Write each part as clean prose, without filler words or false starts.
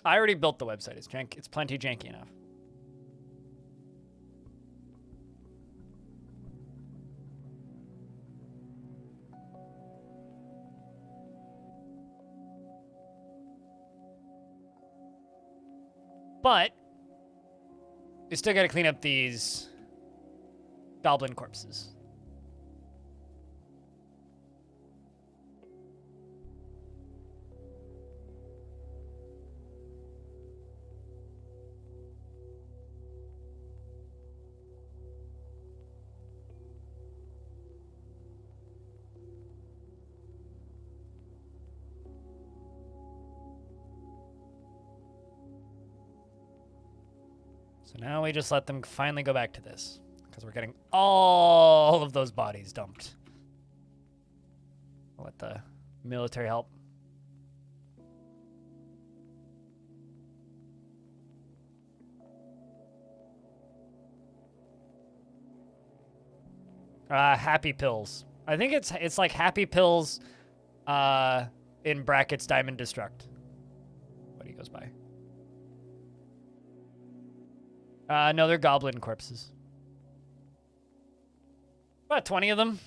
I already built the website. It's plenty janky enough. But we still got to clean up these goblin corpses. So now we just let them finally go back to this, because we're getting all of those bodies dumped. I'll let the military help. Happy pills. I think it's like happy pills in brackets diamond destruct. What he goes by. No, they're goblin corpses. About 20 of them.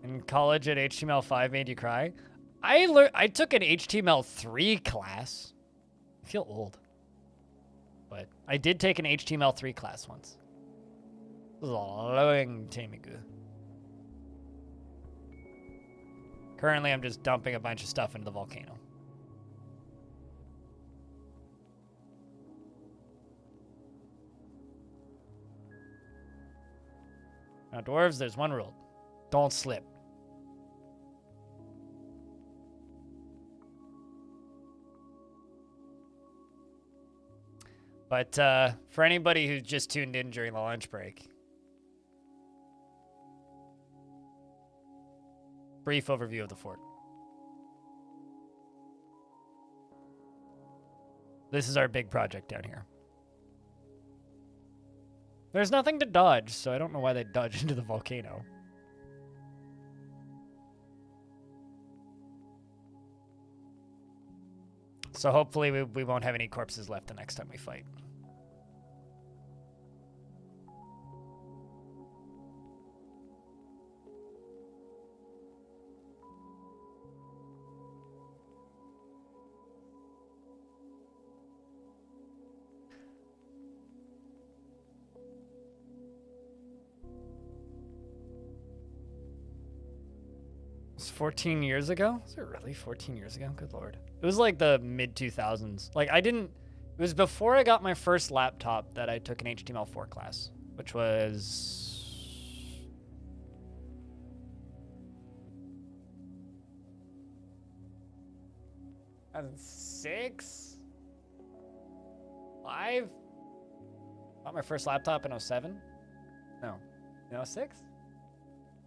In college at HTML5 made you cry. I took an HTML3 class. I feel old. But I did take an HTML3 class once. It was a long time ago. Currently, I'm just dumping a bunch of stuff into the volcano. Now, dwarves, there's one rule. Don't slip. But for anybody who's just tuned in during the lunch break, brief overview of the fort. This is our big project down here. There's nothing to dodge, so I don't know why they dodged into the volcano. So hopefully we won't have any corpses left the next time we fight. It was 14 years ago? Is it really 14 years ago? Good lord. It was like the mid-2000s. Like, it was before I got my first laptop that I took an HTML4 class, which was... 2006? 5? Got my first laptop in 07? No. In 06?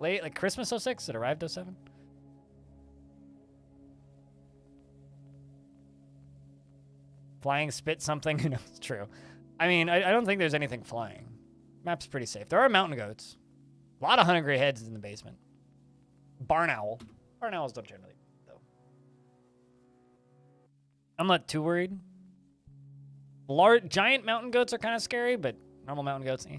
Late, like Christmas 06? It arrived 07? Flying spit something? No, it's true. I mean, I don't think there's anything flying. Map's pretty safe. There are mountain goats. A lot of hunter gray heads in the basement. Barn owl. Barn owls don't generally, though. I'm not too worried. Giant mountain goats are kind of scary, but normal mountain goats, eh.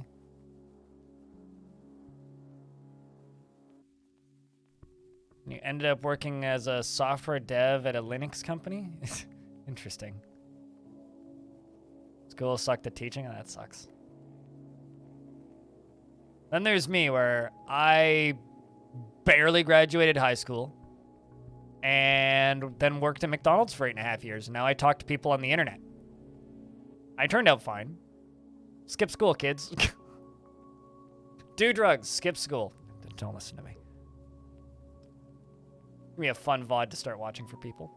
You ended up working as a software dev at a Linux company? Interesting. School sucked at teaching? Oh, that sucks. Then there's me, where I barely graduated high school and then worked at McDonald's for 8.5 years. Now I talk to people on the internet. I turned out fine. Skip school, kids. Do drugs. Skip school. Don't listen to me. We have fun VOD to start watching for people.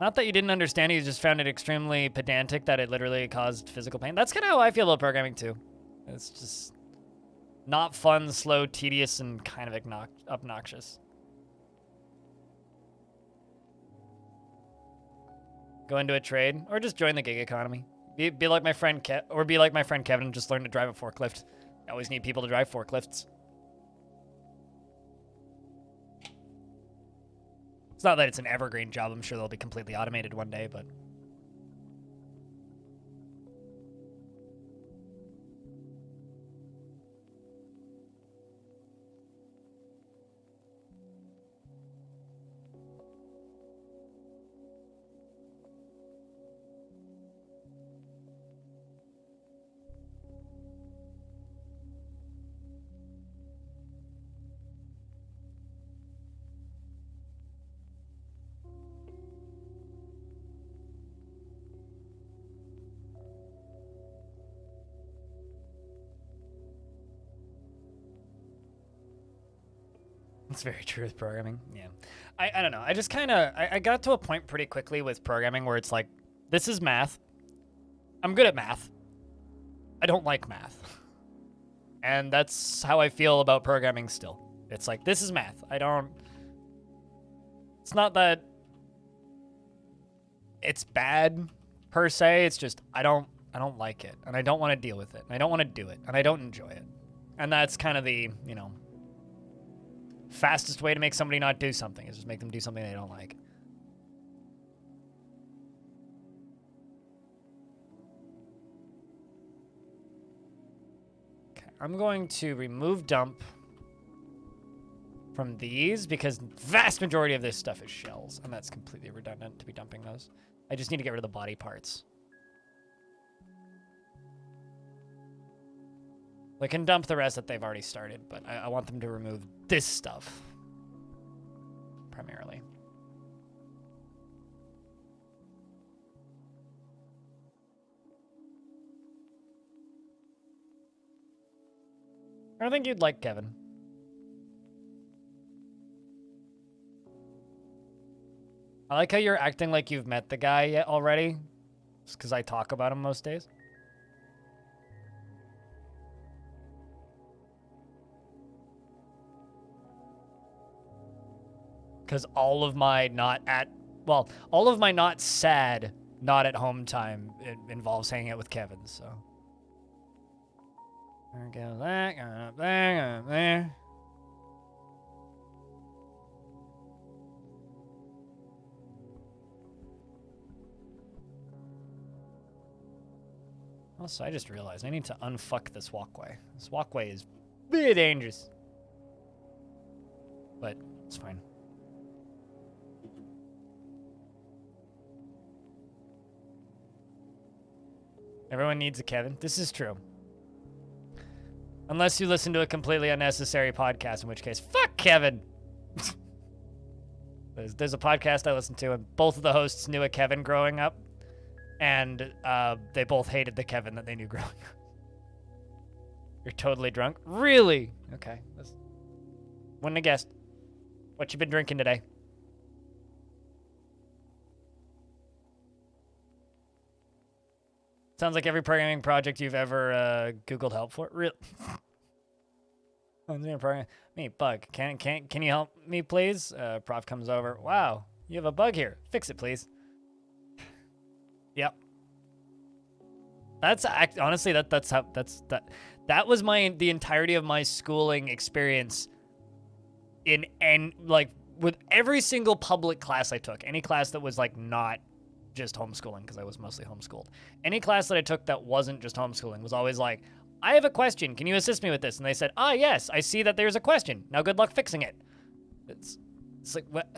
Not that you didn't understand it, you just found it extremely pedantic that it literally caused physical pain. That's kind of how I feel about programming too. It's just not fun, slow, tedious, and kind of obnoxious. Go into a trade, or just join the gig economy. Be like my friend be like my friend Kevin and just learn to drive a forklift. I always need people to drive forklifts. It's not that it's an evergreen job. I'm sure they'll be completely automated one day, but... It's very true with programming. Yeah. I don't know. I just kind of... I got to a point pretty quickly with programming where it's like, this is math. I'm good at math. I don't like math. And that's how I feel about programming still. It's like, this is math. I don't... It's not that it's bad, per se. It's just, I don't like it. And I don't want to deal with it. And I don't want to do it. And I don't enjoy it. And that's kind of the, you know... fastest way to make somebody not do something is just make them do something they don't like. Okay, I'm going to remove dump from these because vast majority of this stuff is shells, and that's completely redundant to be dumping those. I just need to get rid of the body parts. They can dump the rest that they've already started, but I want them to remove this stuff. Primarily. I think you'd like Kevin. I like how you're acting like you've met the guy yet already. Just because I talk about him most days. Because all of my not sad, not at home time involves hanging out with Kevin, so. There goes that, going up there, going up there. Also, I just realized I need to unfuck this walkway. This walkway is really dangerous. But it's fine. Everyone needs a Kevin. This is true. Unless you listen to a completely unnecessary podcast, in which case, fuck Kevin! There's a podcast I listened to, and both of the hosts knew a Kevin growing up, and they both hated the Kevin that they knew growing up. You're totally drunk? Really? Okay. Wouldn't have guessed. What you been drinking today? Sounds like every programming project you've ever Googled help for. Real. Me, bug. Can you help me, please? Prof comes over. Wow, you have a bug here. Fix it, please. Yep. That's honestly that was the entirety of my schooling experience. Like with every single public class I took, any class that was like not just homeschooling, because I was mostly homeschooled. Any class that I took that wasn't just homeschooling was always like, I have a question. Can you assist me with this? And they said, ah, yes, I see that there's a question. Now good luck fixing it. It's like, what?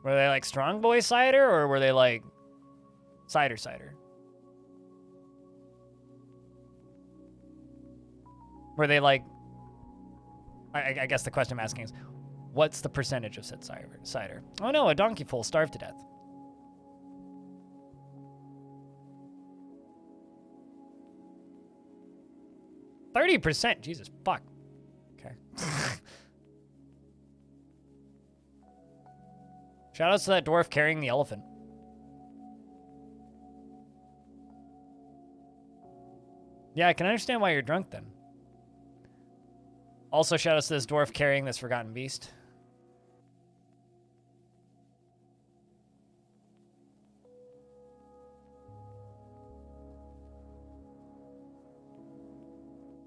Were they like strong boy cider, or were they like cider? Were they like, I guess the question I'm asking is, what's the percentage of said cider? Oh no, a donkey foal starved to death. 30%? Jesus, fuck. Okay. Shoutouts to that dwarf carrying the elephant. Yeah, I can understand why you're drunk then. Also, shoutouts to this dwarf carrying this forgotten beast.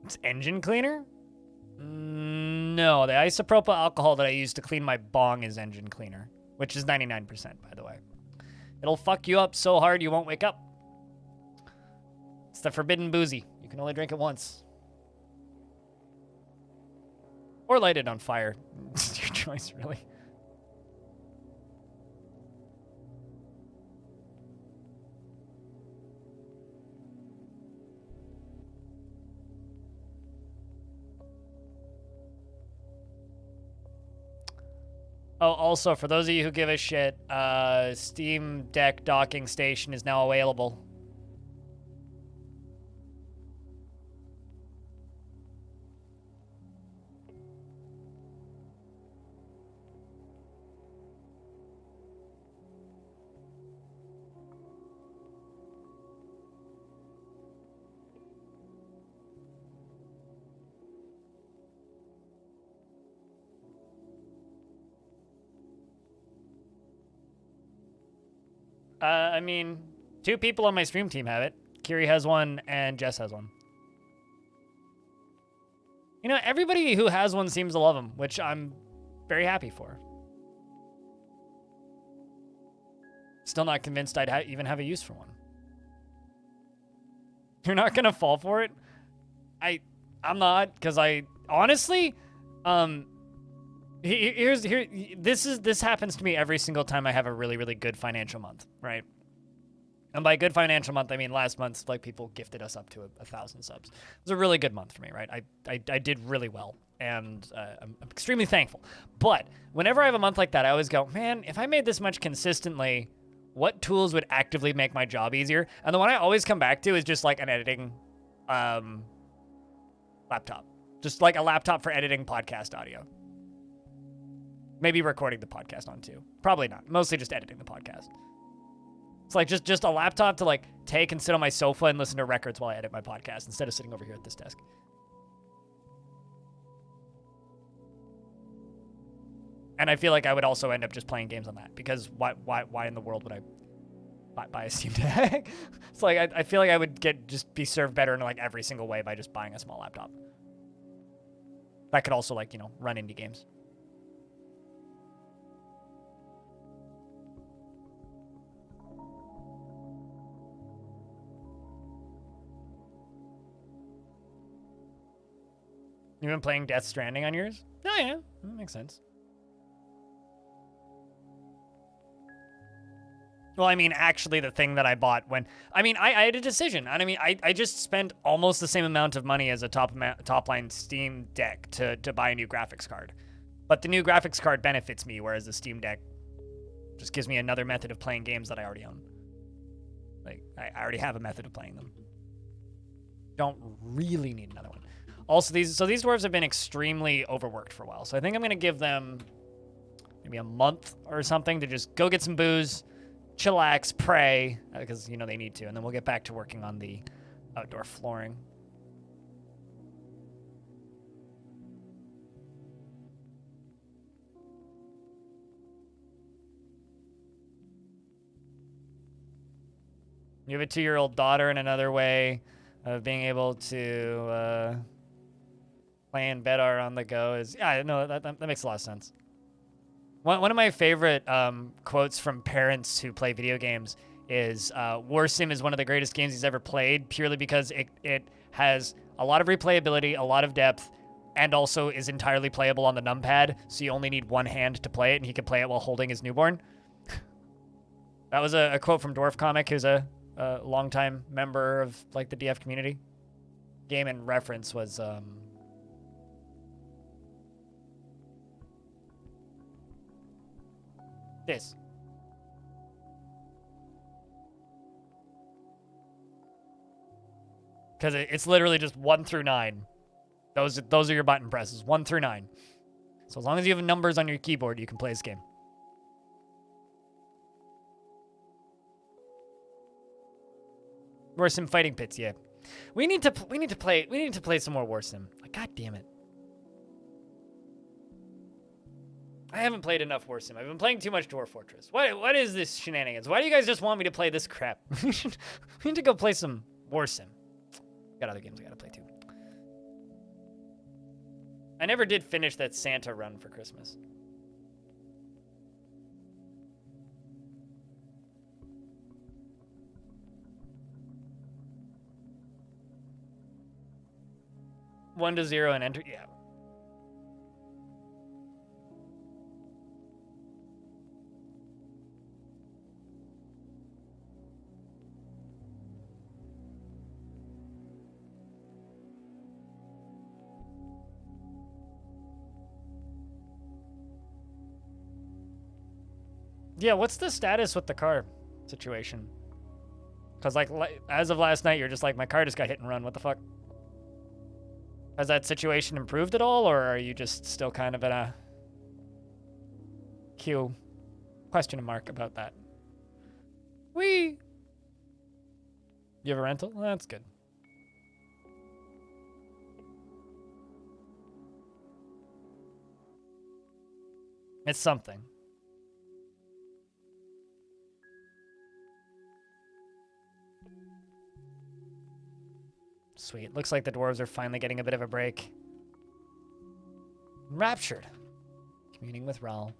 It's engine cleaner? No, the isopropyl alcohol that I use to clean my bong is engine cleaner, which is 99%, by the way. It'll fuck you up so hard you won't wake up. It's the forbidden boozy. You can only drink it once. Or light it on fire. It's your choice, really. Oh, also, for those of you who give a shit, Steam Deck docking station is now available. I mean, 2 people on my stream team have it. Kiri has one, and Jess has one. You know, everybody who has one seems to love them, which I'm very happy for. Still not convinced I'd even have a use for one. You're not gonna fall for it? I'm not, because I honestly, this happens to me every single time I have a really, really good financial month, right? And by good financial month, I mean last month, like, people gifted us up to 1,000 subs. It was a really good month for me, right? I did really well, and I'm extremely thankful. But whenever I have a month like that, I always go, man, if I made this much consistently, what tools would actively make my job easier? And the one I always come back to is just like an editing laptop. Just like a laptop for editing podcast audio. Maybe recording the podcast on too. Probably not. Mostly just editing the podcast. It's like just a laptop to like take and sit on my sofa and listen to records while I edit my podcast instead of sitting over here at this desk. And I feel like I would also end up just playing games on that, because why in the world would I buy a Steam Deck? It's like I feel like I would just be served better in like every single way by just buying a small laptop. That could also, like, you know, run indie games. You've been playing Death Stranding on yours? Oh yeah, that makes sense. Well, I mean, actually, the thing that I bought when... I mean, I had a decision. I mean, I just spent almost the same amount of money as a top-line Steam Deck to buy a new graphics card. But the new graphics card benefits me, whereas the Steam Deck just gives me another method of playing games that I already own. Like, I already have a method of playing them. Don't really need another one. Also, these dwarves have been extremely overworked for a while. So I think I'm going to give them maybe a month or something to just go get some booze, chillax, pray, because, you know, they need to. And then we'll get back to working on the outdoor flooring. You have a 2-year-old daughter, and another way of being able to play in bed or on the go is... Yeah, no, that makes a lot of sense. One of my favorite quotes from parents who play video games is War Sim is one of the greatest games he's ever played, purely because it has a lot of replayability, a lot of depth, and also is entirely playable on the numpad, so you only need one hand to play it, and he can play it while holding his newborn. That was a quote from Dwarf Comic, who's a longtime member of, like, the DF community. Game and reference was... this. Because it's literally just 1 through 9. Those are your button presses, 1 through 9. So as long as you have numbers on your keyboard, you can play this game. War Sim Fighting Pits, yeah. We need to play some more War Sim. Like, God damn it. I haven't played enough War Sim. I've been playing too much Dwarf Fortress. What is this shenanigans? Why do you guys just want me to play this crap? We need to go play some War Sim. Got other games I gotta play too. I never did finish that Santa run for Christmas. One to 0 and enter. Yeah. Yeah, what's the status with the car situation? Because, like, as of last night, you're just like, my car just got hit and run. What the fuck? Has that situation improved at all, or are you just still kind of in a question mark about that? Whee! You have a rental? Well, that's good. It's something. Sweet. Looks like the dwarves are finally getting a bit of a break. Raptured. Communing with Raoul.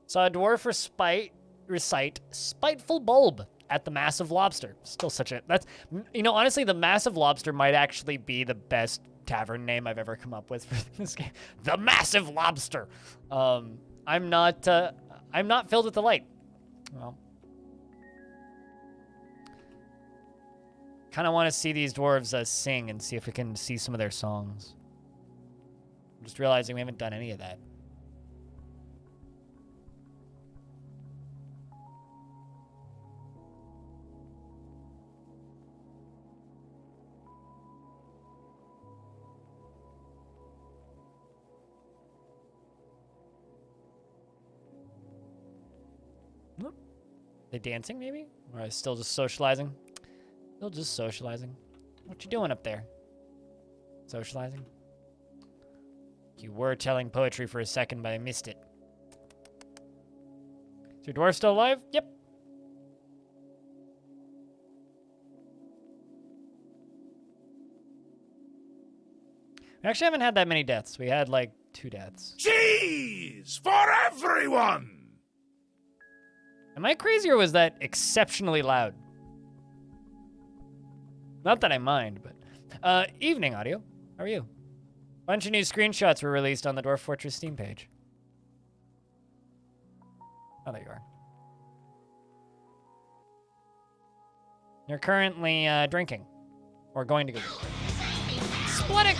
Saw a dwarf recite Spiteful Bulb at the Massive Lobster. Still such a... That's... You know, honestly, the Massive Lobster might actually be the best tavern name I've ever come up with for this game. The Massive Lobster! I'm not filled with delight. Well... Kind of want to see these dwarves sing and see if we can see some of their songs. I'm just realizing we haven't done any of that. Nope. They dancing, maybe? Or are they still just socializing? Still just socializing. What you doing up there? Socializing? You were telling poetry for a second, but I missed it. Is your dwarf still alive? Yep. We actually haven't had that many deaths. We had like 2 deaths. Cheese for everyone! Am I crazy or was that exceptionally loud? Not that I mind, but... evening, audio. How are you? Bunch of new screenshots were released on the Dwarf Fortress Steam page. Oh, there you are. You're currently, drinking. Or going to go. Splitting!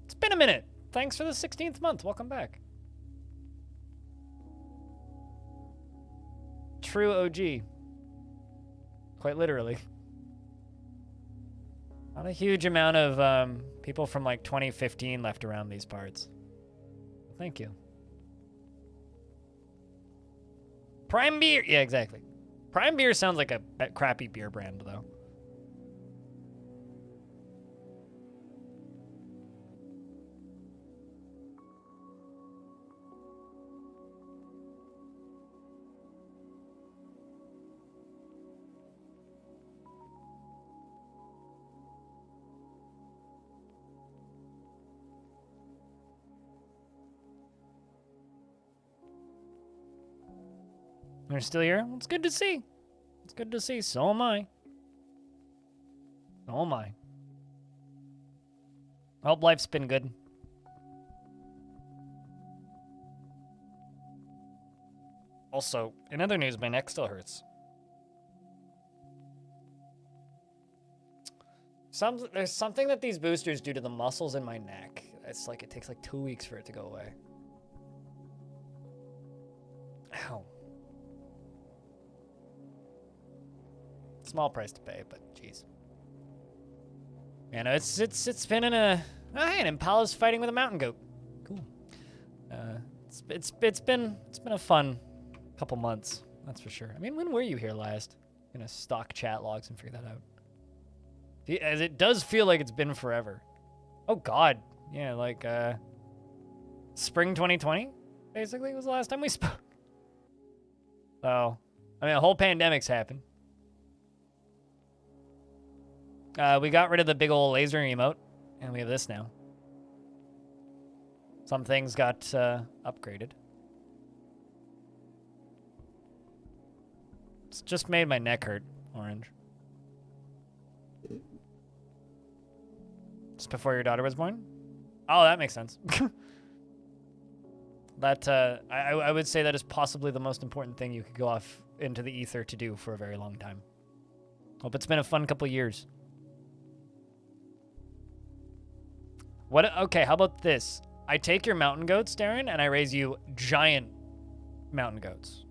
It's been a minute. Thanks for the 16th month. Welcome back. True OG. Quite literally. Not a huge amount of people from like 2015 left around these parts. Thank you. Prime beer. Yeah, exactly. Prime beer sounds like a crappy beer brand, though. They're still here? Well, it's good to see. It's good to see. So am I. So am I. Hope life's been good. Also, in other news, my neck still hurts. There's something that these boosters do to the muscles in my neck. It's like it takes like 2 weeks for it to go away. Ow. Small price to pay, but jeez. Yeah, no, it's been in a... Oh, hey, an Impala's fighting with a mountain goat. Cool. It's been a fun couple months, that's for sure. I mean, when were you here last? I'm gonna stock chat logs and figure that out. As it does feel like it's been forever. Oh God, yeah, like spring 2020, basically was the last time we spoke. So, I mean, a whole pandemic's happened. We got rid of the big old laser emote, and we have this now. Some things got upgraded. It's just made my neck hurt orange. Just before your daughter was born? Oh, that makes sense. That, I would say that is possibly the most important thing you could go off into the ether to do for a very long time. Hope it's been a fun couple years. Okay, how about this? I take your mountain goats, Darren, and I raise you giant mountain goats.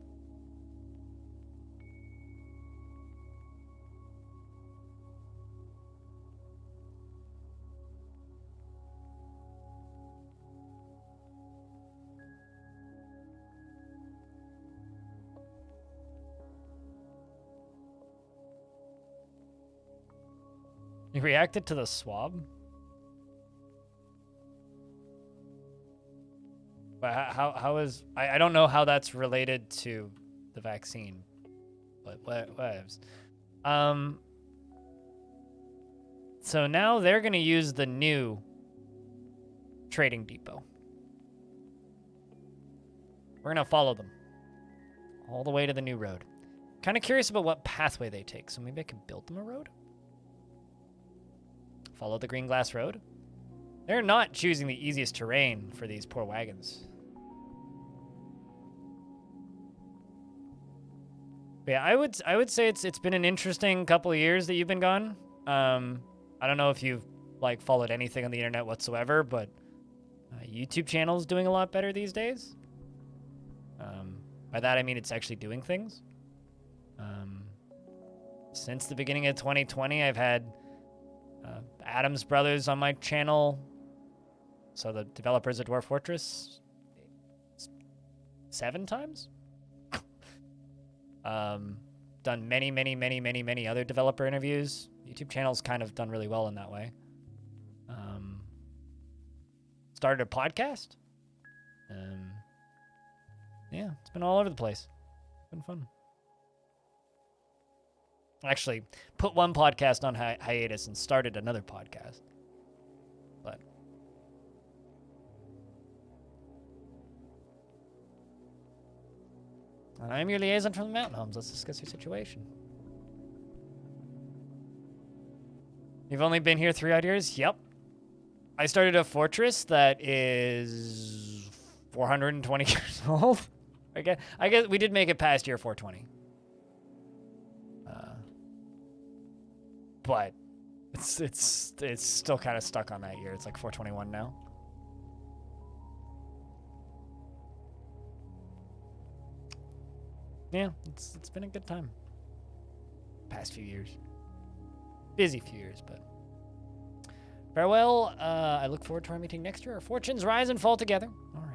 You reacted to the swab? But how is... I don't know how that's related to the vaccine. But whatevs. So now they're going to use the new trading depot. We're going to follow them all the way to the new road. Kind of curious about what pathway they take, so maybe I can build them a road? Follow the green glass road? They're not choosing the easiest terrain for these poor wagons. But yeah, I would say it's been an interesting couple of years that you've been gone. I don't know if you've like followed anything on the internet whatsoever, but YouTube channel's doing a lot better these days. By that I mean it's actually doing things. Since the beginning of 2020, I've had Adam's brothers on my channel. So the developers of Dwarf Fortress 7 times. Done many other developer interviews. YouTube channel's kind of done really well in that way. Started a podcast. Yeah, it's been all over the place. It's been fun. Actually, put one podcast on hiatus and started another podcast. But I'm your liaison from the mountain homes. Let's discuss your situation. You've only been here 3 odd years? Yep. I started a fortress that is 420 years old. I guess we did make it past year 420. But it's still kind of stuck on that year. It's like 421 now. Yeah, it's been a good time. Past few years. Busy few years, but farewell. I look forward to our meeting next year. Our fortunes rise and fall together. Alrighty.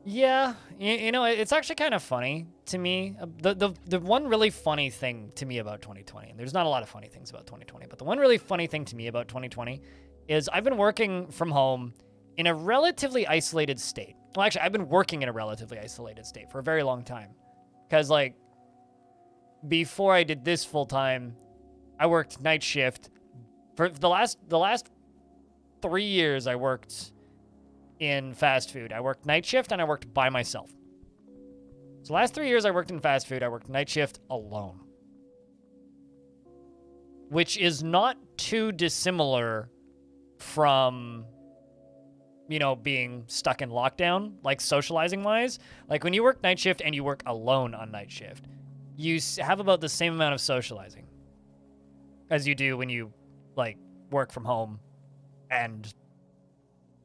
Yeah, you know, it's actually kind of funny to me. The one really funny thing to me about 2020, and there's not a lot of funny things about 2020, but the one really funny thing to me about 2020 is I've been working from home in a relatively isolated state. Well, actually, I've been working in a relatively isolated state for a very long time. Because, like, before I did this full time, I worked night shift. For the last 3 years, I worked in fast food. I worked night shift and I worked by myself. So last 3 years I worked in fast food. I worked night shift alone. Which is not too dissimilar from, you know, being stuck in lockdown, like socializing wise. Like when you work night shift and you work alone on night shift, you have about the same amount of socializing as you do when you like work from home and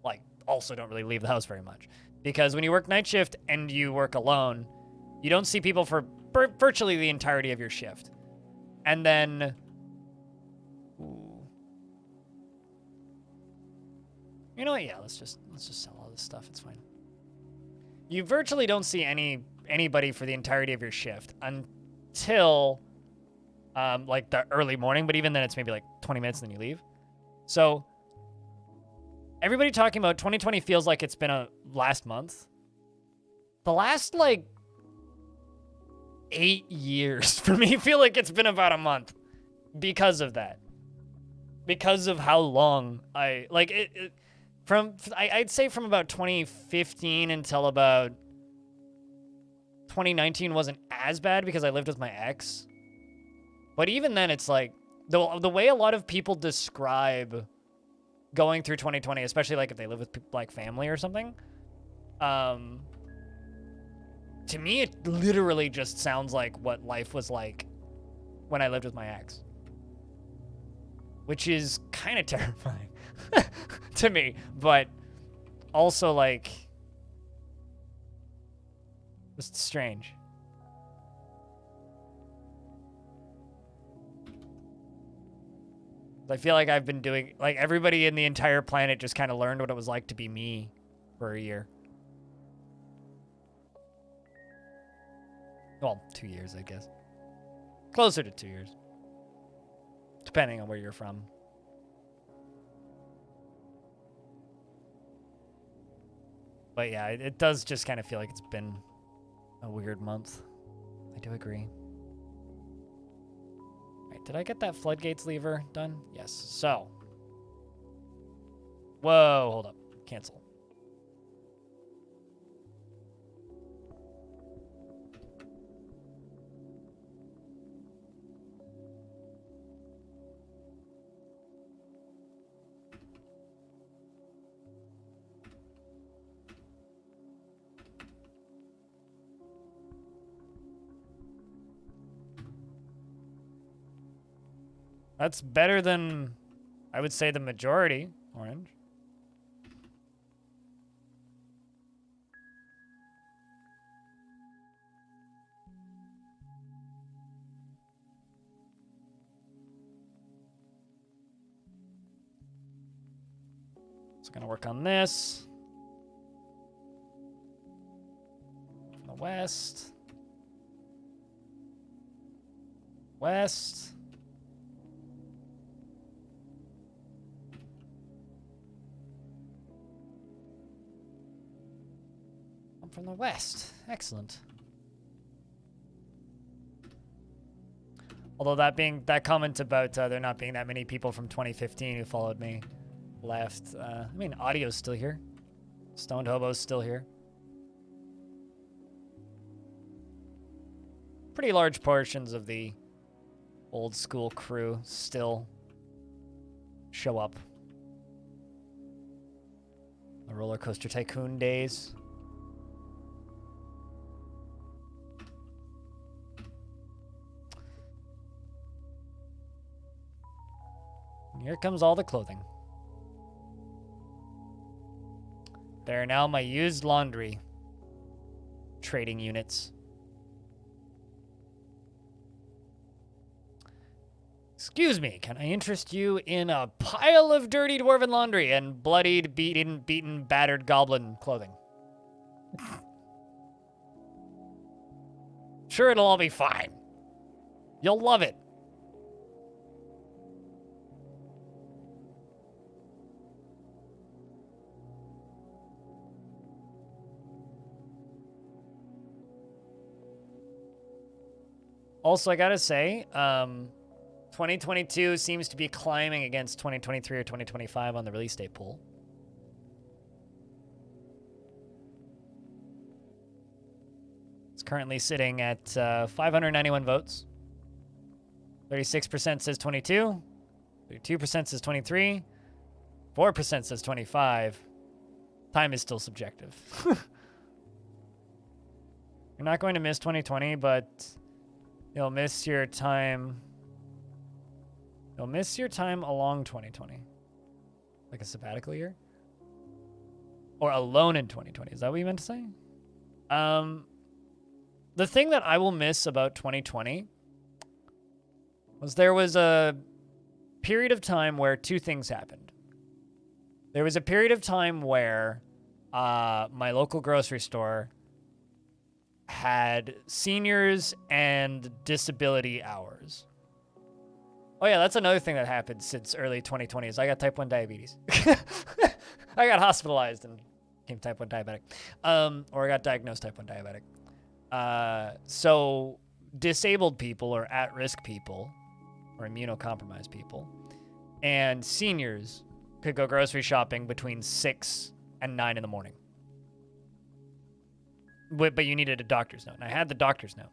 like also don't really leave the house very much. Because when you work night shift and you work alone, you don't see people for virtually the entirety of your shift. And then, you know what? Yeah, let's just sell all this stuff. It's fine. You virtually don't see anybody for the entirety of your shift until like the early morning, but even then it's maybe like 20 minutes and then you leave. So everybody talking about 2020 feels like it's been a last month. The last like 8 years for me feel like it's been about a month because of that. Because of how long I like it I'd say from about 2015 until about 2019 wasn't as bad because I lived with my ex. But even then, it's like the way a lot of people describe going through 2020, especially like if they live with like family or something, to me it literally just sounds like what life was like when I lived with my ex, which is kind of terrifying to me, but also like just strange. I feel like I've been doing, like, everybody in the entire planet just kind of learned what it was like to be me for a year. Well, 2 years, I guess. Closer to 2 years. Depending on where you're from. But yeah, it does just kind of feel like it's been a weird month. I do agree. Did I get that floodgates lever done? Yes. So. Whoa, hold up. Cancel. That's better than, I would say, the majority. Orange. So gonna work on this. From the west. West. From the west. Excellent. Although that comment about there not being that many people from 2015 who followed me left. I mean, audio's still here. Stoned Hobo's still here. Pretty large portions of the old school crew still show up. The Roller Coaster Tycoon days. Here comes all the clothing. There are now my used laundry trading units. Excuse me, can I interest you in a pile of dirty dwarven laundry and bloodied, beaten, battered goblin clothing? Sure, it'll all be fine. You'll love it. Also, I gotta say, 2022 seems to be climbing against 2023 or 2025 on the release date poll. It's currently sitting at 591 votes. 36% says 22. 32% says 23. 4% says 25. Time is still subjective. You're not going to miss 2020, but you'll miss your time. You'll miss your time along 2020. Like a sabbatical year? Or alone in 2020. Is that what you meant to say? The thing that I will miss about 2020 was there was a period of time where two things happened. There was a period of time where my local grocery store had seniors and disability hours. Oh yeah, that's another thing that happened since early 2020 is I got type 1 diabetes. I got hospitalized and became type 1 diabetic. Or I got diagnosed type 1 diabetic. So disabled people or at-risk people or immunocompromised people and seniors could go grocery shopping between 6 and 9 in the morning. But you needed a doctor's note. And I had the doctor's note.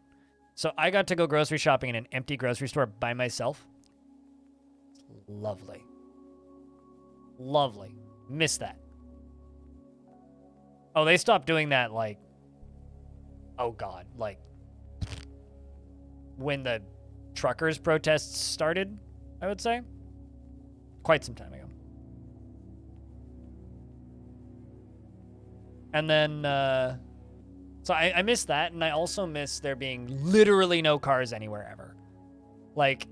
So I got to go grocery shopping in an empty grocery store by myself. Lovely. Lovely. Miss that. Oh, they stopped doing that, like, oh God, like, when the truckers' protests started, I would say. Quite some time ago. And then, so I miss that, and I also miss there being literally no cars anywhere ever. Like,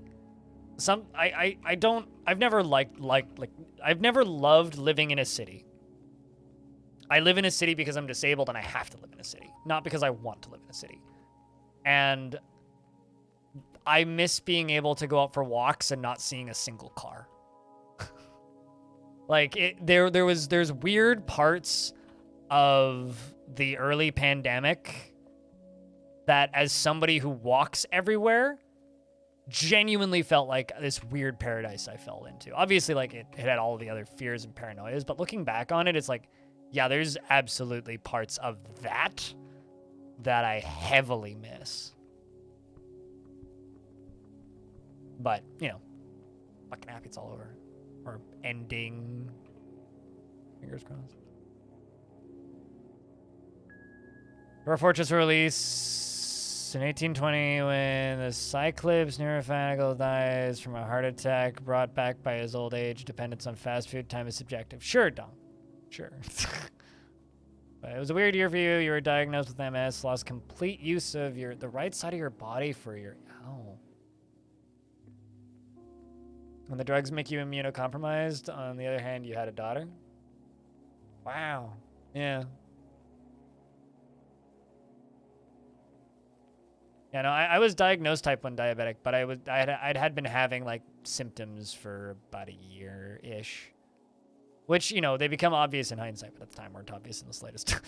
I've never I've never loved living in a city. I live in a city because I'm disabled and I have to live in a city, not because I want to live in a city. And I miss being able to go out for walks and not seeing a single car. Like, there's weird parts of the early pandemic that, as somebody who walks everywhere, genuinely felt like this weird paradise I fell into. Obviously, like, it had all the other fears and paranoias, but looking back on it, it's like, yeah, there's absolutely parts of that I heavily miss. But, you know, fucking happy it's all over. Or ending. Fingers crossed. Dwarf Fortress release in 1820 when the Cyclops Neurophanical dies from a heart attack brought back by his old age. Dependence on fast food. Time is subjective. Sure, Dom. Sure. But it was a weird year for you. You were diagnosed with MS, lost complete use of the right side of your body for your... Oh. When the drugs make you immunocompromised, on the other hand, you had a daughter? Wow. Yeah. Yeah, no, I was diagnosed type 1 diabetic, but I'd had been having, like, symptoms for about a year-ish. Which, you know, they become obvious in hindsight, but at the time weren't obvious in the slightest.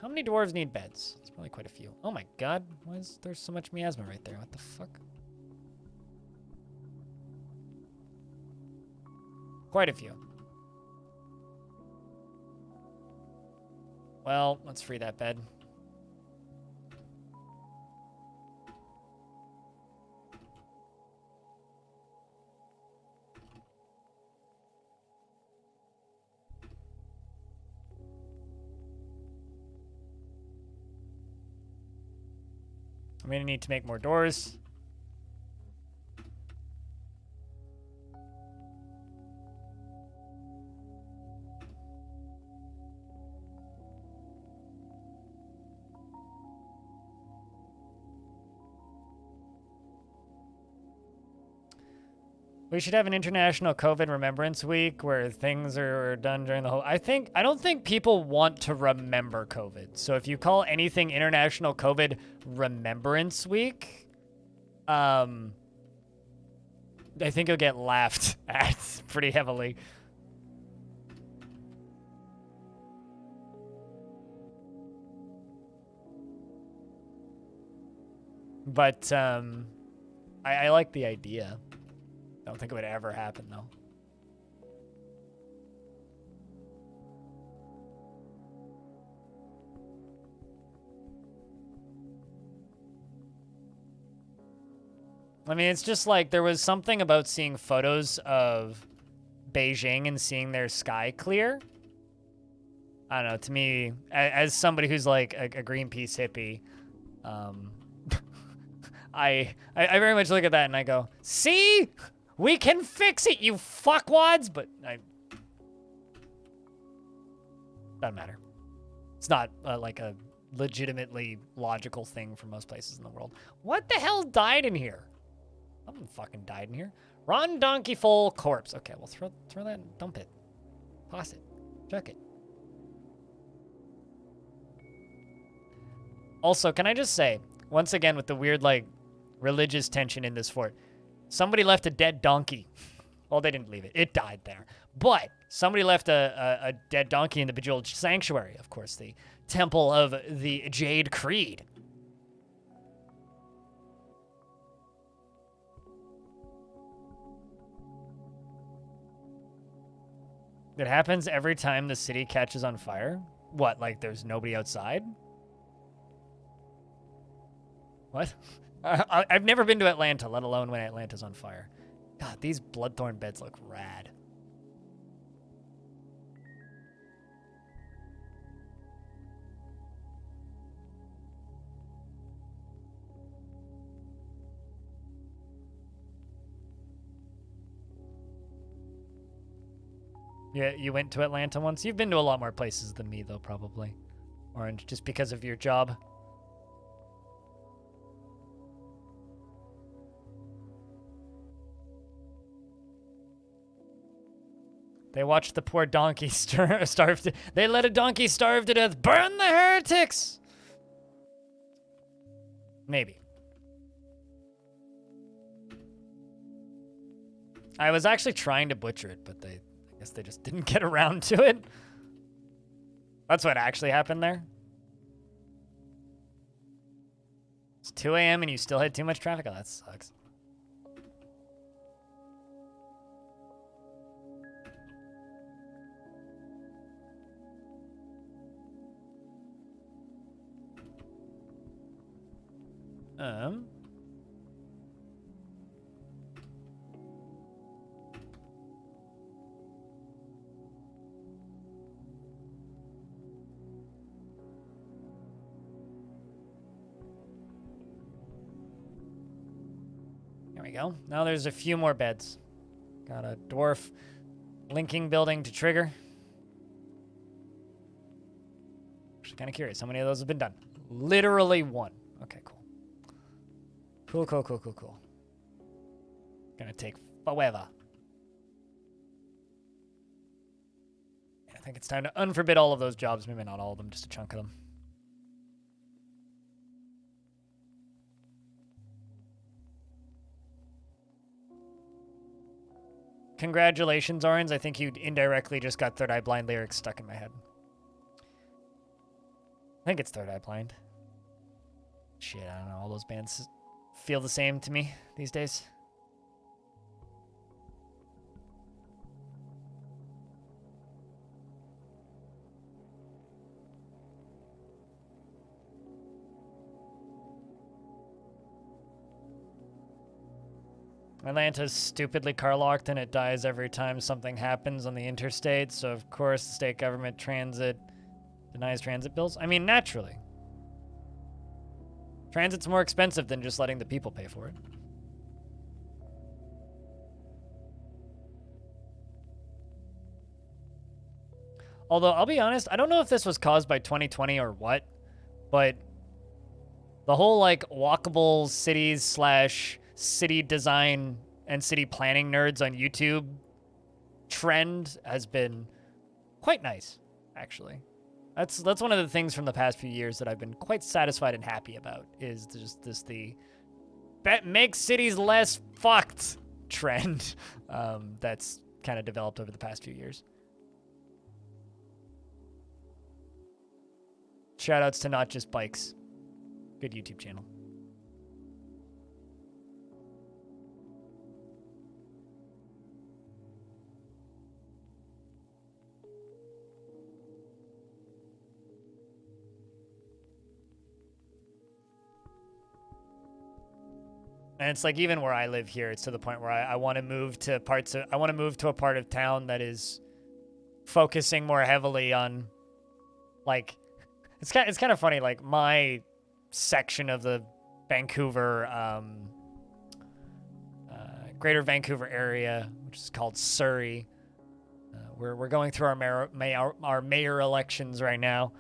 How many dwarves need beds? It's probably quite a few. Oh my god, why is there so much miasma right there? What the fuck? Quite a few. Well, let's free that bed. I'm gonna need to make more doors. We should have an international COVID remembrance week where things are done during the whole... I don't think people want to remember COVID. So if you call anything International COVID Remembrance Week, I think you'll get laughed at pretty heavily. But I like the idea. I don't think it would ever happen, though. I mean, it's just like there was something about seeing photos of Beijing and seeing their sky clear. I don't know, to me, as somebody who's like a Greenpeace hippie, I very much look at that and I go, see? We can fix it, you fuckwads! But doesn't matter. It's not like a legitimately logical thing for most places in the world. What the hell died in here? Something fucking died in here. Ron Donkey Full corpse. Okay, well throw that, dump it. Toss it. Chuck it. Also, can I just say, once again, with the weird, like, religious tension in this fort, somebody left a dead donkey. Well, they didn't leave it. It died there. But somebody left a dead donkey in the Bejeweled Sanctuary, of course, the temple of the Jade Creed. It happens every time the city catches on fire? What, like there's nobody outside? What? I've never been to Atlanta, let alone when Atlanta's on fire. God, these Bloodthorn beds look rad. Yeah, you went to Atlanta once? You've been to a lot more places than me, though, probably. Orange, just because of your job. They watched the poor donkey starve to... They let a donkey starve to death. Burn the heretics! Maybe. I was actually trying to butcher it, but I guess they just didn't get around to it. That's what actually happened there. It's 2 a.m. and you still had too much traffic? Oh, that sucks. There we go. Now there's a few more beds. Got a dwarf linking building to trigger. Actually kind of curious how many of those have been done. Literally one. Okay, cool. Cool. Gonna take forever. I think it's time to unforbid all of those jobs. Maybe not all of them, just a chunk of them. Congratulations, Orange. I think you indirectly just got Third Eye Blind lyrics stuck in my head. I think it's Third Eye Blind. Shit, I don't know. All those bands feel the same to me these days. Atlanta's stupidly car locked and it dies every time something happens on the interstate, so of course the state government denies transit bills. I mean, naturally. Transit's more expensive than just letting the people pay for it. Although, I'll be honest, I don't know if this was caused by 2020 or what, but the whole, like, walkable cities / city design and city planning nerds on YouTube trend has been quite nice, actually. That's one of the things from the past few years that I've been quite satisfied and happy about, is just the make cities less fucked trend that's kind of developed over the past few years. Shoutouts to Not Just Bikes. Good YouTube channel. And it's like, even where I live here, it's to the point where I want to move to I want to move to a part of town that is focusing more heavily on, like, it's kind of funny, like, my section of the Vancouver, Greater Vancouver area, which is called Surrey. We're going through our mayor elections right now.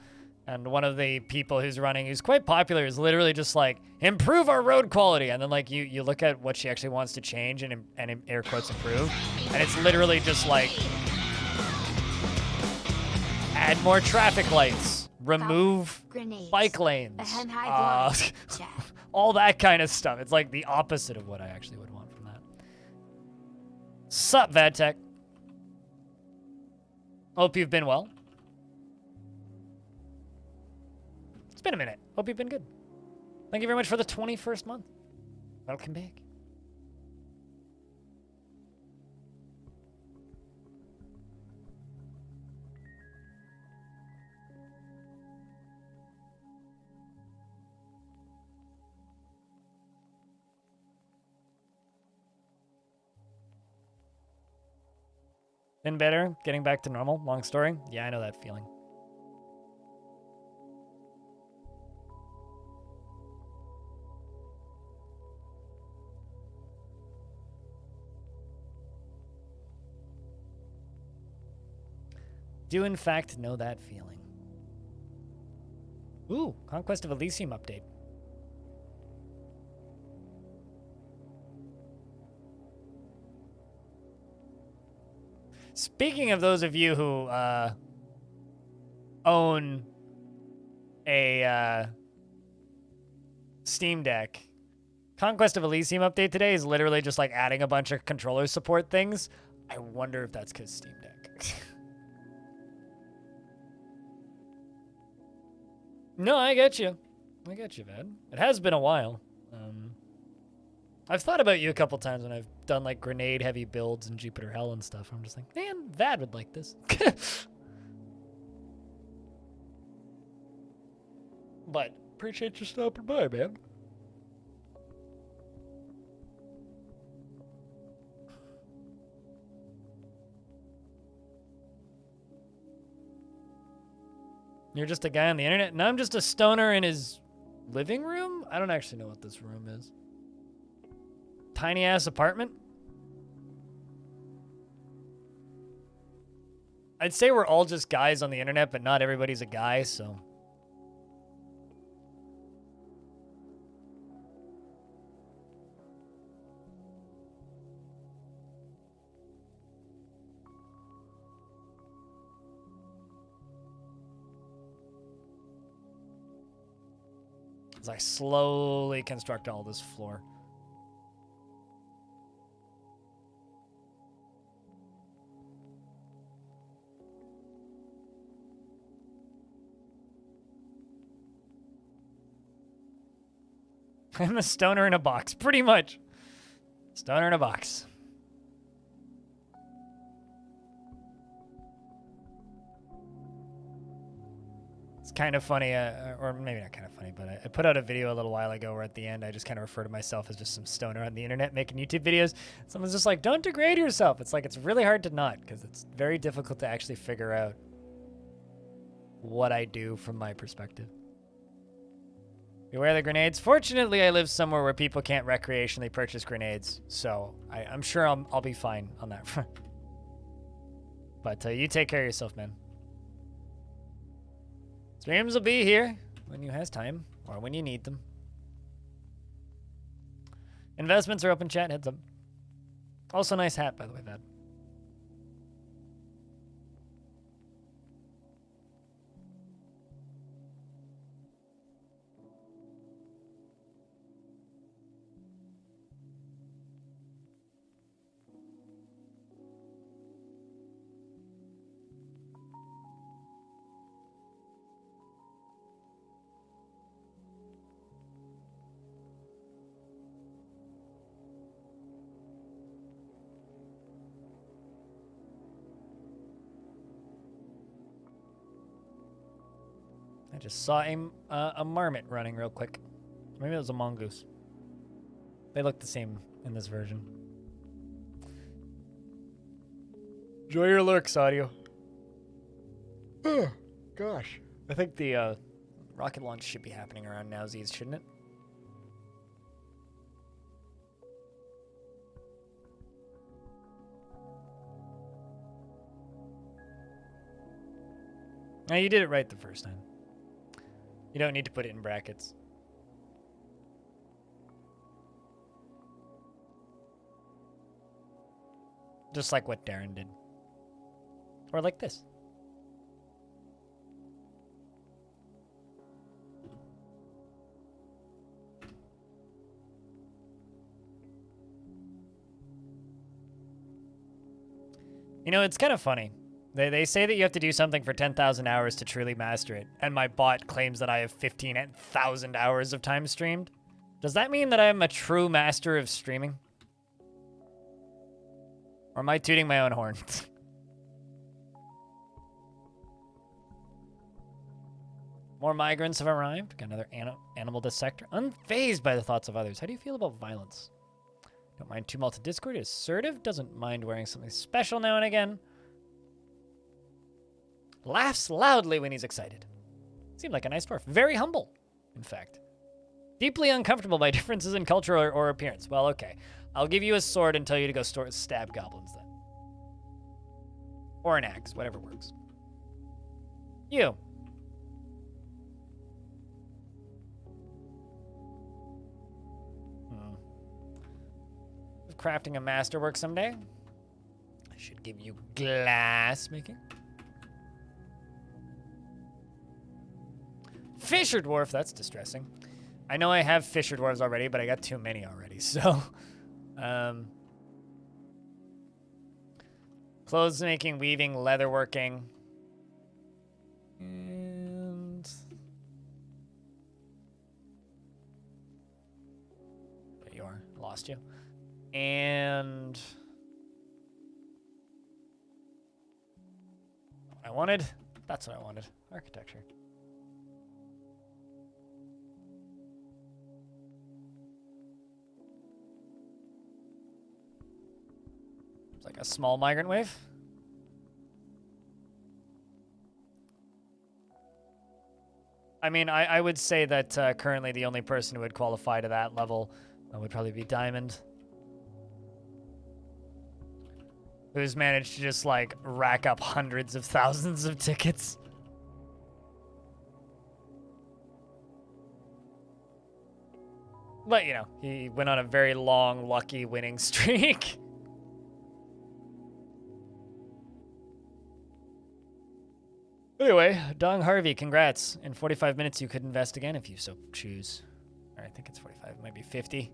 And one of the people who's running, who's quite popular, is literally just like, improve our road quality. And then, like, you look at what she actually wants to change and air quotes improve. And it's literally just like, add more traffic lights, remove Grenades. bike lanes, Ahem, high blind. Chat. all that kind of stuff. It's like the opposite of what I actually would want from that. Sup, Vadtech? Hope you've been well. It's been a minute. Hope you've been good. Thank you very much for the 21st month. Welcome back. Been better, getting back to normal. Long story. Yeah, I know that feeling. Do in fact know that feeling. Ooh, Conquest of Elysium update. Speaking of those of you who own a Steam Deck, Conquest of Elysium update today is literally just like adding a bunch of controller support things. I wonder if that's because Steam Deck. No, I get you. I get you, Vad. It has been a while. I've thought about you a couple times when I've done like grenade heavy builds in Jupiter Hell and stuff. I'm just like, man, Vad would like this. But appreciate you stopping by, man. You're just a guy on the internet, and I'm just a stoner in his living room? I don't actually know what this room is. Tiny ass apartment? I'd say we're all just guys on the internet, but not everybody's a guy, so. As I slowly construct all this floor. I'm a stoner in a box, pretty much. Stoner in a box. It's kind of funny, or maybe not kind of funny, but I put out a video a little while ago where at the end I just kind of refer to myself as just some stoner on the internet making YouTube videos. Someone's just like, don't degrade yourself. It's like, it's really hard to not, because it's very difficult to actually figure out what I do from my perspective. Beware the grenades. Fortunately, I live somewhere where people can't recreationally purchase grenades, so I'm sure I'll be fine on that front. But you take care of yourself, man. Streams will be here when you has time, or when you need them. Investments are open, chat, heads up. Also, nice hat, by the way, Vad. I just saw a marmot running real quick. Maybe it was a mongoose. They look the same in this version. Enjoy your lurks, audio. Oh, gosh. I think the rocket launch should be happening around nowsies, shouldn't it? No, you did it right the first time. You don't need to put it in brackets. Just like what Darren did. Or like this. You know, it's kind of funny. They say that you have to do something for 10,000 hours to truly master it, and my bot claims that I have 15,000 hours of time streamed. Does that mean that I am a true master of streaming? Or am I tooting my own horn? More migrants have arrived. Got another animal dissector. Unfazed by the thoughts of others. How do you feel about violence? Don't mind tumult to Discord. Assertive. Doesn't mind wearing something special now and again. Laughs loudly when he's excited. Seemed like a nice dwarf. Very humble, in fact. Deeply uncomfortable by differences in culture or appearance. Well, okay. I'll give you a sword and tell you to go stab goblins then. Or an axe, whatever works. You. Crafting a masterwork someday. I should give you glass making. Fisher dwarf, that's distressing. I know I have fisher dwarves already, but I got too many already, so. Clothes making, weaving, leatherworking. And... there you are, lost you. And what I wanted, that's what I wanted, architecture. It's like a small migrant wave. I mean, I would say that currently the only person who would qualify to that level would probably be Diamond. Who's managed to just, like, rack up hundreds of thousands of tickets. But, you know, he went on a very long, lucky winning streak. Anyway, Dong Harvey, congrats. In 45 minutes, you could invest again if you so choose. Or I think it's 45, it might be 50.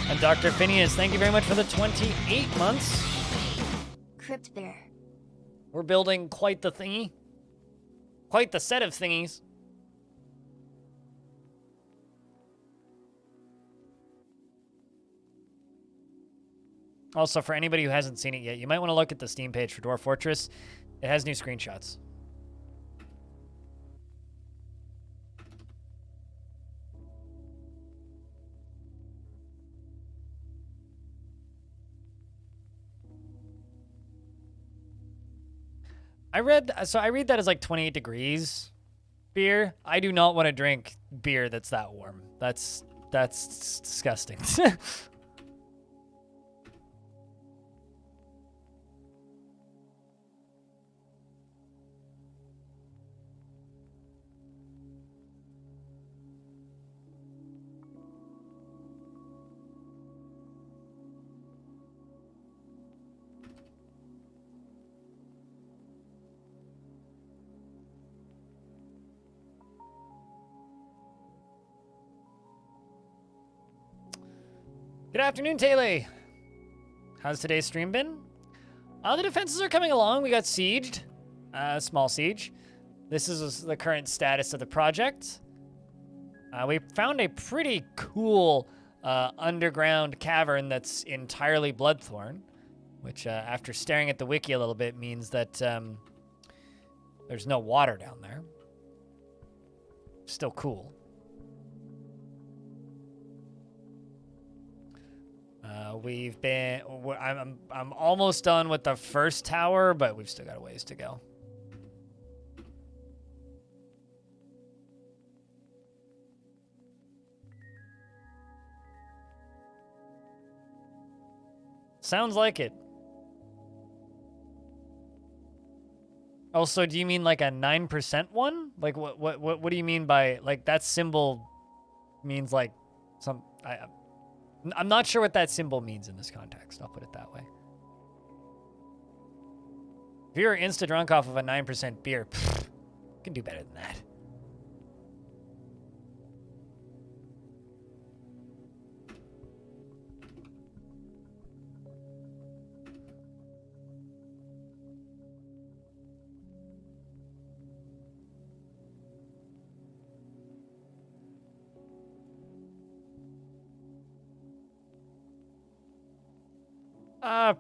And Dr. Phineas, thank you very much for the 28 months. Crypt Bear. We're building quite the thingy. Quite the set of thingies. Also, for anybody who hasn't seen it yet, you might want to look at the Steam page for Dwarf Fortress. It has new screenshots. I read that as like 28 degrees beer. I do not want to drink beer that's that warm. That's disgusting. Good afternoon, Taylor. How's today's stream been? The defenses are coming along. We got sieged. Small siege. This is the current status of the project. We found a pretty cool underground cavern that's entirely bloodthorn, which, after staring at the wiki a little bit, means that there's no water down there. Still cool. I'm almost done with the first tower, but we've still got a ways to go. Sounds like it. Also, do you mean like a 9% one? Like, what do you mean by, like, that symbol means, like, some... I'm not sure what that symbol means in this context. I'll put it that way. If you're insta-drunk off of a 9% beer, you can do better than that.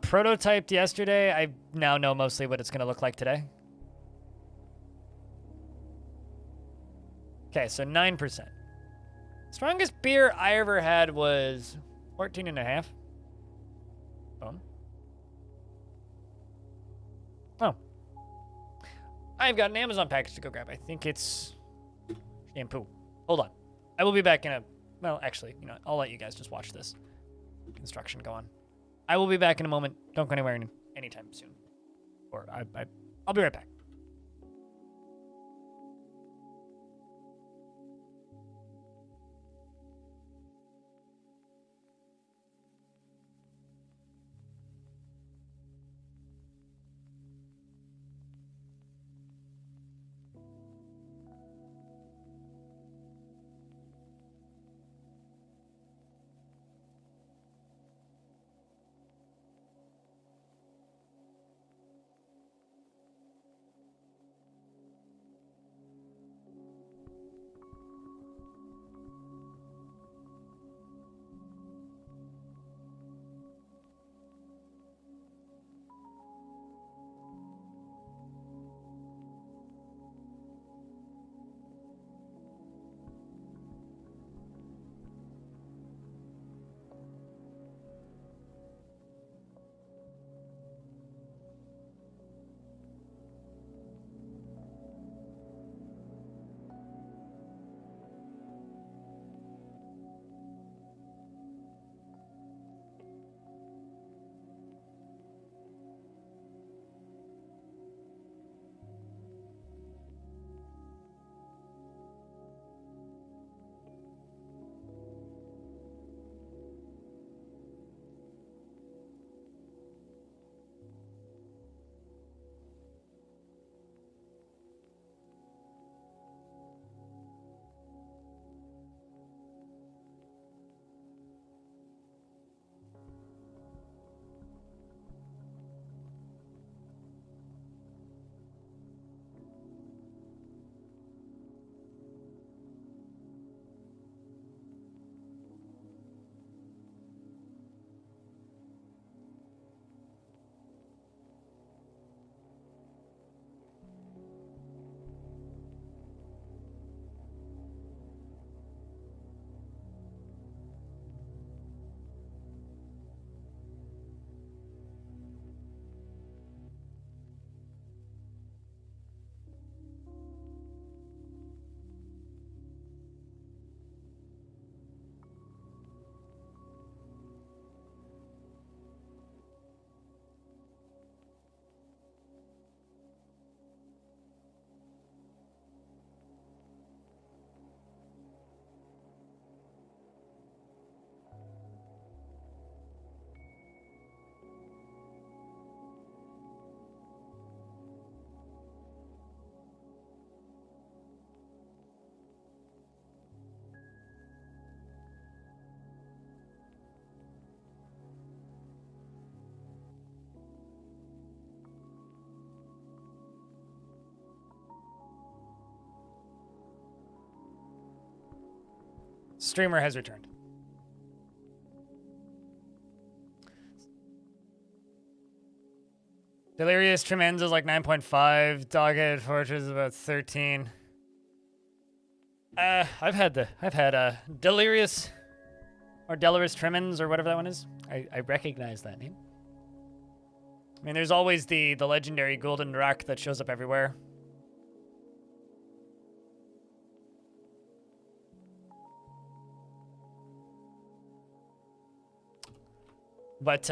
Prototyped yesterday. I now know mostly what it's going to look like today. Okay, so 9%. Strongest beer I ever had was 14.5. Boom. Oh. I've got an Amazon package to go grab. I think it's shampoo. Hold on. I will be back in a... Well, actually, you know, I'll let you guys just watch this construction go on. I will be back in a moment. Don't go anywhere anytime soon. Or I'll be right back. Streamer has returned. Delirious Tremens is like 9.5. Doghead Fortress is about 13. I've had Delirious or Delirious Tremens or whatever that one is. I recognize that name. I mean, there's always the legendary golden rock that shows up everywhere. But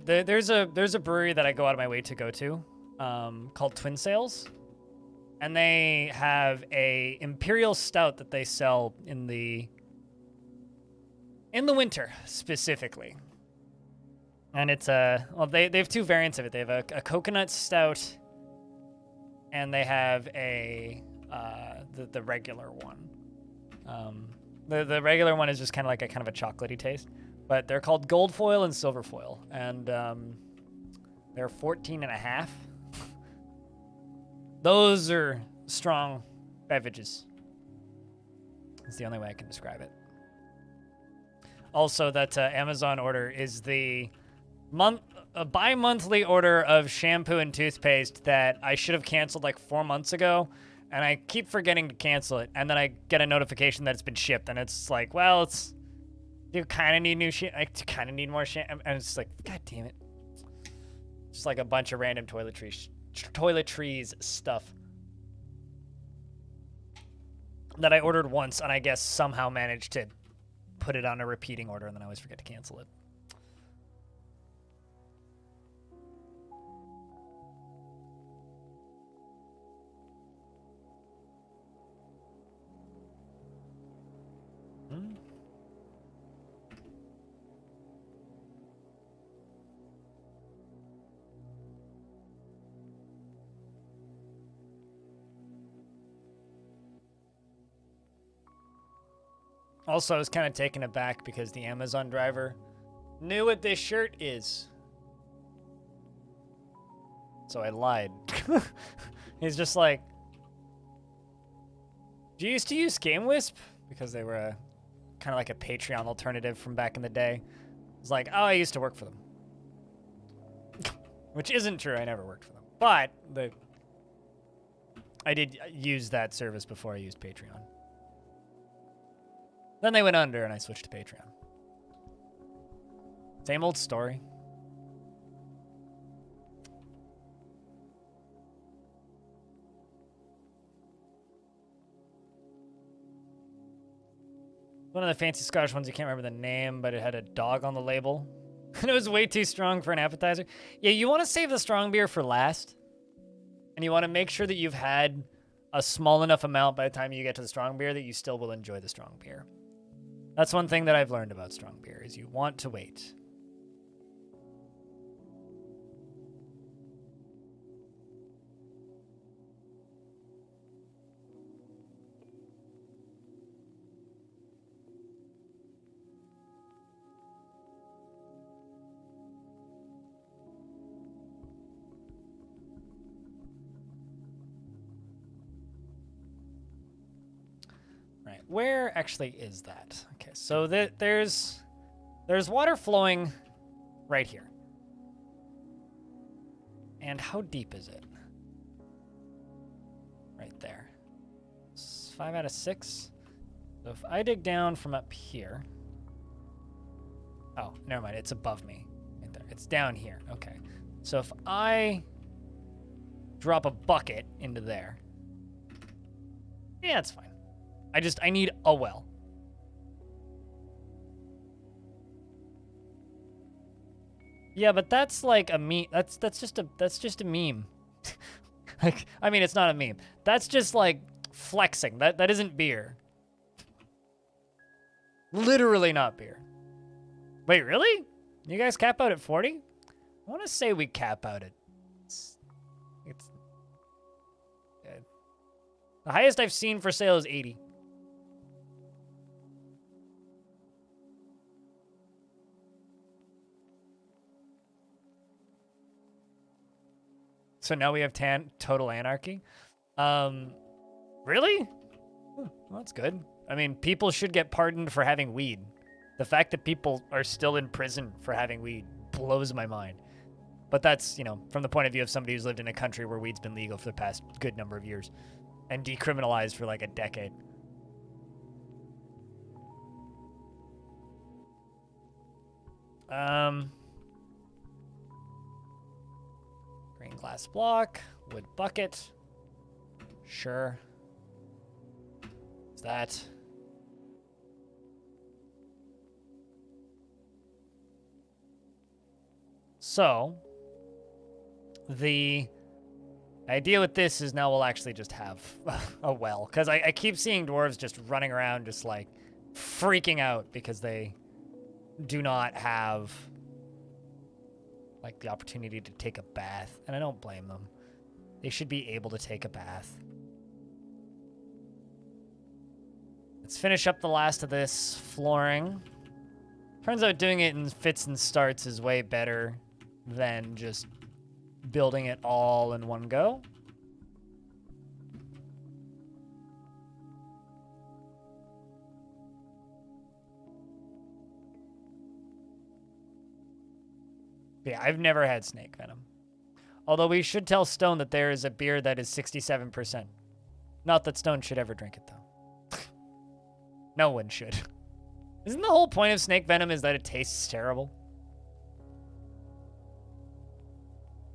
there's a brewery that I go out of my way to go to, called Twin Sails, And they have a imperial stout that they sell in the winter specifically. And it's well, they have two variants of it. They have a coconut stout, and they have a the regular one. The regular one is just kind of like a chocolatey taste, but they're called gold foil and silver foil, and they're 14.5. Those are strong beverages. It's the only way I can describe it. Also, that Amazon order is the bi-monthly order of shampoo and toothpaste that I should have canceled like 4 months ago, and I keep forgetting to cancel it, and then I get a notification that it's been shipped, and it's like, well, do you kind of need new shit? I kind of need more shampoo, and it's like, god damn it. Just like a bunch of random toiletries stuff that I ordered once, and I guess somehow managed to put it on a repeating order, and then I always forget to cancel it. Also, I was kind of taken aback because the Amazon driver knew what this shirt is. So I lied. He's just like, do you used to use Game Wisp? Because they were kind of like a Patreon alternative from back in the day. It's like, oh, I used to work for them. Which isn't true, I never worked for them. But I did use that service before I used Patreon. Then they went under and I switched to Patreon. Same old story. One of the fancy Scottish ones, you can't remember the name, but it had a dog on the label. And it was way too strong for an appetizer. Yeah, you want to save the strong beer for last. And you want to make sure that you've had a small enough amount by the time you get to the strong beer that you still will enjoy the strong beer. That's one thing that I've learned about strong beer, is you want to wait. Right, where actually is that? Okay, so there's water flowing right here. And how deep is it? Right there. It's 5 out of 6. So if I dig down from up here. Oh, never mind, it's above me. Right there. It's down here. Okay. So if I drop a bucket into there. Yeah, it's fine. I need a well. Yeah, but that's like a meme. That's just a meme. Like, I mean, it's not a meme. That's just like flexing. That isn't beer. Literally not beer. Wait, really? You guys cap out at 40? I want to say we cap out at it's the highest I've seen for sale is 80. So now we have total anarchy. Really? Well, that's good. I mean, people should get pardoned for having weed. The fact that people are still in prison for having weed blows my mind. But that's, from the point of view of somebody who's lived in a country where weed's been legal for the past good number of years and decriminalized for like a decade. Green glass block, wood bucket. Sure. What's that? So, the The idea with this is now we'll actually just have a well. Because I keep seeing dwarves just running around just like freaking out because they do not have like the opportunity to take a bath. And I don't blame them. They should be able to take a bath. Let's finish up the last of this flooring. Turns out doing it in fits and starts is way better than just building it all in one go. But yeah, I've never had snake venom. Although we should tell Stone that there is a beer that is 67%. Not that Stone should ever drink it, though. No one should. Isn't the whole point of snake venom is that it tastes terrible?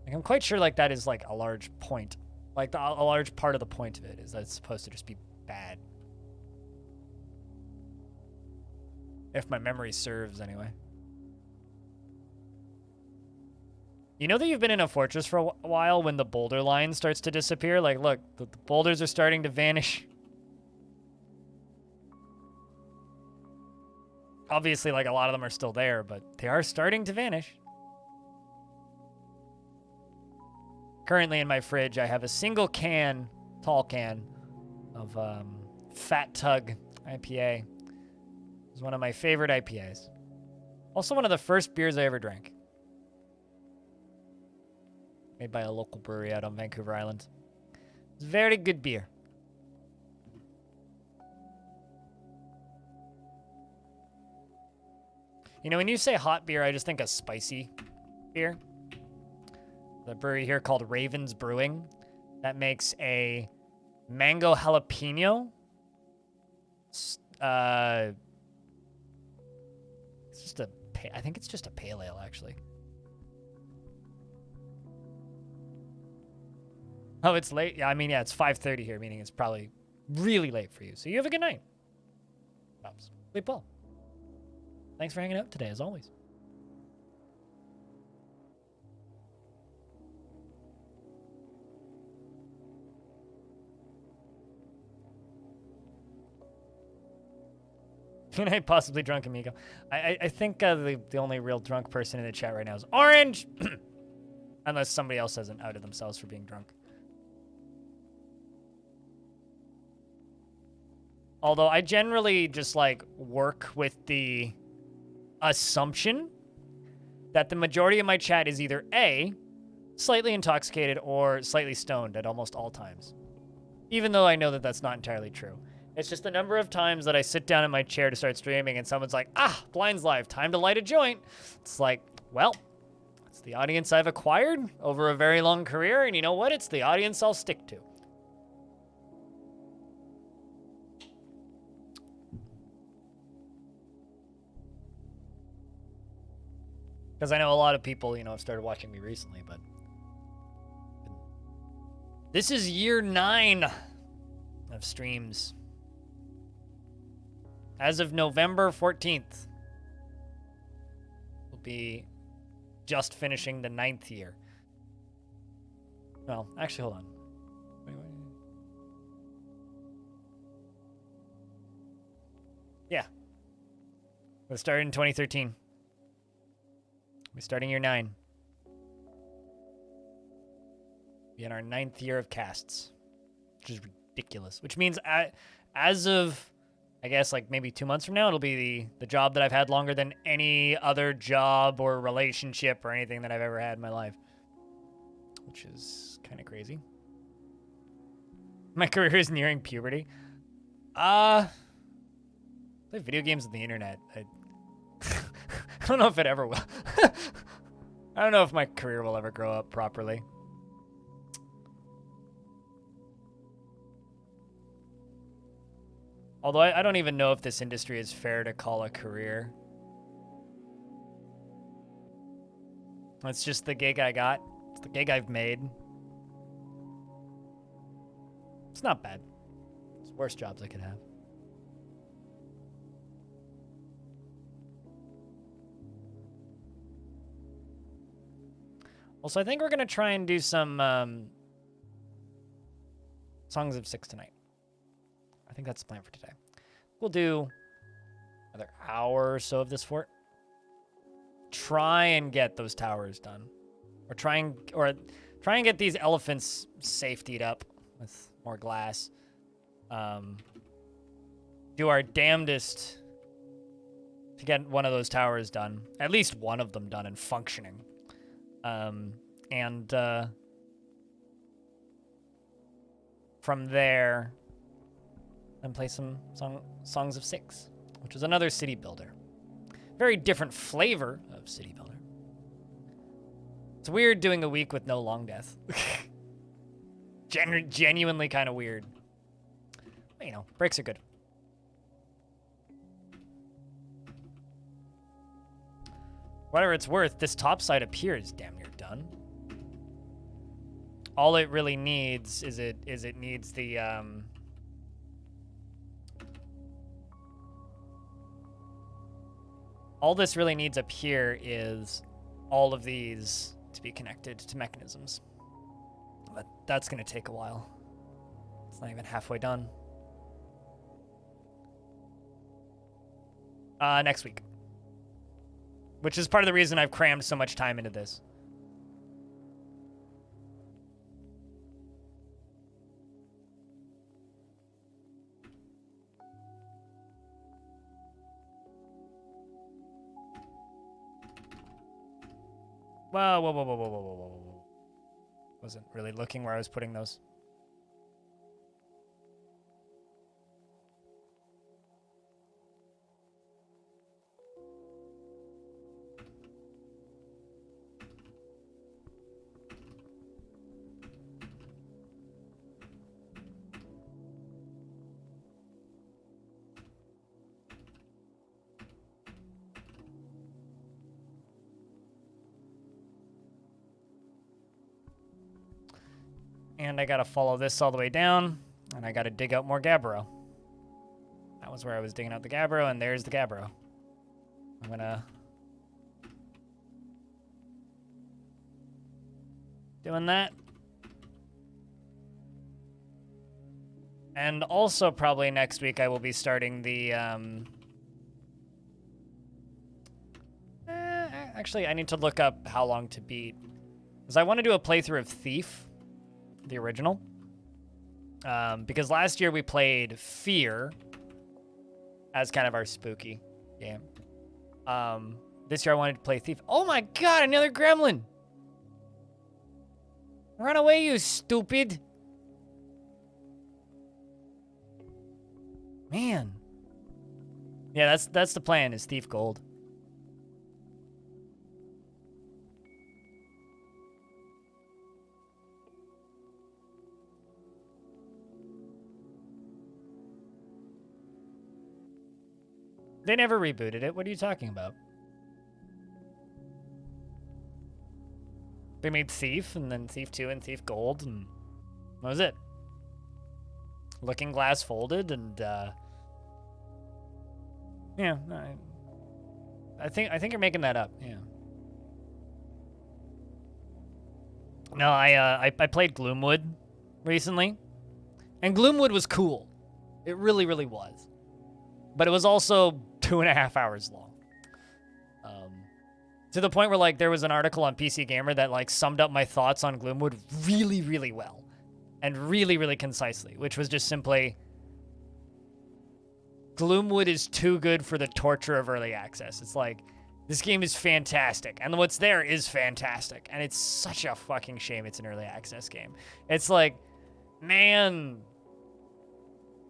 Like, I'm quite sure like that is like a large point. Like a large part of the point of it is that it's supposed to just be bad. If my memory serves, anyway. You know that you've been in a fortress for a while when the boulder line starts to disappear? Like, look, the boulders are starting to vanish. Obviously, like, a lot of them are still there, but they are starting to vanish. Currently in my fridge, I have a single can, tall can, of Fat Tug IPA. It's one of my favorite IPAs. Also one of the first beers I ever drank. Made by a local brewery out on Vancouver Island. It's very good beer. You know, when you say hot beer, I just think of spicy beer. The brewery here called Ravens Brewing that makes a mango jalapeno. It's just I think it's just a pale ale, actually. Oh, it's late? Yeah, I mean, yeah, it's 5:30 here, meaning it's probably really late for you. So you have a good night. Sleep well. Thanks for hanging out today, as always. Can I possibly drunk amigo? I think the only real drunk person in the chat right now is Orange! Unless somebody else hasn't outed themselves for being drunk. Although I generally just like work with the assumption that the majority of my chat is either A, slightly intoxicated, or slightly stoned at almost all times. Even though I know that that's not entirely true. It's just the number of times that I sit down in my chair to start streaming and someone's like, ah, Blind's live, time to light a joint. It's like, well, it's the audience I've acquired over a very long career, and you know what? It's the audience I'll stick to. Because I know a lot of people, you know, have started watching me recently, but this is year 9 of streams. As of November 14th, we'll be just finishing the 9th year. Well, actually, hold on. Wait. Yeah. We started in 2013. We're starting year 9. Be in our 9th year of casts, which is ridiculous. Which means as of, I guess, like maybe 2 months from now, it'll be the job that I've had longer than any other job or relationship or anything that I've ever had in my life. Which is kind of crazy. My career is nearing puberty. Play video games on the internet. I don't know if it ever will. I don't know if my career will ever grow up properly. Although I don't even know if this industry is fair to call a career. It's just the gig I got. It's the gig I've made. It's not bad. It's worse jobs I could have. Also, I think we're going to try and do some Songs of 6 tonight. I think that's the plan for today. We'll do another hour or so of this fort. Try and get those towers done. Or try and get these elephants safetied up with more glass. Do our damnedest to get one of those towers done. At least one of them done and functioning. From there, then play some Songs of 6, which is another city builder. Very different flavor of city builder. It's weird doing a week with no long death. Genuinely kind of weird. But, you know, breaks are good. Whatever it's worth, this top side up here is damn near done. All it really needs is it needs the all this really needs up here is all of these to be connected to mechanisms. But that's going to take a while. It's not even halfway done. Next week. Which is part of the reason I've crammed so much time into this. Whoa. Wasn't really looking where I was putting those. And I gotta follow this all the way down, and I gotta dig out more gabbro. That was where I was digging out the gabbro, and there's the gabbro. I'm gonna... doing that. And also probably next week I will be starting the, actually, I need to look up how long to beat. Because I want to do a playthrough of Thief. The original, because last year we played Fear as kind of our spooky game. This year I wanted to play Thief. Oh my god, another gremlin! Run away, you stupid! Man. Yeah, that's the plan, is Thief Gold. They never rebooted it. What are you talking about? They made Thief, and then Thief 2 and Thief Gold, and that was it. Looking Glass folded, and yeah, I think you're making that up. Yeah. No, I played Gloomwood recently, and Gloomwood was cool. It really, really was. But it was also 2.5 hours long. To the point where, like, there was an article on PC Gamer that, like, summed up my thoughts on Gloomwood really, really well. And really, really concisely. Which was just simply... Gloomwood is too good for the torture of early access. It's like, this game is fantastic. And what's there is fantastic. And it's such a fucking shame it's an early access game. It's like, man...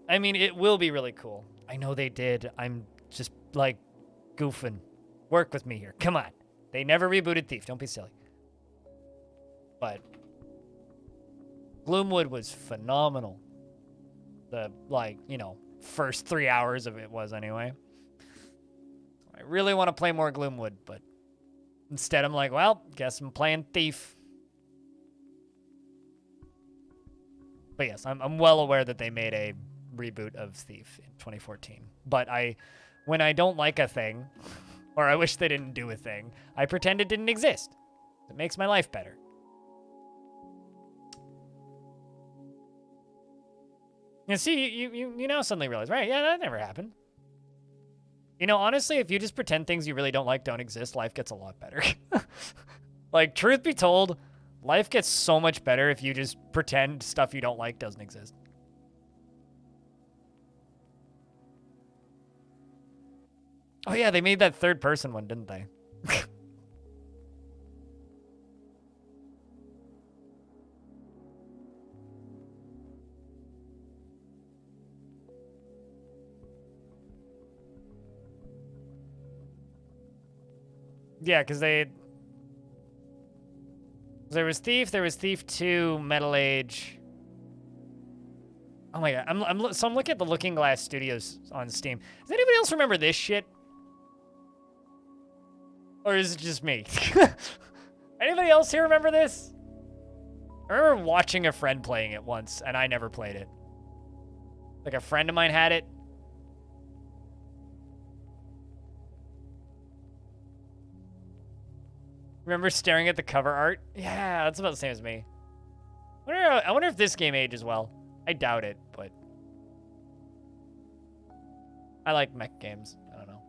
I mean, it will be really cool. I know they did. I'm just, like, goofing. Work with me here. Come on. They never rebooted Thief. Don't be silly. But Gloomwood was phenomenal. The, like, you know, first 3 hours of it was anyway. I really want to play more Gloomwood, but instead I'm like, well, guess I'm playing Thief. But yes, I'm well aware that they made a reboot of Thief in 2014. But when I don't like a thing, or I wish they didn't do a thing, I pretend it didn't exist. It makes my life better. You see, you now suddenly realize, right? Yeah, that never happened. You know, honestly, if you just pretend things you really don't like don't exist, life gets a lot better. Like, truth be told, life gets so much better if you just pretend stuff you don't like doesn't exist. Oh yeah, they made that third person one, didn't they? Yeah, because there was Thief 2, Metal Age. Oh my god, so I'm looking at the Looking Glass Studios on Steam. Does anybody else remember this shit? Or is it just me? Anybody else here remember this? I remember watching a friend playing it once, and I never played it. Like, a friend of mine had it. Remember staring at the cover art? Yeah, that's about the same as me. I wonder if this game ages well. I doubt it, but... I like mech games. I don't know.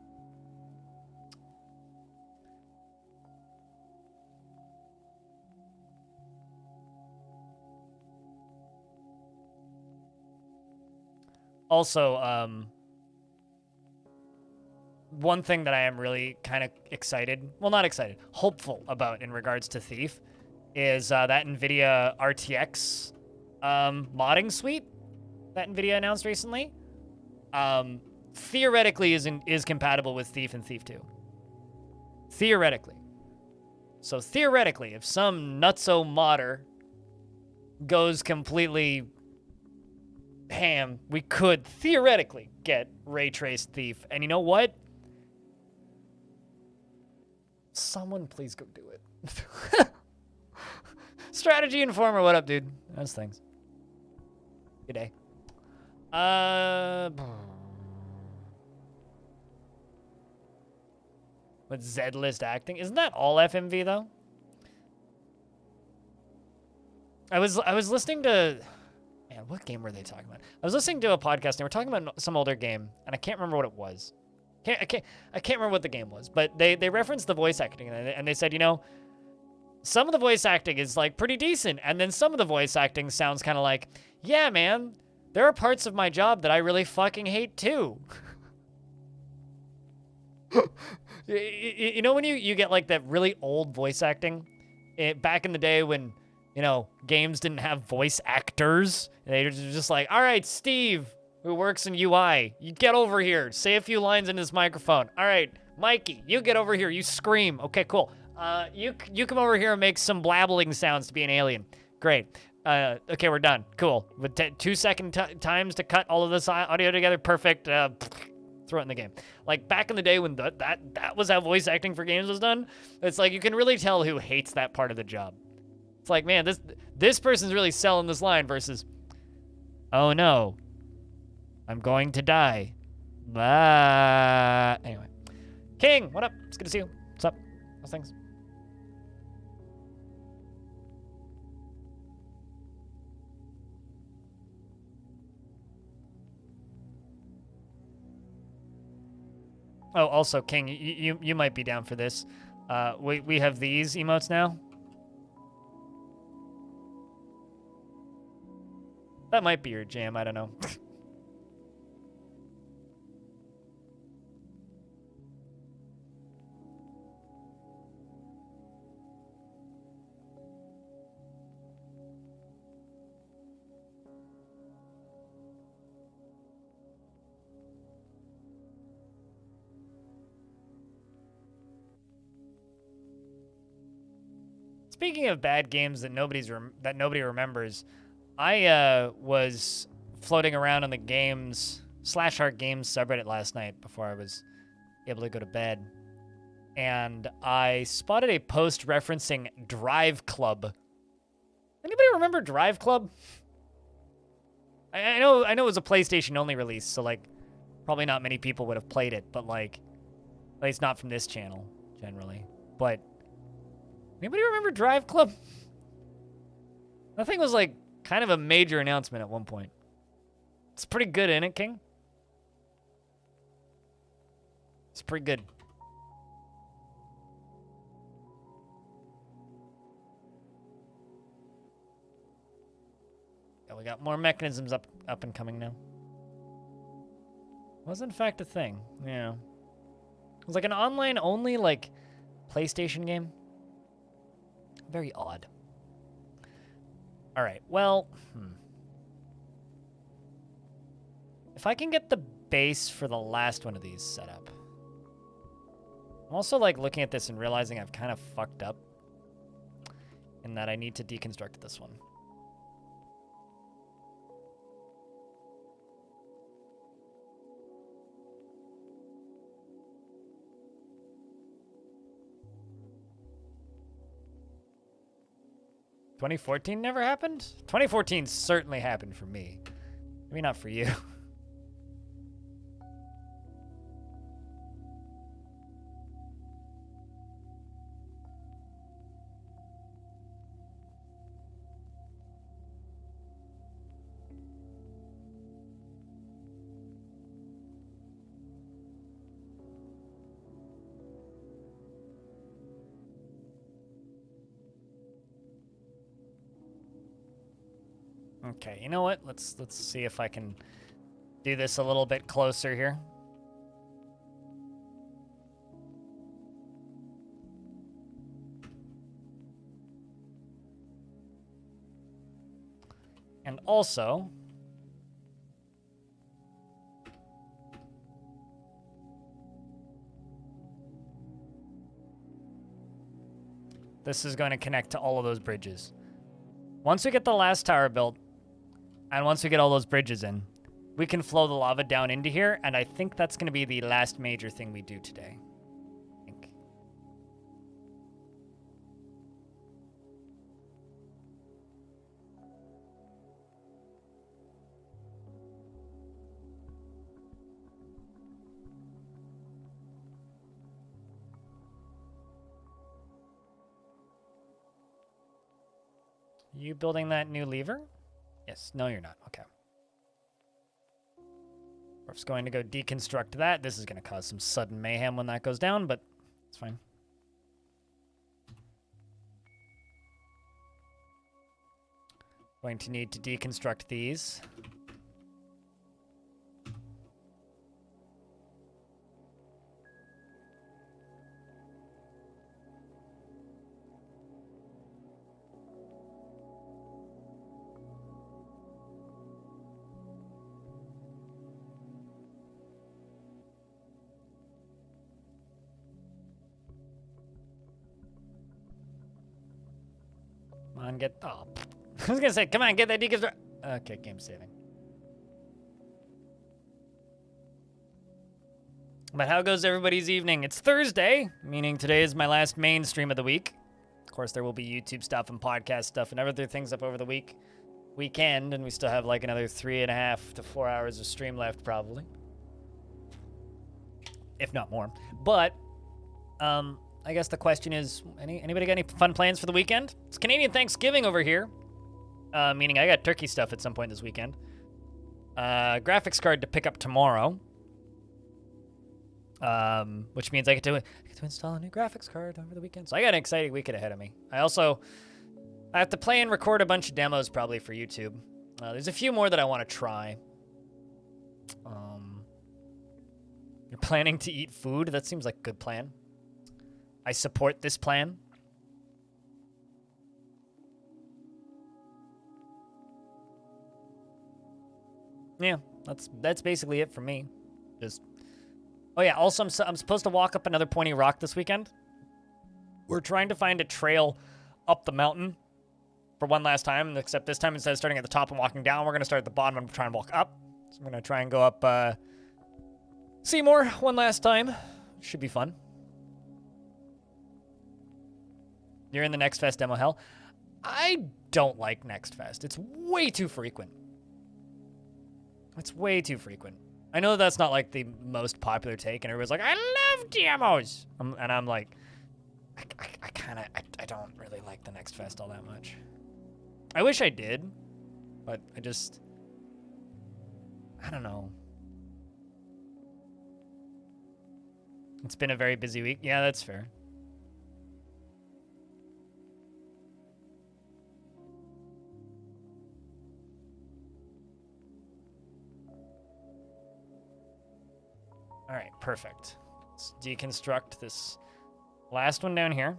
Also, one thing that I am really kind of excited, well, not excited, hopeful about in regards to Thief is that NVIDIA RTX modding suite that NVIDIA announced recently. Theoretically is compatible with Thief and Thief 2. Theoretically. So theoretically, if some nutso modder goes completely ham, we could theoretically get ray traced Thief. And you know what? Someone please go do it. Strategy Informer, what up, dude? Those things. Good day. With Z-list acting, isn't that all FMV though? I was listening to, man, what game were they talking about? I was listening to a podcast and they were talking about some older game, and I can't remember what it was. I can't remember what the game was, but they referenced the voice acting, and they said, you know, some of the voice acting is like pretty decent, and then some of the voice acting sounds kind of like, yeah, man, there are parts of my job that I really fucking hate too. You know when you get like that really old voice acting? Back in the day when, you know, games didn't have voice actors. They were just like, all right, Steve, who works in UI, you get over here. Say a few lines in this microphone. All right, Mikey, you get over here. You scream. Okay, cool. You come over here and make some blabbling sounds to be an alien. Great. Okay, we're done. Cool. With 2 second times to cut all of this audio together. Perfect. Throw it in the game. Like back in the day when that was how voice acting for games was done. It's like you can really tell who hates that part of the job. It's like, man, this person's really selling this line versus, oh no, I'm going to die. Bye. Anyway, King, what up? It's good to see you. What's up? How's things? Oh, also, King, you might be down for this. We have these emotes now. That might be your jam, I don't know. Speaking of bad games that nobody remembers, I was floating around on the games /Heart Games subreddit last night before I was able to go to bed, and I spotted a post referencing Drive Club. Anybody remember Drive Club? I know it was a PlayStation only release, so like probably not many people would have played it, but like at least not from this channel generally. But anybody remember Drive Club? That thing was like kind of a major announcement at one point. It's pretty good, ain't it, King? It's pretty good. Yeah, we got more mechanisms up and coming now. Was in fact a thing. Yeah. It was like an online only like PlayStation game. Very odd. All right. Well, if I can get the base for the last one of these set up. I'm also like looking at this and realizing I've kind of fucked up in that I need to deconstruct this one. $2014 never happened? 2014 certainly happened for me. Maybe not for you. Okay, you know what? Let's see if I can do this a little bit closer here. And also, this is going to connect to all of those bridges. Once we get the last tower built, and once we get all those bridges in, we can flow the lava down into here, and I think that's going to be the last major thing we do today. I think. You building that new lever? Yes. No, you're not. Okay. Dwarf's going to go deconstruct that. This is going to cause some sudden mayhem when that goes down, but it's fine. Going to need to deconstruct these. Come on, get... Oh, I was going to say, come on, get that deconstruct... Okay, game saving. But how goes everybody's evening? It's Thursday, meaning today is my last main stream of the week. Of course, there will be YouTube stuff and podcast stuff and other things up over the weekend, and we still have like another 3.5 to 4 hours of stream left, probably. If not more. But, I guess the question is, anybody got any fun plans for the weekend? It's Canadian Thanksgiving over here. Meaning I got turkey stuff at some point this weekend. Graphics card to pick up tomorrow. Which means I get to install a new graphics card over the weekend. So I got an exciting weekend ahead of me. I have to play and record a bunch of demos probably for YouTube. There's a few more that I want to try. You're planning to eat food? That seems like a good plan. I support this plan. Yeah, that's basically it for me. Just, oh yeah, also I'm supposed to walk up another pointy rock this weekend. We're trying to find a trail up the mountain for one last time, except this time instead of starting at the top and walking down, we're going to start at the bottom and try and walk up. So I'm going to try and go up Seymour one last time. Should be fun. You're in the Next Fest demo hell. I don't like Next Fest. It's way too frequent. It's way too frequent. I know that's not like the most popular take, and everybody's like, I love demos! And I'm like, I don't really like the Next Fest all that much. I wish I did, but I don't know. It's been a very busy week. Yeah, that's fair. All right, perfect. Let's deconstruct this last one down here.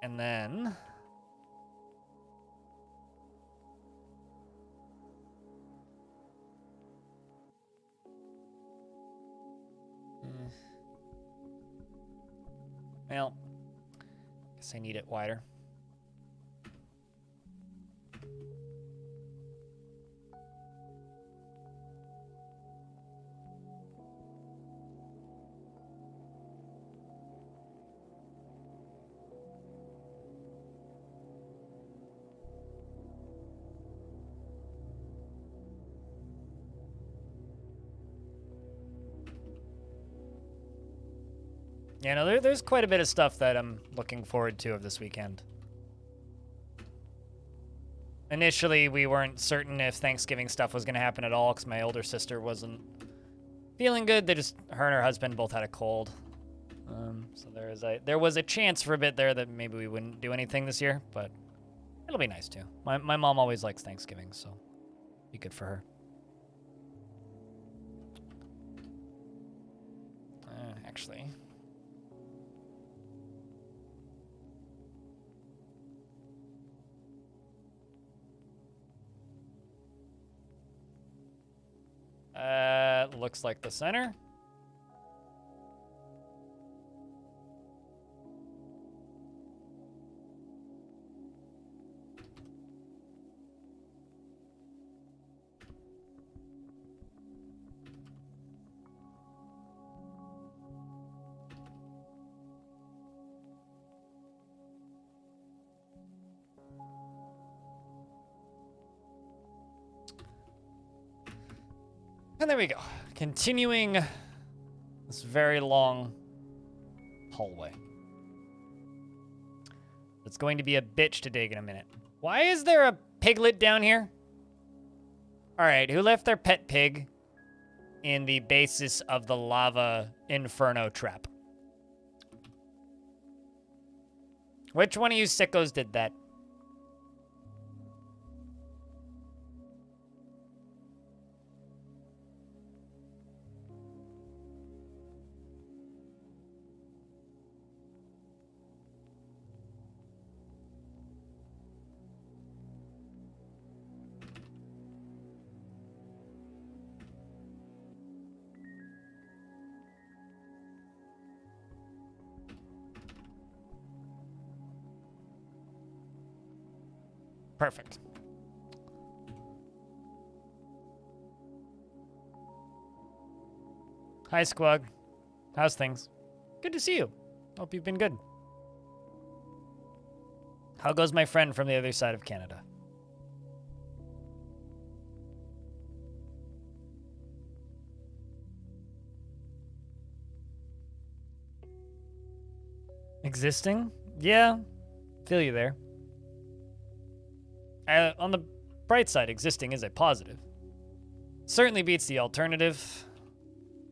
And then... Well, guess I need it wider. Yeah, no, there's quite a bit of stuff that I'm looking forward to of this weekend. Initially, we weren't certain if Thanksgiving stuff was going to happen at all because my older sister wasn't feeling good. Her and her husband both had a cold. So there was a chance for a bit there that maybe we wouldn't do anything this year, but it'll be nice too. My mom always likes Thanksgiving, so be good for her. Actually... looks like the center. And there we go. Continuing this very long hallway. It's going to be a bitch to dig in a minute. Why is there a piglet down here? All right, who left their pet pig in the basis of the lava inferno trap? Which one of you sickos did that? Perfect. Hi, Squug. How's things? Good to see you. Hope you've been good. How goes my friend from the other side of Canada? Existing? Yeah, feel you there. On the bright side, existing is a positive. Certainly beats the alternative,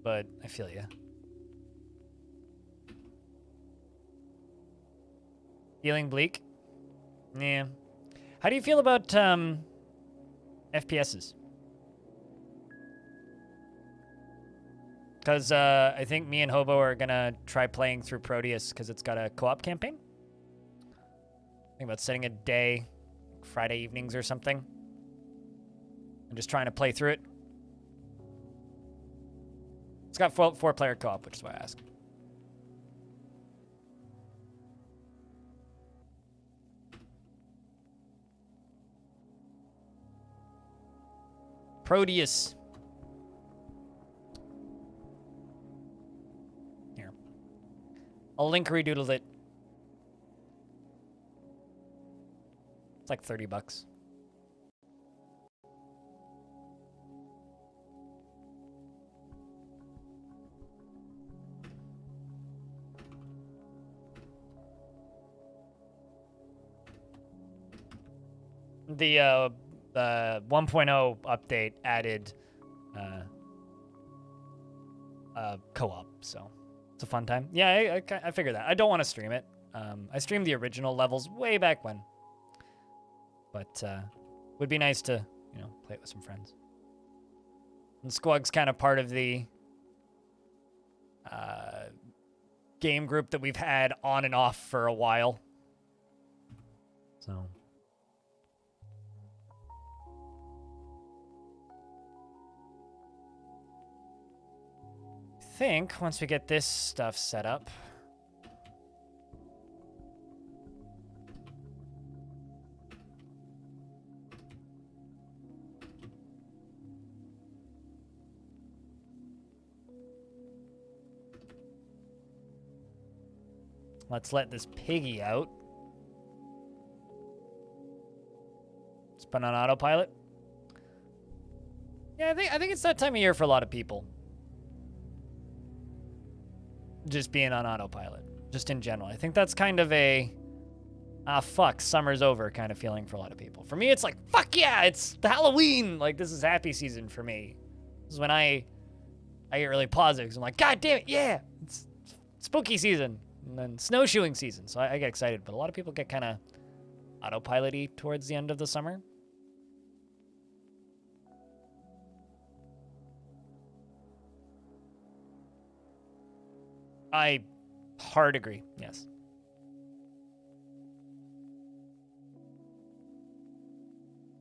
but I feel you. Feeling bleak? Yeah. How do you feel about FPSs? Because I think me and Hobo are going to try playing through Proteus because it's got a co-op campaign. Think about setting a day, Friday evenings or something. I'm just trying to play through it. It's got four-player co-op, which is why I asked. Proteus. Here. I'll link-redoodle it. It's like $30. The 1.0 update added co-op, so it's a fun time. Yeah, I figured that. I don't want to stream it. I streamed the original levels way back when, but would be nice to, you know, play it with some friends. And Squug's kind of part of the game group that we've had on and off for a while. So. I think once we get this stuff set up. Let's let this piggy out. It's been on autopilot. Yeah, I think it's that time of year for a lot of people. Just being on autopilot, just in general. I think that's kind of a, fuck, summer's over kind of feeling for a lot of people. For me, it's like, fuck yeah, it's Halloween. Like, this is happy season for me. This is when I get really positive because I'm like, God damn it, yeah, it's spooky season. And then snowshoeing season, so I get excited. But a lot of people get kind of autopilot-y towards the end of the summer. I hard agree, yes.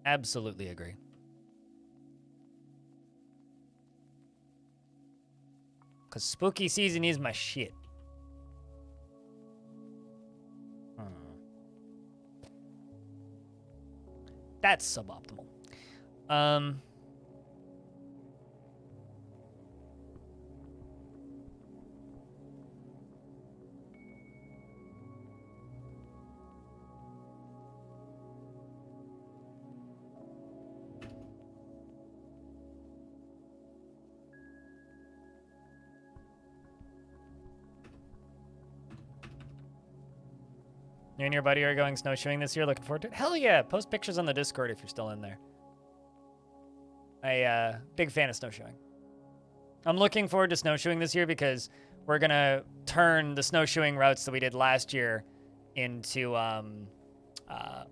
Absolutely agree. Because spooky season is my shit. That's suboptimal. You and your buddy are going snowshoeing this year. Looking forward to it. Hell yeah! Post pictures on the Discord if you're still in there. Big fan of snowshoeing. I'm looking forward to snowshoeing this year because we're gonna turn the snowshoeing routes that we did last year into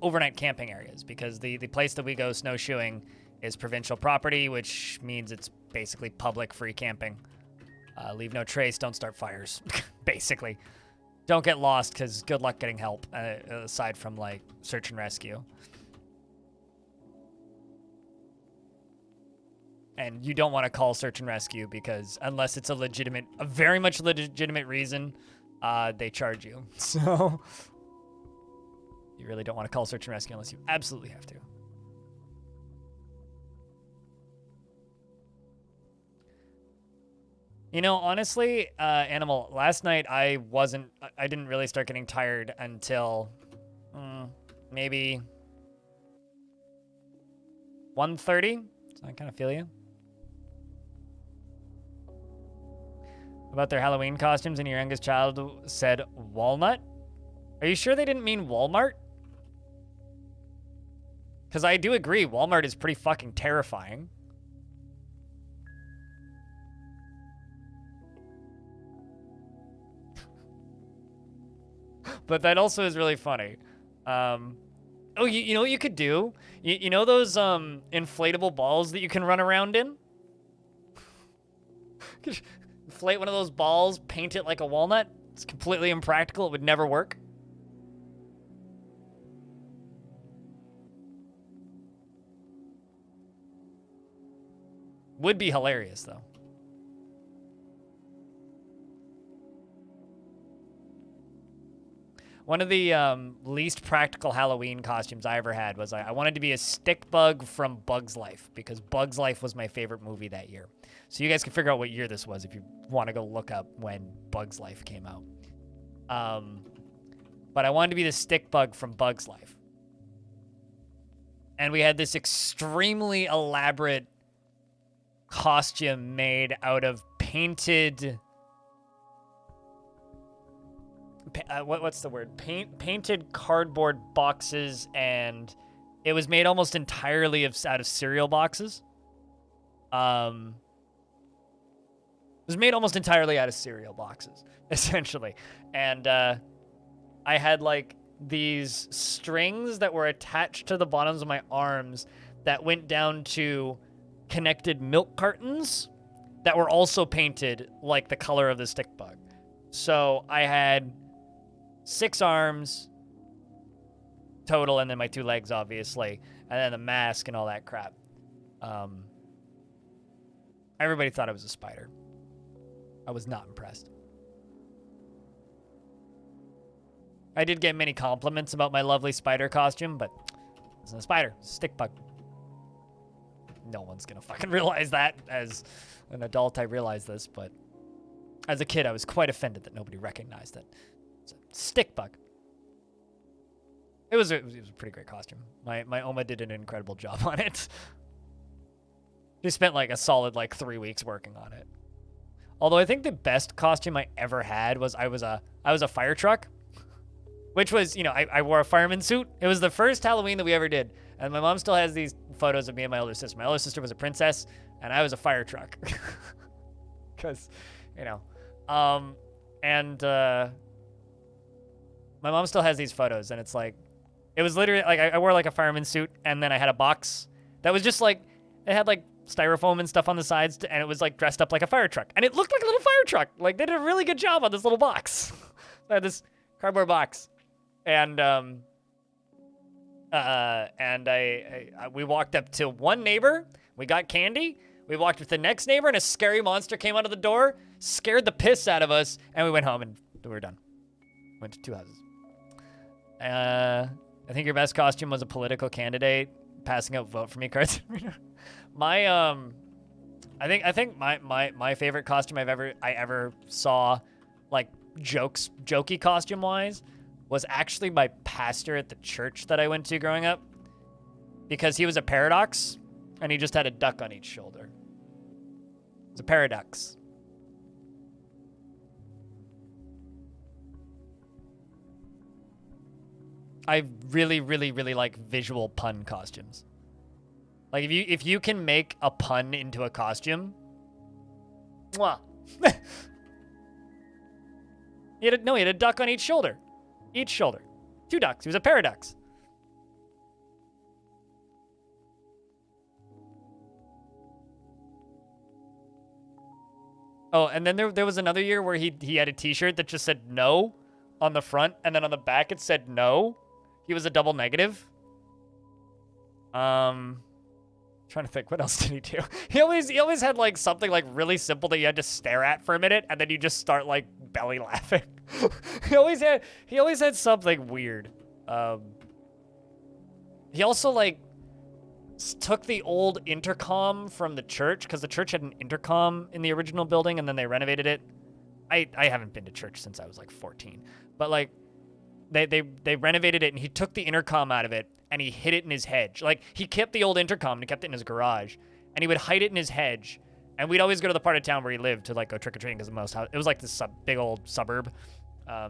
overnight camping areas, because the place that we go snowshoeing is provincial property, which means it's basically public free camping. Leave no trace, don't start fires, basically. Don't get lost, because good luck getting help, aside from, like, search and rescue. And you don't want to call search and rescue, because unless it's a very much legitimate reason, they charge you. So, you really don't want to call search and rescue unless you absolutely have to. You know, honestly, Animal, last night I didn't really start getting tired until maybe 1:30. So I kind of feel you. About their Halloween costumes, and your youngest child said walnut. Are you sure they didn't mean Walmart? Because I do agree, Walmart is pretty fucking terrifying. But that also is really funny. Oh, you know what you could do? You know those inflatable balls that you can run around in? Inflate one of those balls, paint it like a walnut. It's completely impractical. It would never work. Would be hilarious, though. One of the least practical Halloween costumes I ever had was I wanted to be a stick bug from Bug's Life, because Bug's Life was my favorite movie that year. So you guys can figure out what year this was if you want to go look up when Bug's Life came out. But I wanted to be the stick bug from Bug's Life. And we had this extremely elaborate costume made out of painted... what's the word? Painted cardboard boxes and It was made almost entirely out of cereal boxes. It was made almost entirely out of cereal boxes, essentially. And I had like these strings that were attached to the bottoms of my arms that went down to connected milk cartons that were also painted like the color of the stick bug. So I had 6 arms total, and then my 2 legs, obviously, and then the mask and all that crap. Everybody thought I was a spider. I was not impressed. I did get many compliments about my lovely spider costume, but it wasn't a spider, it's a stick bug. No one's gonna fucking realize that. As an adult, I realize this, but as a kid, I was quite offended that nobody recognized it. It's a stick bug. It was a pretty great costume. My Oma did an incredible job on it. She spent like a solid like 3 weeks working on it. Although I think the best costume I ever had was I was a fire truck, which was, you know, I wore a fireman suit. It was the first Halloween that we ever did, and my mom still has these photos of me and my older sister. My older sister was a princess, and I was a fire truck, because, you know, my mom still has these photos, and it's like, it was literally like I wore like a fireman suit, and then I had a box that was just like, it had like styrofoam and stuff on the sides, and it was like dressed up like a fire truck, and it looked like a little fire truck. Like they did a really good job on this little box. I had this cardboard box, and we walked up to one neighbor. We got candy. We walked with the next neighbor, and a scary monster came out of the door, scared the piss out of us, and we went home, and we were done. Went to 2 houses. I think your best costume was a political candidate passing out vote for me cards. I think my favorite costume I ever saw, like jokey costume wise, was actually my pastor at the church that I went to growing up, because he was a paradox and he just had a duck on each shoulder. It was a paradox. I really, really, really like visual pun costumes. Like if you can make a pun into a costume, mwah. He had a duck on each shoulder. Each shoulder. 2 ducks. He was a paradox. Oh, and then there was another year where he had a t-shirt that just said no on the front, and then on the back it said no. He was a double negative. Trying to think, what else did he do? He always had like something like really simple that you had to stare at for a minute, and then you just start like belly laughing. he always had something weird. He also like took the old intercom from the church, because the church had an intercom in the original building, and then they renovated it. I haven't been to church since I was like 14, but like they renovated it, and he took the intercom out of it and he hid it in his hedge. Like he kept the old intercom and he kept it in his garage, and he would hide it in his hedge. And we'd always go to the part of town where he lived to like go trick or treating, because it was like this big old suburb.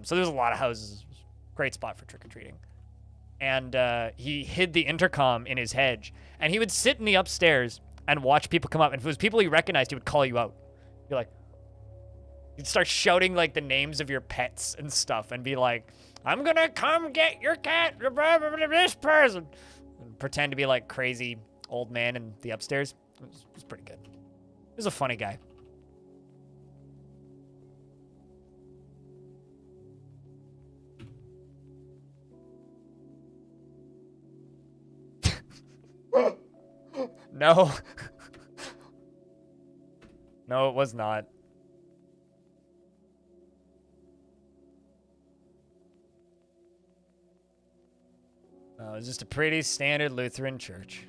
So there was a lot of houses. Great spot for trick or treating. And he hid the intercom in his hedge, and he would sit in the upstairs and watch people come up. And if it was people he recognized, he would call you out. You'd like, you'd start shouting like the names of your pets and stuff, and be like, "I'm gonna come get your cat, this person," and pretend to be like crazy old man in the upstairs. It was pretty good. He was a funny guy. No. No, it was not. No, it was just a pretty standard Lutheran church.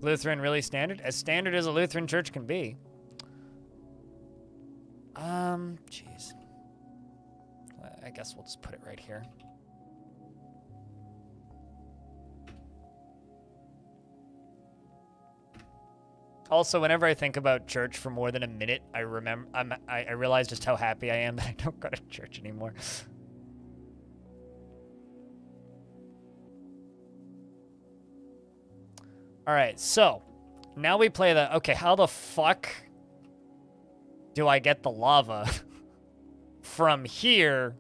Lutheran really standard? As standard as a Lutheran church can be. Jeez. I guess we'll just put it right here. Also, whenever I think about church for more than a minute, I realize just how happy I am that I don't go to church anymore. All right, so now we play the, okay, how the fuck do I get the lava from here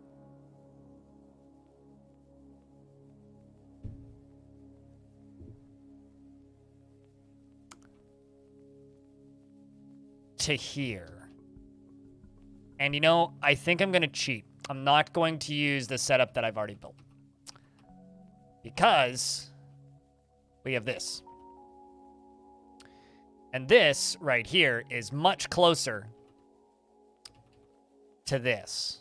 to here? And you know, I think I'm gonna cheat. I'm not going to use the setup that I've already built, because we have this. And this right here is much closer to this.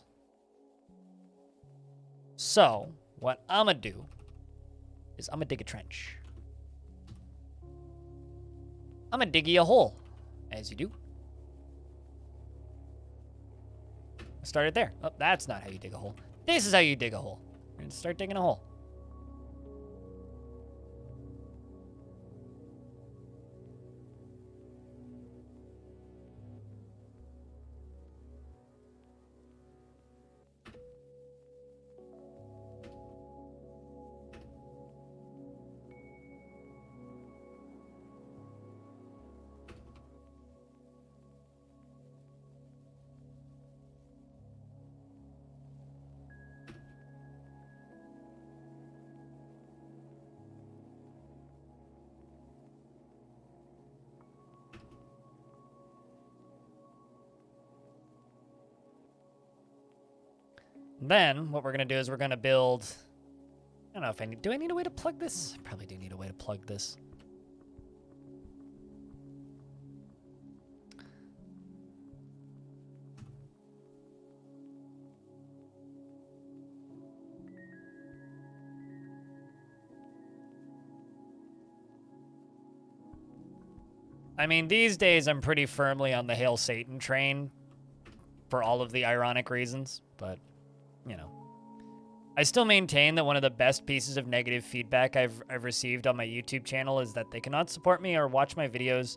So what I'm gonna do is I'm gonna dig a trench. I'm gonna dig you a hole, as you do. I started there. Oh, that's not how you dig a hole. This is how you dig a hole. We're gonna start digging a hole. Then what we're gonna do is we're gonna build, I don't know if I need, do I need a way to plug this? I probably do need a way to plug this. I mean, these days I'm pretty firmly on the Hail Satan train for all of the ironic reasons, but you know, I still maintain that one of the best pieces of negative feedback I've received on my YouTube channel is that they cannot support me or watch my videos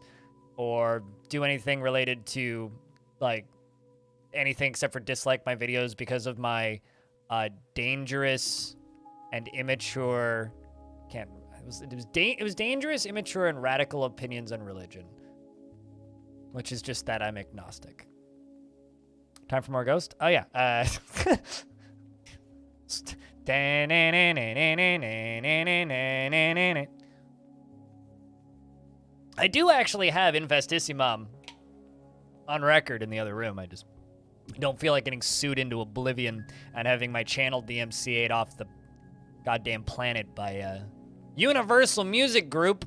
or do anything related to, like, anything except for dislike my videos because of my dangerous and immature, it was dangerous, immature, and radical opinions on religion, which is just that I'm agnostic. Time for more Ghost? Oh yeah. I do actually have Infestissimum on record in the other room. I just don't feel like getting sued into oblivion and having my channel DMCA'd off the goddamn planet by a Universal Music Group.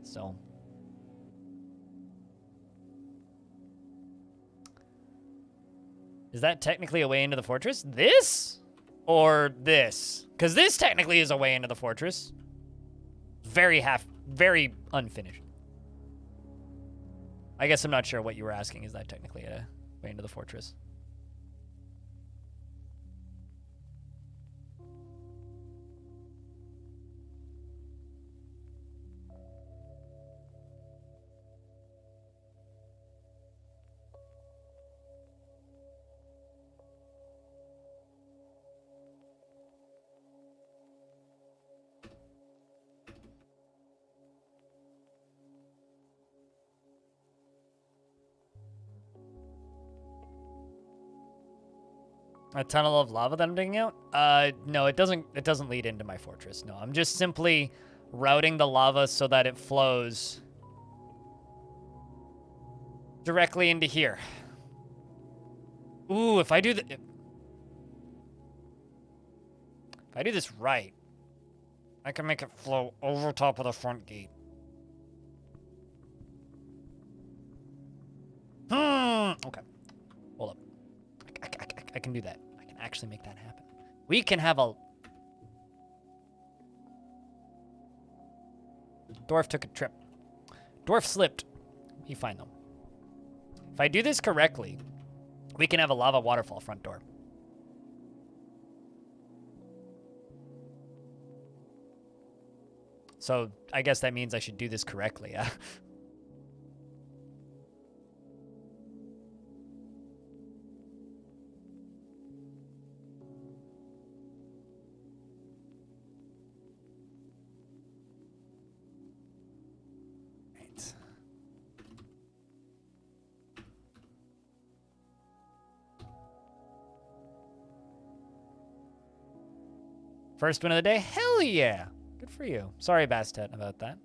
So is that technically a way into the fortress? This? Or this? Because this technically is a way into the fortress. Very unfinished. I guess I'm not sure what you were asking. Is that technically a way into the fortress? A tunnel of lava that I'm digging out? No, it doesn't lead into my fortress. No, I'm just simply routing the lava so that it flows directly into here. Ooh, if I do this right, I can make it flow over top of the front gate. Okay. Hold up. I can do that. I can actually make that happen. We can have a... Dwarf took a trip. Dwarf slipped. Be fine, though. If I do this correctly, we can have a lava waterfall front door. So I guess that means I should do this correctly, yeah? Right. First win of the day? Hell yeah! Good for you. Sorry, Bastet, about that.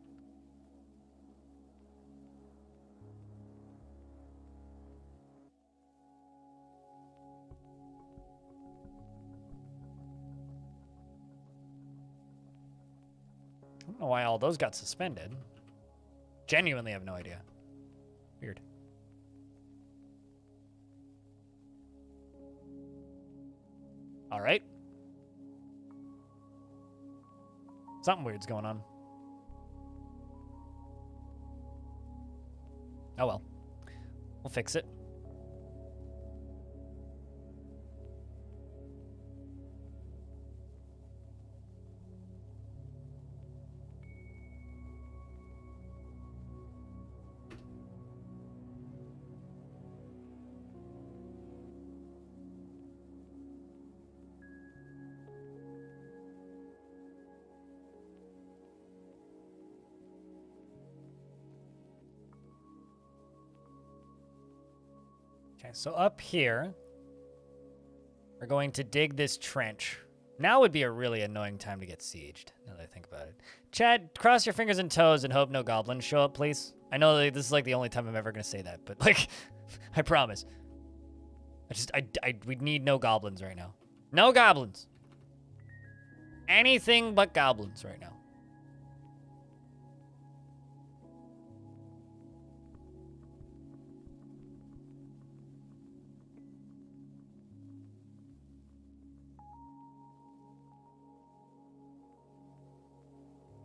I don't know why all those got suspended. Genuinely have no idea. Weird. All right. Something weird's going on. Oh well. We'll fix it. Okay, so up here, we're going to dig this trench. Now would be a really annoying time to get sieged, now that I think about it. Chad, cross your fingers and toes and hope no goblins show up, please. I know that this is like the only time I'm ever going to say that, but like, I promise. We need no goblins right now. No goblins. Anything but goblins right now.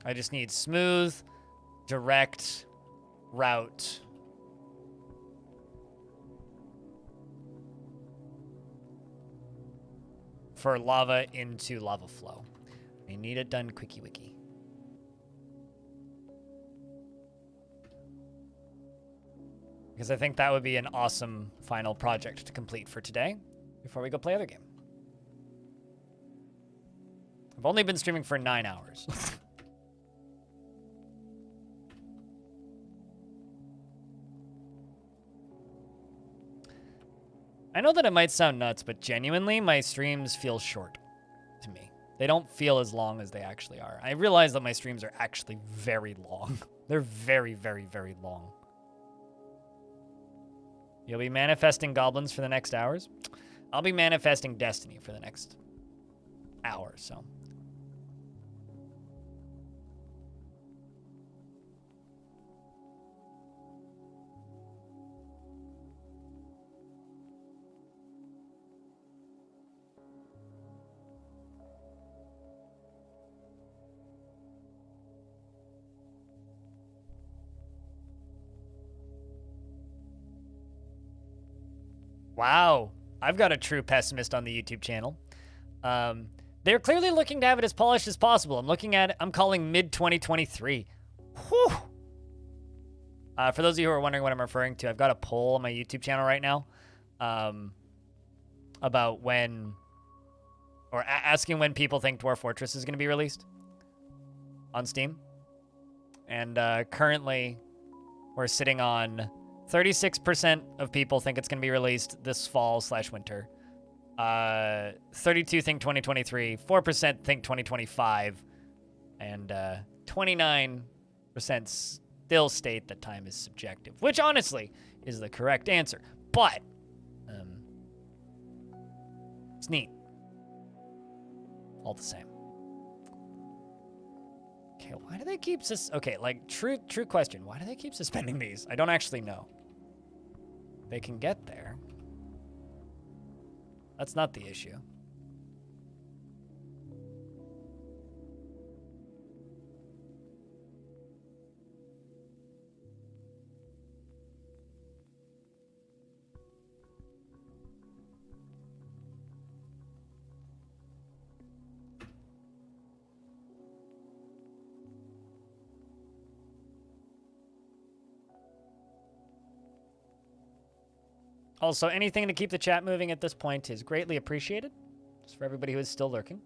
I just need smooth, direct route. For lava into lava flow. I need it done quickie wiki. Because I think that would be an awesome final project to complete for today before we go play other game. I've only been streaming for 9 hours. I know that it might sound nuts, but genuinely, my streams feel short to me. They don't feel as long as they actually are. I realize that my streams are actually very long. They're very, very, very long. You'll be manifesting goblins for the next hours? I'll be manifesting destiny for the next hour, so. Wow, I've got a true pessimist on the YouTube channel. They're clearly looking to have it as polished as possible. I'm calling mid-2023. Whew. For those of you who are wondering what I'm referring to, I've got a poll on my YouTube channel right now about when, or asking when people think Dwarf Fortress is going to be released on Steam. And currently, we're sitting on 36% of people think it's going to be released this fall/winter. 32 think 2023, 4% think 2025, and 29% still state that time is subjective, which honestly is the correct answer. But it's neat. All the same. Okay, why do they keep okay, like true question. Why do they keep suspending these? I don't actually know. They can get there. That's not the issue. Also, anything to keep the chat moving at this point is greatly appreciated. Just for everybody who is still lurking.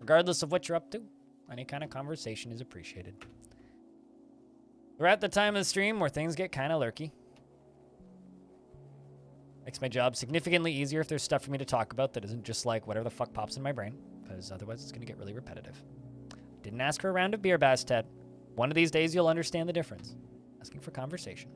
Regardless of what you're up to, any kind of conversation is appreciated. We're at the time of the stream where things get kind of lurky. Makes my job significantly easier if there's stuff for me to talk about that isn't just like whatever the fuck pops in my brain, because otherwise it's going to get really repetitive. Didn't ask for a round of beer, Bastet. One of these days you'll understand the difference. Asking for conversation.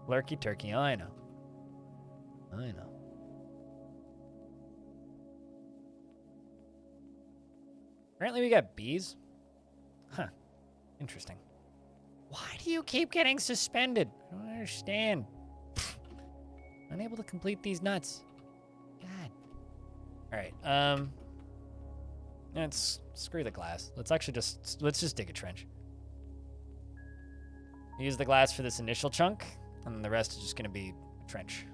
Lurky turkey, oh, I know. I know. Apparently we got bees. Huh. Interesting. Why do you keep getting suspended? I don't understand. Unable to complete these nuts. God. Alright, let's screw the glass. Let's just dig a trench. Use the glass for this initial chunk, and then the rest is just gonna be a trench.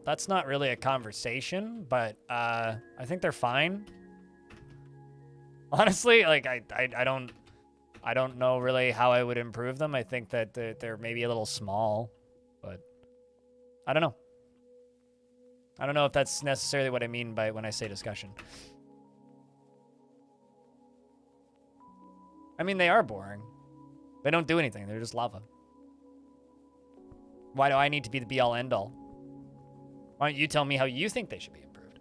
That's not really a conversation, but I think they're fine. Honestly, like I don't know really how I would improve them. I think that they're maybe a little small, but I don't know. I don't know if that's necessarily what I mean by when I say discussion. I mean, they are boring. They don't do anything. They're just lava. Why do I need to be the be-all, end-all? Why don't you tell me how you think they should be improved?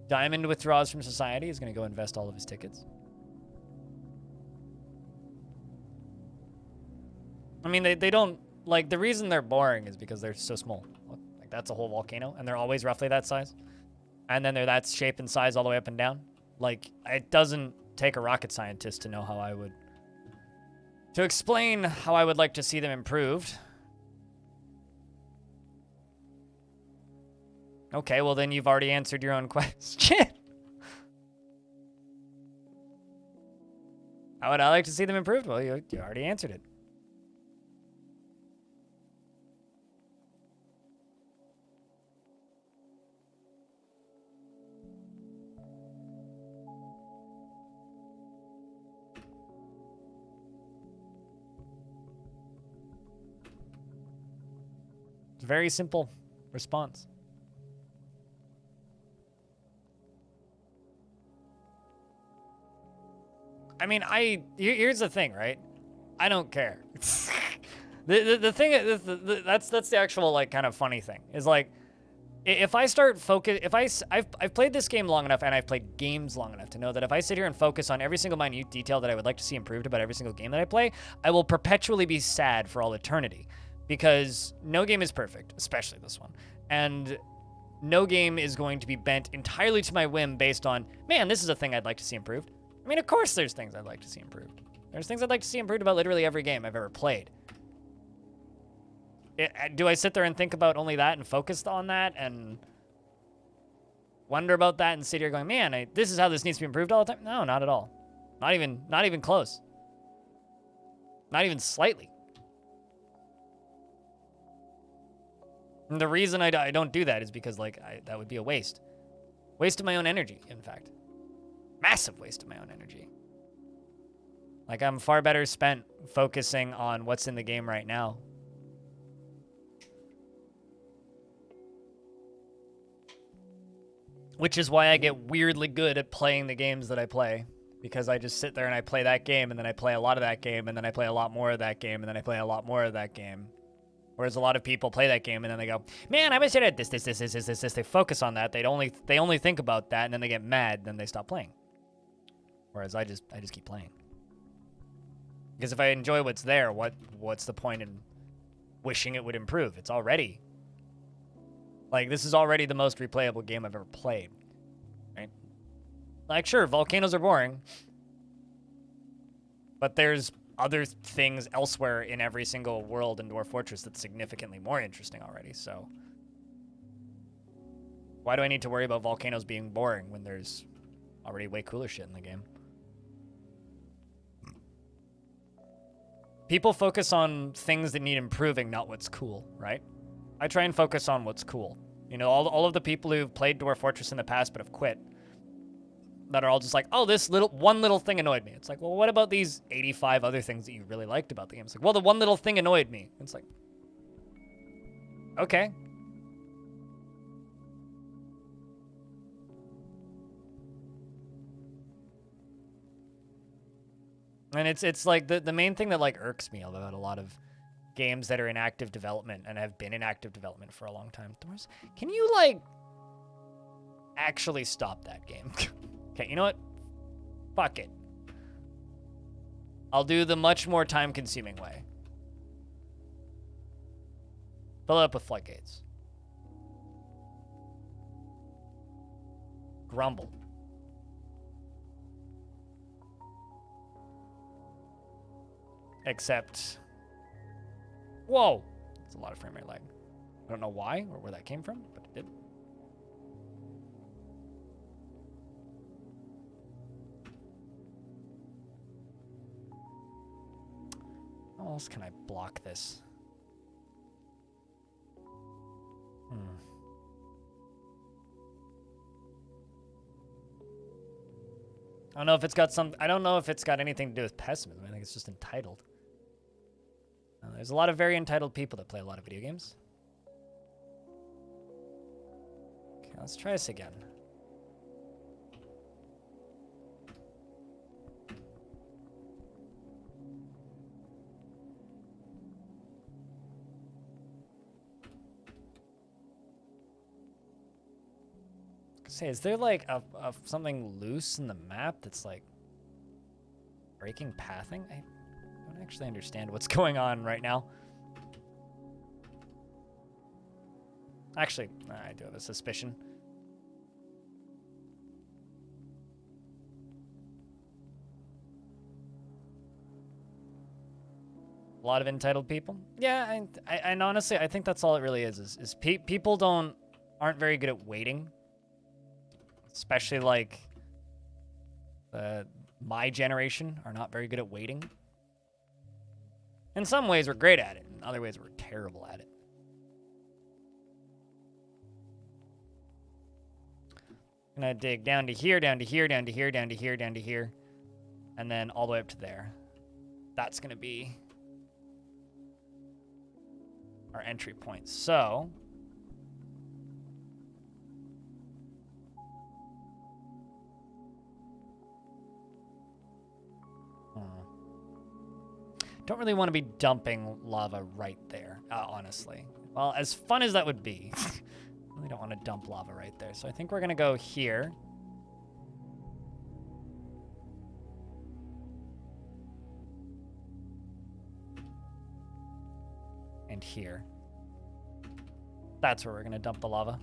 Diamond withdraws from society. Is going to go invest all of his tickets. I mean, they don't... Like, the reason they're boring is because they're so small. Look, like, that's a whole volcano, and they're always roughly that size. And then they're that shape and size all the way up and down. Like, it doesn't take a rocket scientist to know how I would... To explain how I would like to see them improved. Okay, well then you've already answered your own question. How would I like to see them improved? Well, you already answered it. It's a very simple response. I mean, here's the thing, right? I don't care. the thing is, that's the actual like kind of funny thing is like, if I start focus, I've played this game long enough and I've played games long enough to know that if I sit here and focus on every single minute detail that I would like to see improved about every single game that I play, I will perpetually be sad for all eternity. Because no game is perfect, especially this one. And no game is going to be bent entirely to my whim based on, man, this is a thing I'd like to see improved. I mean, of course there's things I'd like to see improved. There's things I'd like to see improved about literally every game I've ever played. Do I sit there and think about only that and focus on that and wonder about that and sit here going, man, this is how this needs to be improved all the time? No, not at all. Not even close. Not even slightly. And the reason I don't do that is because, like, that would be a waste. Waste of my own energy, in fact. Massive waste of my own energy. Like, I'm far better spent focusing on what's in the game right now. Which is why I get weirdly good at playing the games that I play. Because I just sit there and I play that game, and then I play a lot of that game, and then I play a lot more of that game, and then I play a lot more of that game. Whereas a lot of people play that game and then they go, man, I wish I had this. They focus on that. They only think about that, and then they get mad, then they stop playing. Whereas I just keep playing. Because if I enjoy what's there, what's the point in wishing it would improve? It's already... Like, this is already the most replayable game I've ever played. Right? Like, sure, volcanoes are boring. But there's other things elsewhere in every single world in Dwarf Fortress that's significantly more interesting already, so... Why do I need to worry about volcanoes being boring when there's already way cooler shit in the game? People focus on things that need improving, not what's cool, right? I try and focus on what's cool. You know, all of the people who've played Dwarf Fortress in the past but have quit, that are all just like, oh, this one little thing annoyed me. It's like, well, what about these 85 other things that you really liked about the game? It's like, well, the one little thing annoyed me. It's like, okay. And it's like the main thing that like irks me about a lot of games that are in active development and have been in active development for a long time. Can you like actually stop that game? Okay, you know what? Fuck it. I'll do the much more time-consuming way. Fill it up with floodgates. Grumble. Except... Whoa! That's a lot of frame rate lag. I don't know why or where that came from, but it did. How else can I block this? I don't know if it's got I don't know if it's got anything to do with pessimism. I think it's just entitled. There's a lot of very entitled people that play a lot of video games. Okay, let's try this again. Say, is there like something loose in the map that's like breaking pathing? I don't actually understand what's going on right now. Actually, I do have a suspicion. A lot of entitled people. Yeah, and honestly, I think that's all it really is people aren't very good at waiting. Especially like my generation are not very good at waiting. In some ways we're great at it, in other ways we're terrible at it. I'm gonna dig down to here, down to here, down to here, down to here, down to here, and then all the way up to there. That's gonna be our entry point. So don't really want to be dumping lava right there, honestly. Well, as fun as that would be, I really don't want to dump lava right there. So I think we're going to go here. And here. That's where we're going to dump the lava.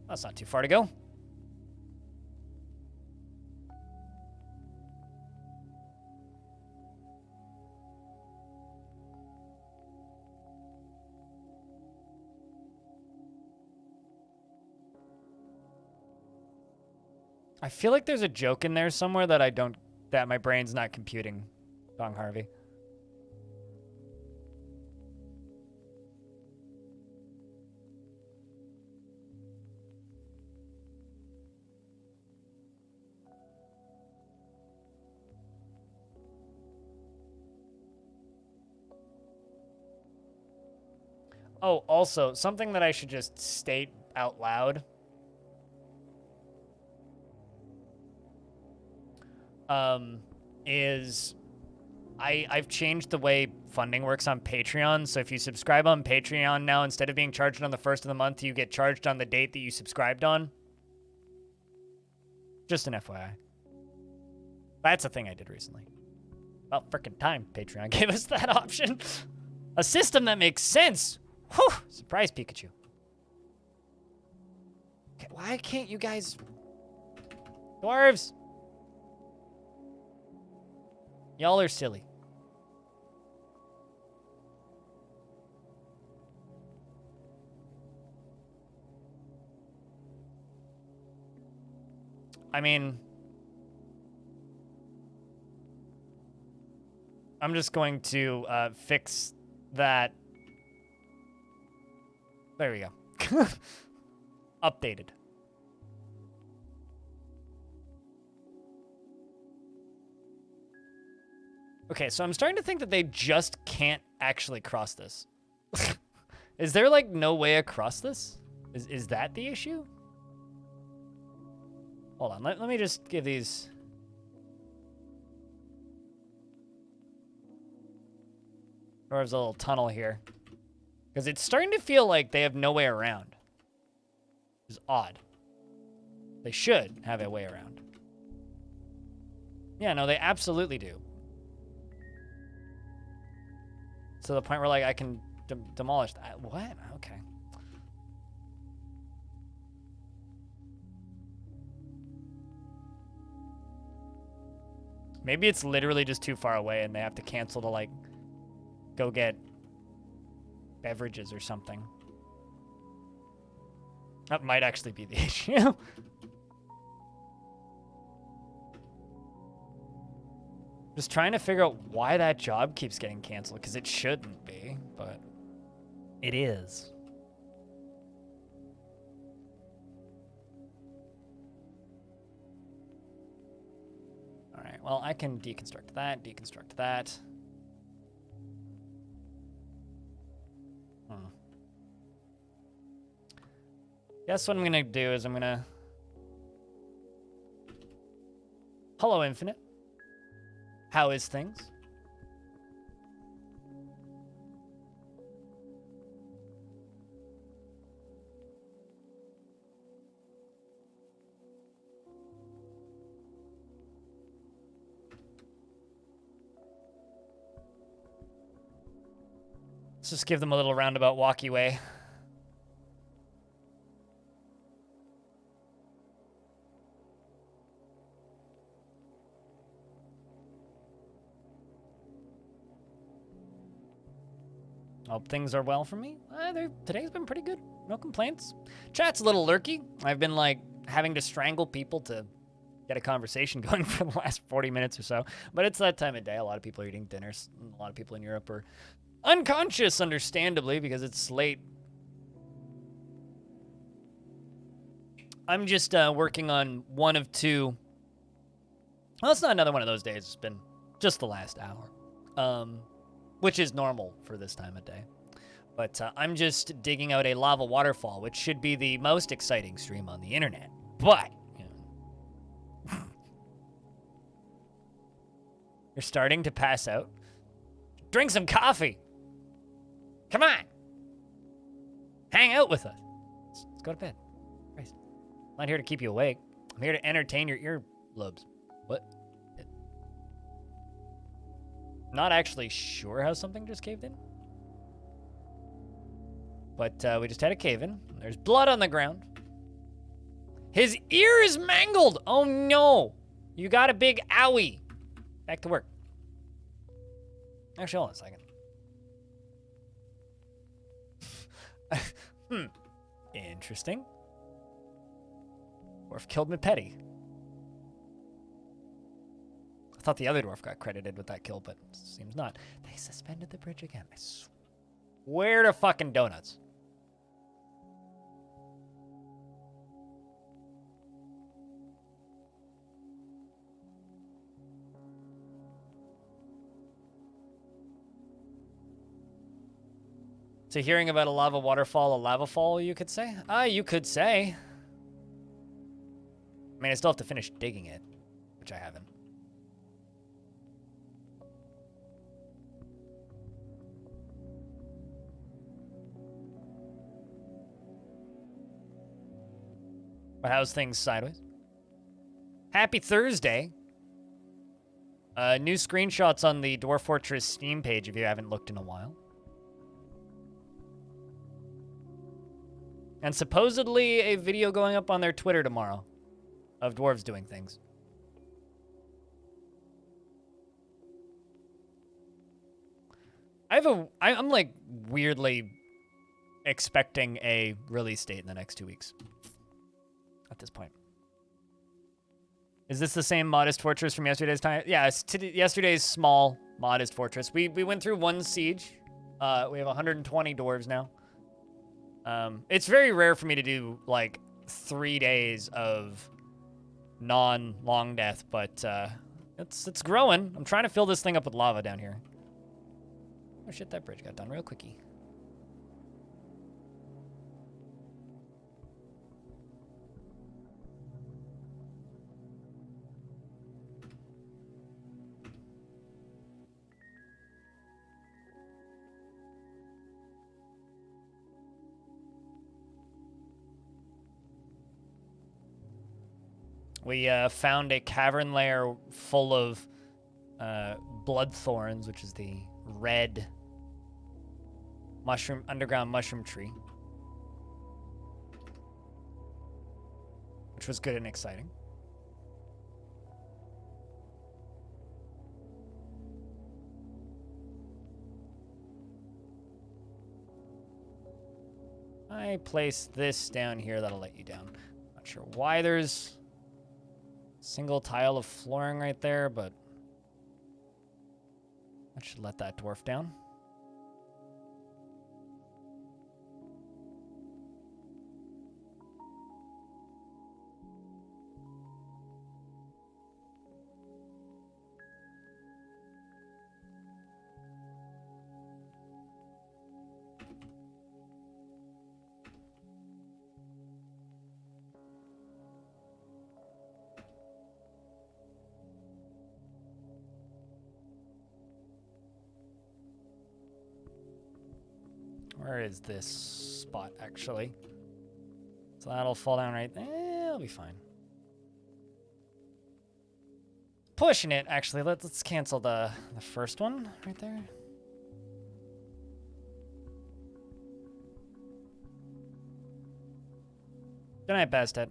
That's not too far to go. I feel like there's a joke in there somewhere that my brain's not computing, Dong Harvey. Oh, also, something that I should just state out loud. Is I've changed the way funding works on Patreon. So if you subscribe on Patreon now, instead of being charged on the first of the month, you get charged on the date that you subscribed on. Just an FYI. That's a thing I did recently. About frickin' time Patreon gave us that option. A system that makes sense. Whew! Surprise, Pikachu. Okay, why can't you guys Dwarves! Y'all are silly. I mean, I'm just going to fix that. There we go. Updated. Okay, so I'm starting to think that they just can't actually cross this. Is there, like, no way across this? Is that the issue? Hold on, let me just give these... There's a little tunnel here. Because it's starting to feel like they have no way around. Which is odd. They should have a way around. Yeah, no, they absolutely do. To the point where, like, I can demolish that. What? Okay. Maybe it's literally just too far away and they have to cancel to, like, go get beverages or something. That might actually be the issue. Just trying to figure out why that job keeps getting canceled, because it shouldn't be, but it is. All right, well, I can deconstruct that, deconstruct that. Guess what I'm gonna do is I'm gonna... Hello, Infinite. How is things? Let's just give them a little roundabout walkie way. Hope things are well for me. Today's been pretty good. No complaints. Chat's a little lurky. I've been, like, having to strangle people to get a conversation going for the last 40 minutes or so. But it's that time of day. A lot of people are eating dinners. A lot of people in Europe are unconscious, understandably, because it's late. I'm just working on one of two. Well, it's not another one of those days. It's been just the last hour. Which is normal for this time of day. But I'm just digging out a lava waterfall, which should be the most exciting stream on the internet. But, you know, you're starting to pass out. Drink some coffee. Come on. Hang out with us. Let's go to bed. Christ. I'm not here to keep you awake. I'm here to entertain your earlobes. What? Not actually sure how something just caved in. But we just had a cave-in. There's blood on the ground. His ear is mangled! Oh no! You got a big owie. Back to work. Actually, hold on a second. Interesting. Dwarf killed Petty. I thought the other dwarf got credited with that kill, but seems not. They suspended the bridge again. I swear to fucking donuts. So hearing about a lava waterfall, a lava fall, you could say? You could say. I mean, I still have to finish digging it, which I haven't. But how's things sideways? Happy Thursday. New screenshots on the Dwarf Fortress Steam page if you haven't looked in a while. And supposedly a video going up on their Twitter tomorrow. of dwarves doing things. I'm like weirdly expecting a release date in the next 2 weeks at this point. Is this the same modest fortress from yesterday's time? Yeah, it's yesterday's small modest fortress. We went through one siege. We have 120 dwarves now. It's very rare for me to do like 3 days of non-long death, but it's growing. I'm trying to fill this thing up with lava down here. Oh shit, that bridge got done real quickie. We found a cavern lair full of blood thorns, which is the red underground mushroom tree, which was good and exciting. I place this down here. That'll let you down. Not sure why there's single tile of flooring right there, but that should let that dwarf down. Where is this spot, actually? So that'll fall down right there. It'll be fine. Pushing it, actually. Let's cancel the first one right there. Good night, Bastet.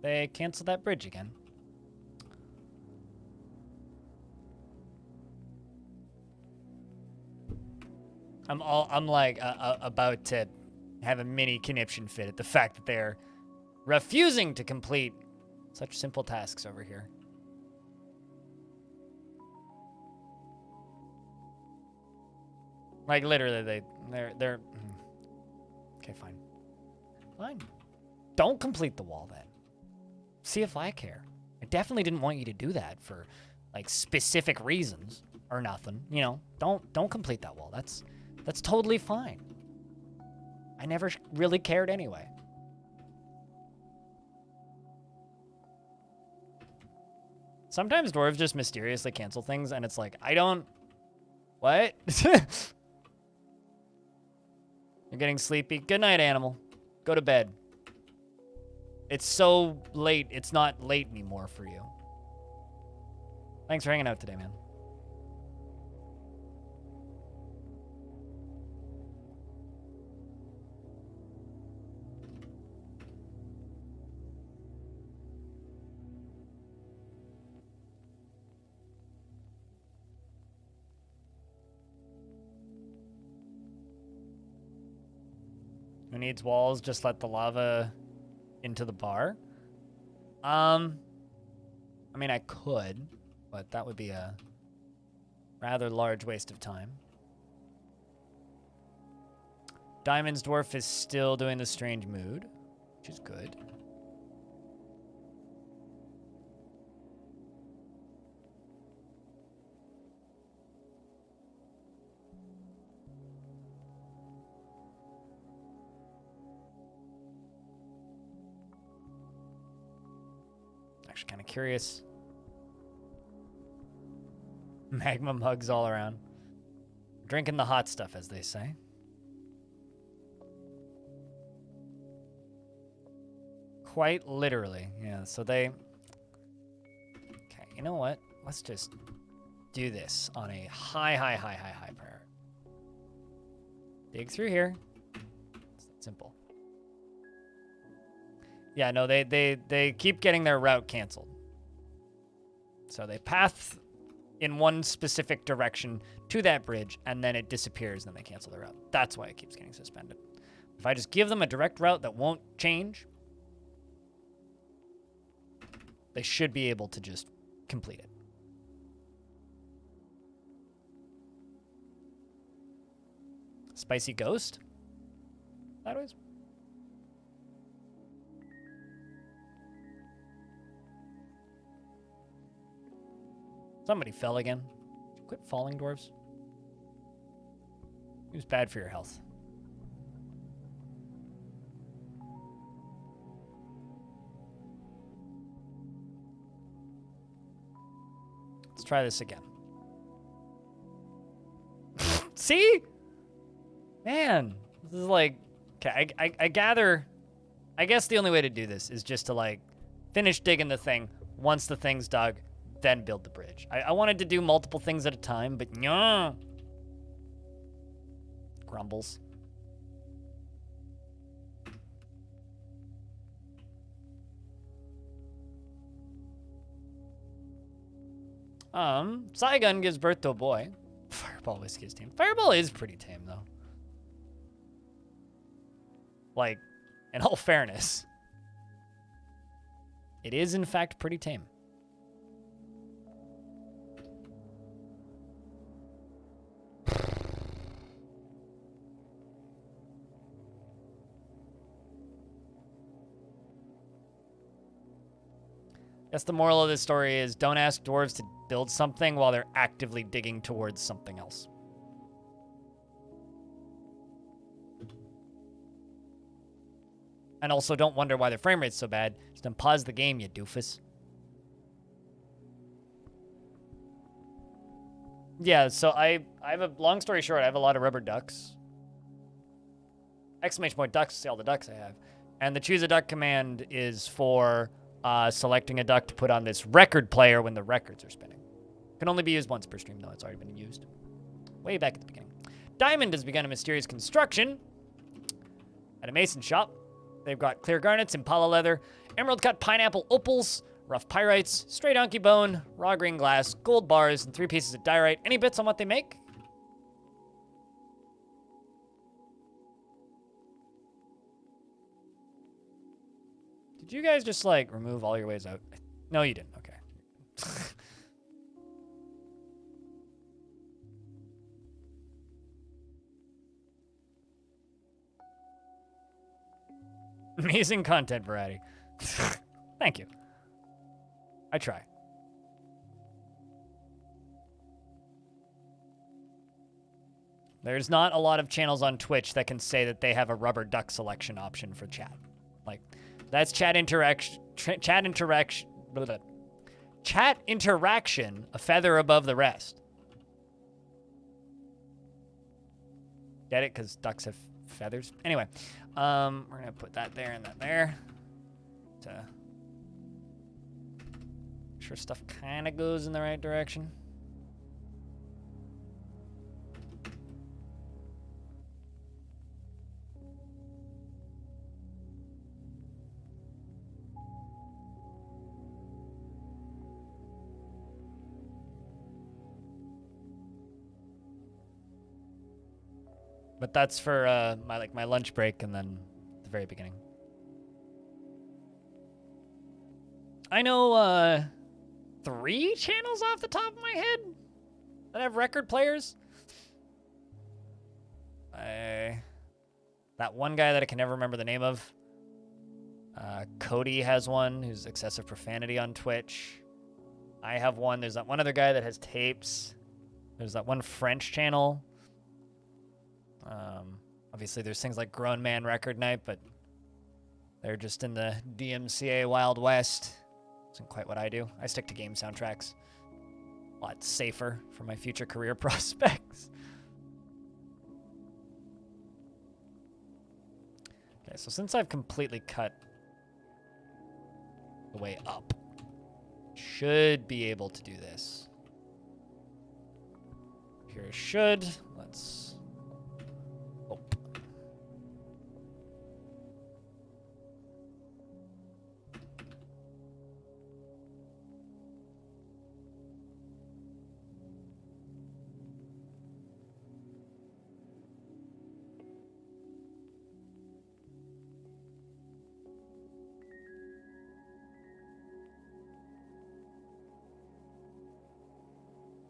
They canceled that bridge again. I'm like about to have a mini conniption fit at the fact that they're refusing to complete such simple tasks over here. Like literally, they're okay. Fine. Don't complete the wall then. See if I care. I definitely didn't want you to do that for like specific reasons or nothing. You know, don't complete that wall. That's totally fine. I never really cared anyway. Sometimes dwarves just mysteriously cancel things, and it's like, I don't... What? You're getting sleepy? Good night, animal. Go to bed. It's so late, it's not late anymore for you. Thanks for hanging out today, man. Who needs walls? Just let the lava into the bar. I mean, I could, but that would be a rather large waste of time. Diamond's dwarf is still doing the strange mood, which is good. Actually kind of curious. Magma mugs all around. Drinking the hot stuff, as they say. Quite literally, yeah. So they... Okay, you know what? Let's just do this on a high priority. Dig through here. It's that simple. Yeah, no, they keep getting their route canceled. So they path in one specific direction to that bridge, and then it disappears, and then they cancel the route. That's why it keeps getting suspended. If I just give them a direct route that won't change, they should be able to just complete it. Spicy ghost? That was. Somebody fell again. Quit falling, dwarves. It was bad for your health. Let's try this again. See? Man, this is like... Okay, I gather... I guess the only way to do this is just to, like, finish digging the thing once the thing's dug, then build the bridge. I wanted to do multiple things at a time, but no. Grumbles. Saigon gives birth to a boy. Fireball whiskey is tame. Fireball is pretty tame, though. Like, in all fairness, it is, in fact, pretty tame. Guess the moral of this story is don't ask dwarves to build something while they're actively digging towards something else. And also don't wonder why their frame rate's so bad. Just unpause the game, you doofus. Yeah, so I have a long story short, I have a lot of rubber ducks. Exclamation point ducks, see all the ducks I have. And the choose a duck command is for selecting a duck to put on this record player when the records are spinning. Can only be used once per stream, though. It's already been used way back at the beginning. Diamond has begun a mysterious construction at a mason shop. They've got clear garnets, impala leather, emerald cut pineapple opals, rough pyrites, straight donkey bone, raw green glass, gold bars, and 3 pieces of diorite. Any bits on what they make? Did you guys just, like, remove all your ways out? No, you didn't. Okay. Amazing content variety. Thank you. I try. There's not a lot of channels on Twitch that can say that they have a rubber duck selection option for chat. Like, that's chat interaction, chat interaction, a feather above the rest. Get it? Because ducks have feathers. Anyway, we're gonna put that there and that there. To make sure stuff kind of goes in the right direction. But that's for my lunch break and then the very beginning. I know 3 channels off the top of my head that have record players. That one guy that I can never remember the name of. Cody has one who's excessive profanity on Twitch. I have one. There's that one other guy that has tapes. There's that one French channel. Obviously, there's things like Grown Man Record Night, but they're just in the DMCA Wild West. Isn't quite what I do. I stick to game soundtracks. A lot safer for my future career prospects. Okay, so since I've completely cut the way up, should be able to do this. Here should. Let's... Oh,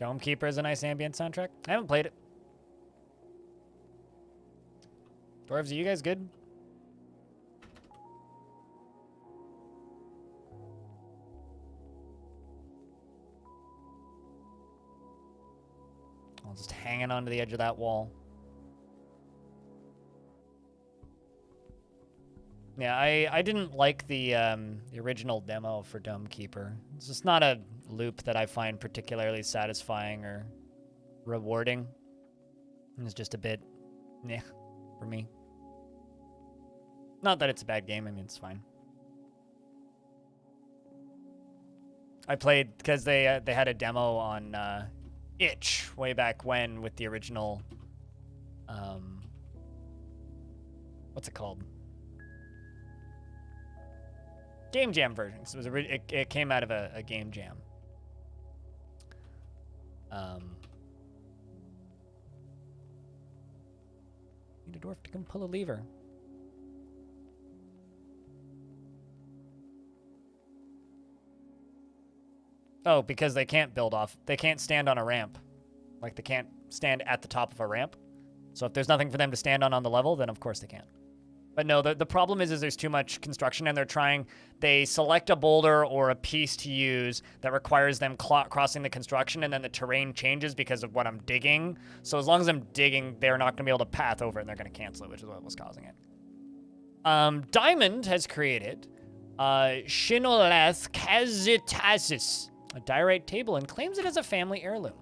Dome Keeper is a nice ambient soundtrack. I haven't played it. Dwarves, are you guys good? I'm just hanging onto the edge of that wall. Yeah, I didn't like the original demo for Dome Keeper. It's just not a loop that I find particularly satisfying or rewarding. It's just a bit, yeah, for me. Not that it's a bad game. I mean, it's fine. I played because they had a demo on Itch way back when with the original. What's it called? Game Jam version. So it came out of a Game Jam. Need a dwarf to come pull a lever. Oh, because they can't build off. They can't stand on a ramp. Like, they can't stand at the top of a ramp. So if there's nothing for them to stand on the level, then of course they can't. But no, the problem is there's too much construction, and they select a boulder or a piece to use that requires them crossing the construction, and then the terrain changes because of what I'm digging. So as long as I'm digging, they're not going to be able to path over it, and they're going to cancel it, which is what was causing it. Diamond has created Shinoleth Kazitasis, a diorite table, and claims it as a family heirloom.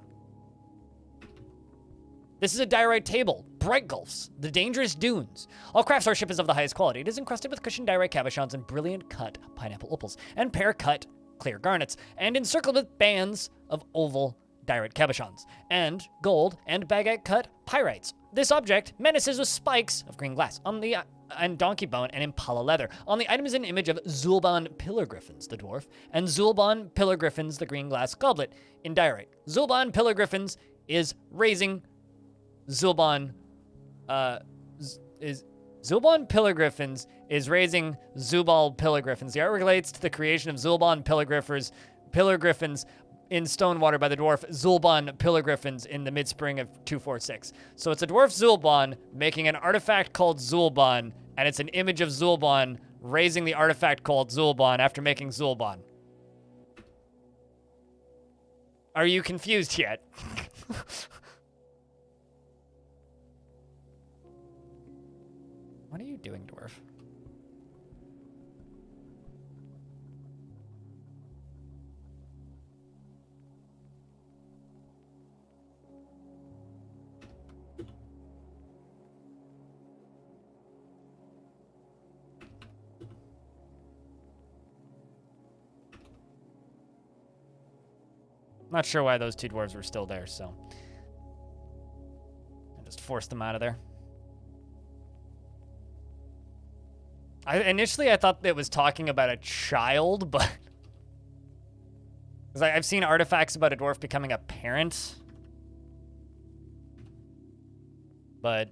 This is a diorite table, bright gulfs, the dangerous dunes. All craftsmanship is of the highest quality. It is encrusted with cushioned diorite cabochons and brilliant cut pineapple opals, and pear cut clear garnets, and encircled with bands of oval diorite cabochons, and gold and baguette cut pyrites. This object menaces with spikes of green glass on the and donkey bone and impala leather. On the item is an image of Zulban pillar griffins, the dwarf, and Zulban pillar griffins, the green glass goblet, in diorite. Zulban pillar griffins is raising Zulban Pillar Griffins is raising Zubal Pillar Griffins. The art relates to the creation of Zulban Pillar Griffins in Stonewater by the dwarf Zulban Pillar Griffins in the mid-spring of 246. So it's a dwarf Zulban making an artifact called Zulban, and it's an image of Zulban raising the artifact called Zulban after making Zulban. Are you confused yet? What are you doing, dwarf? Not sure why those two dwarves were still there, so I just forced them out of there. Initially, I thought it was talking about a child, but because I've seen artifacts about a dwarf becoming a parent, but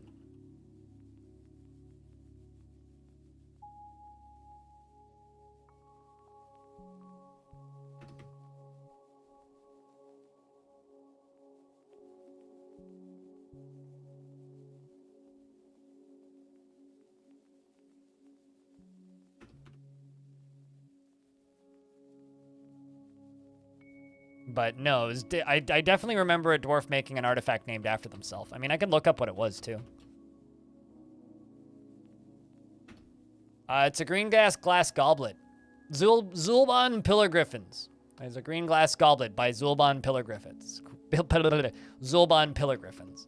no, it was I definitely remember a dwarf making an artifact named after themselves. I mean, I could look up what it was, too. It's a green glass goblet. Zulban Pillar Griffins. There's a green glass goblet by Zulban Pillar Griffins. Zulban Pillar Griffins.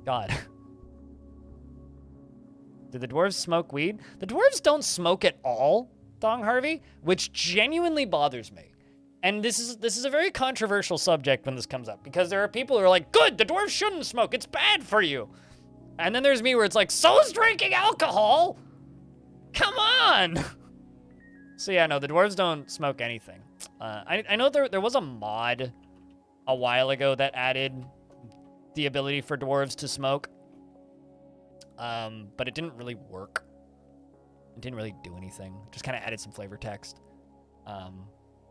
God. Did the dwarves smoke weed? The dwarves don't smoke at all, Thong Harvey, which genuinely bothers me. And this is a very controversial subject when this comes up, because there are people who are like, good, the dwarves shouldn't smoke, it's bad for you. And then there's me where it's like, so's drinking alcohol! Come on! So yeah, no, the dwarves don't smoke anything. I know there was a mod a while ago that added the ability for dwarves to smoke, but it didn't really work. It didn't really do anything. Just kind of added some flavor text.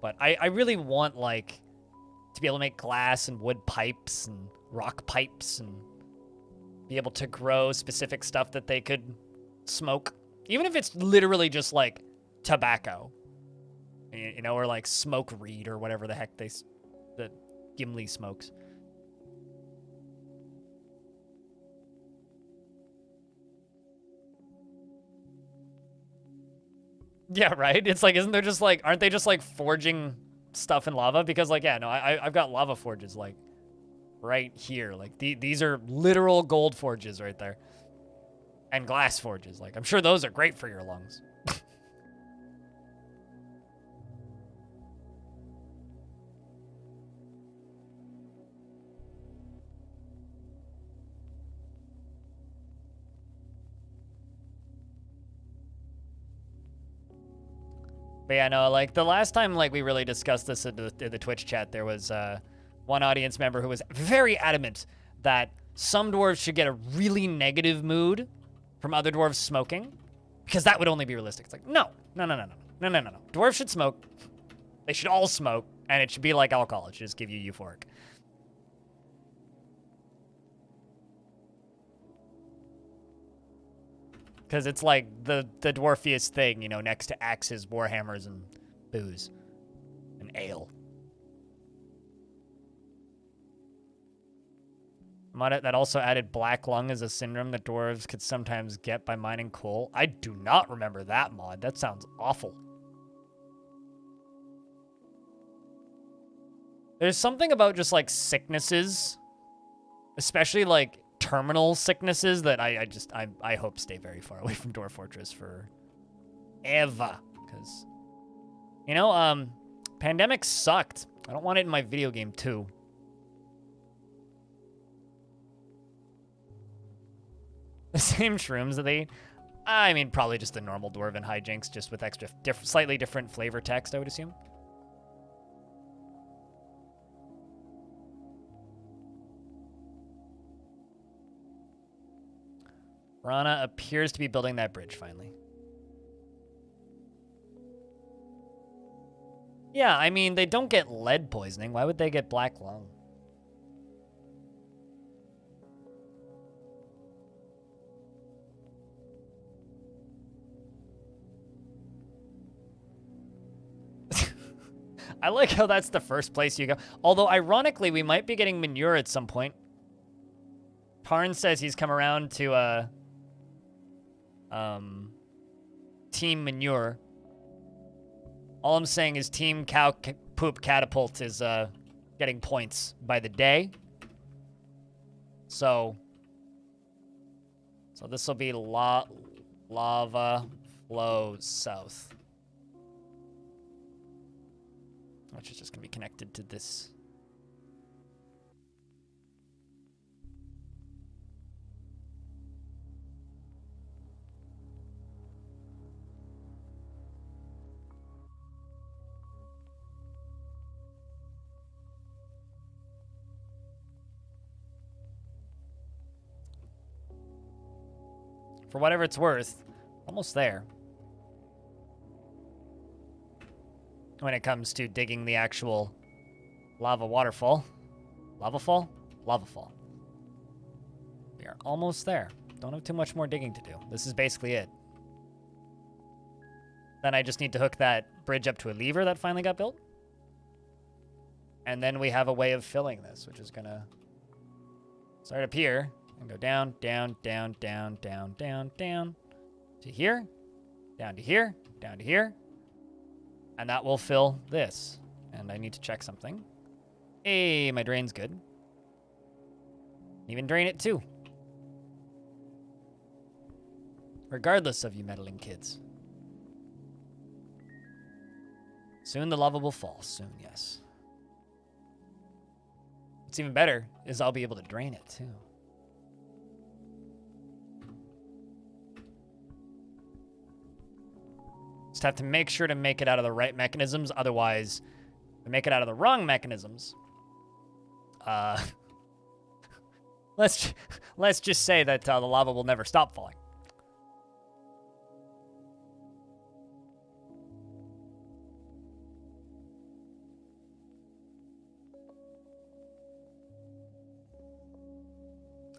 But I really want, like, to be able to make glass and wood pipes and rock pipes and be able to grow specific stuff that they could smoke. Even if it's literally just like tobacco, you know, or like smoke reed or whatever the heck that Gimli smokes. Yeah, right? It's like, isn't there just like, aren't they just like forging stuff in lava? Because like, yeah, no, I've got lava forges like right here. Like these are literal gold forges right there. And glass forges. Like, I'm sure those are great for your lungs. But yeah, no, like the last time like we really discussed this in the Twitch chat, there was one audience member who was very adamant that some dwarves should get a really negative mood from other dwarves smoking, because that would only be realistic. It's like, no. Dwarves should smoke. They should all smoke, and it should be like alcohol. It should just give you euphoric. Because it's like the dwarfiest thing, you know, next to axes, warhammers, and booze. And ale. That also added black lung as a syndrome that dwarves could sometimes get by mining coal. I do not remember that mod. That sounds awful. There's something about just like sicknesses, especially like terminal sicknesses, that I hope stay very far away from Dwarf Fortress forever. Because, you know, pandemic sucked. I don't want it in my video game too. The same shrooms that they eat? I mean, probably just the normal Dwarven hijinks, just with extra, slightly different flavor text, I would assume. Rana appears to be building that bridge, finally. Yeah, I mean, they don't get lead poisoning. Why would they get black lung? I like how that's the first place you go. Although, ironically, we might be getting manure at some point. Parn says he's come around to, Team Manure. All I'm saying is Team Cow Poop Catapult is, getting points by the day. So this will be lava flow south. Which is just going to be connected to this. For whatever it's worth, almost there. When it comes to digging the actual lava waterfall. Lava fall? Lava fall. We are almost there. Don't have too much more digging to do. This is basically it. Then I just need to hook that bridge up to a lever that finally got built. And then we have a way of filling this, which is gonna start up here and go down, down, down, down, down, down, down to here, down to here, down to here. And that will fill this. And I need to check something. Hey, my drain's good. Even drain it too. Regardless of you meddling kids. Soon the lava will fall. Soon, yes. What's even better is I'll be able to drain it too. Just have to make sure to make it out of the right mechanisms. Otherwise, if I make it out of the wrong mechanisms, let's just say that the lava will never stop falling.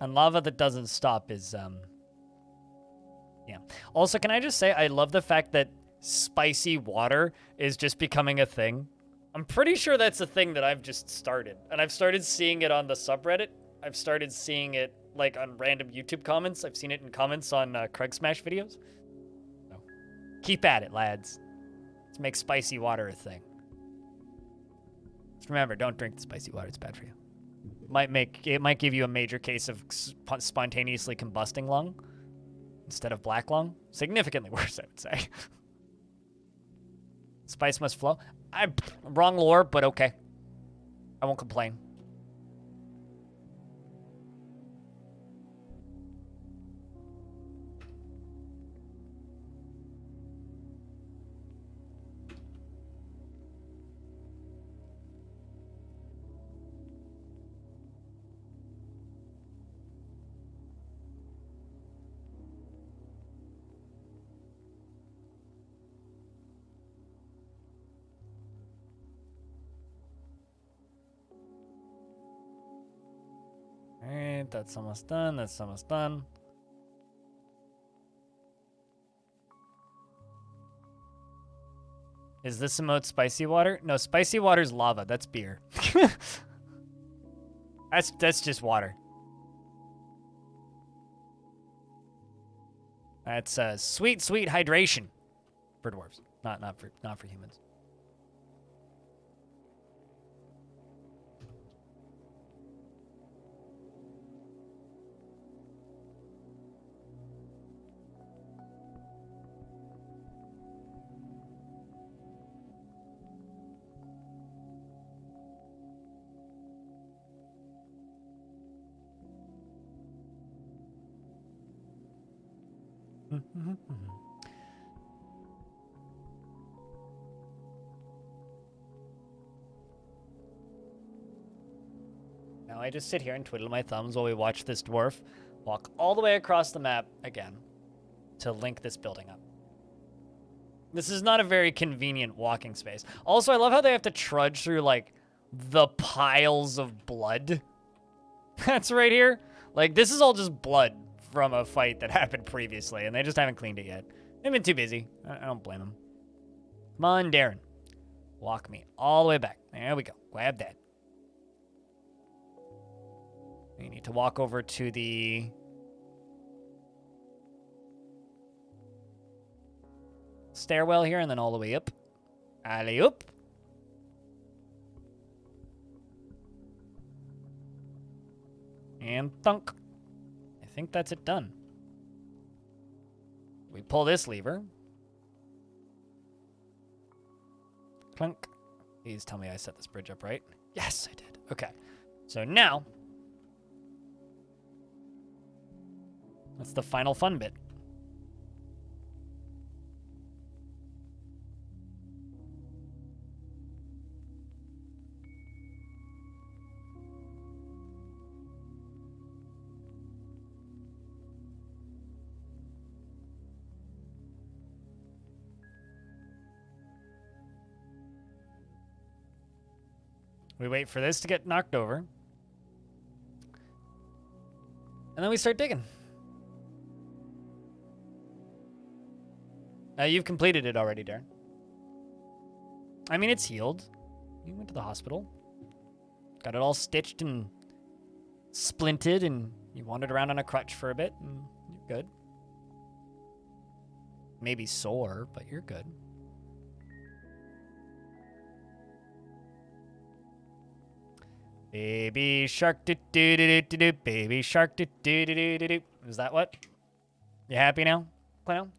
And lava that doesn't stop is, yeah. Also, can I just say, I love the fact that spicy water is just becoming a thing. I'm pretty sure that's a thing that I've just started. And I've started seeing it on the subreddit. I've started seeing it, like, on random YouTube comments. I've seen it in comments on Craig Smash videos. So, keep at it, lads. Let's make spicy water a thing. Just remember, don't drink the spicy water. It's bad for you. It might give you a major case of spontaneously combusting lung instead of black lung. Significantly worse, I would say. Spice must flow. Wrong lore, but okay. I won't complain. Alright, that's almost done. That's almost done. Is this emote spicy water? No, spicy water's lava. That's beer. That's just water. That's sweet hydration for dwarves. Not for humans. Now I just sit here and twiddle my thumbs while we watch this dwarf walk all the way across the map again to link this building up. This is not a very convenient walking space. Also, I love how they have to trudge through, like, the piles of blood that's right here. Like, this is all just blood from a fight that happened previously, and they just haven't cleaned it yet. They've been too busy. I don't blame them. Come on, Darren. Walk me all the way back. There we go. Grab that. We need to walk over to the stairwell here and then all the way up. Alley-oop. And thunk. I think that's it done. We pull this lever. Clunk. Please tell me I set this bridge up right. Yes, I did. Okay. So now, that's the final fun bit. We wait for this to get knocked over. And then we start digging. You've completed it already, Darren. I mean, it's healed. You went to the hospital. Got it all stitched and splinted, and you wandered around on a crutch for a bit, and you're good. Maybe sore, but you're good. Baby shark do do do do do, baby shark do do do do do. Is that what? You happy now, clown?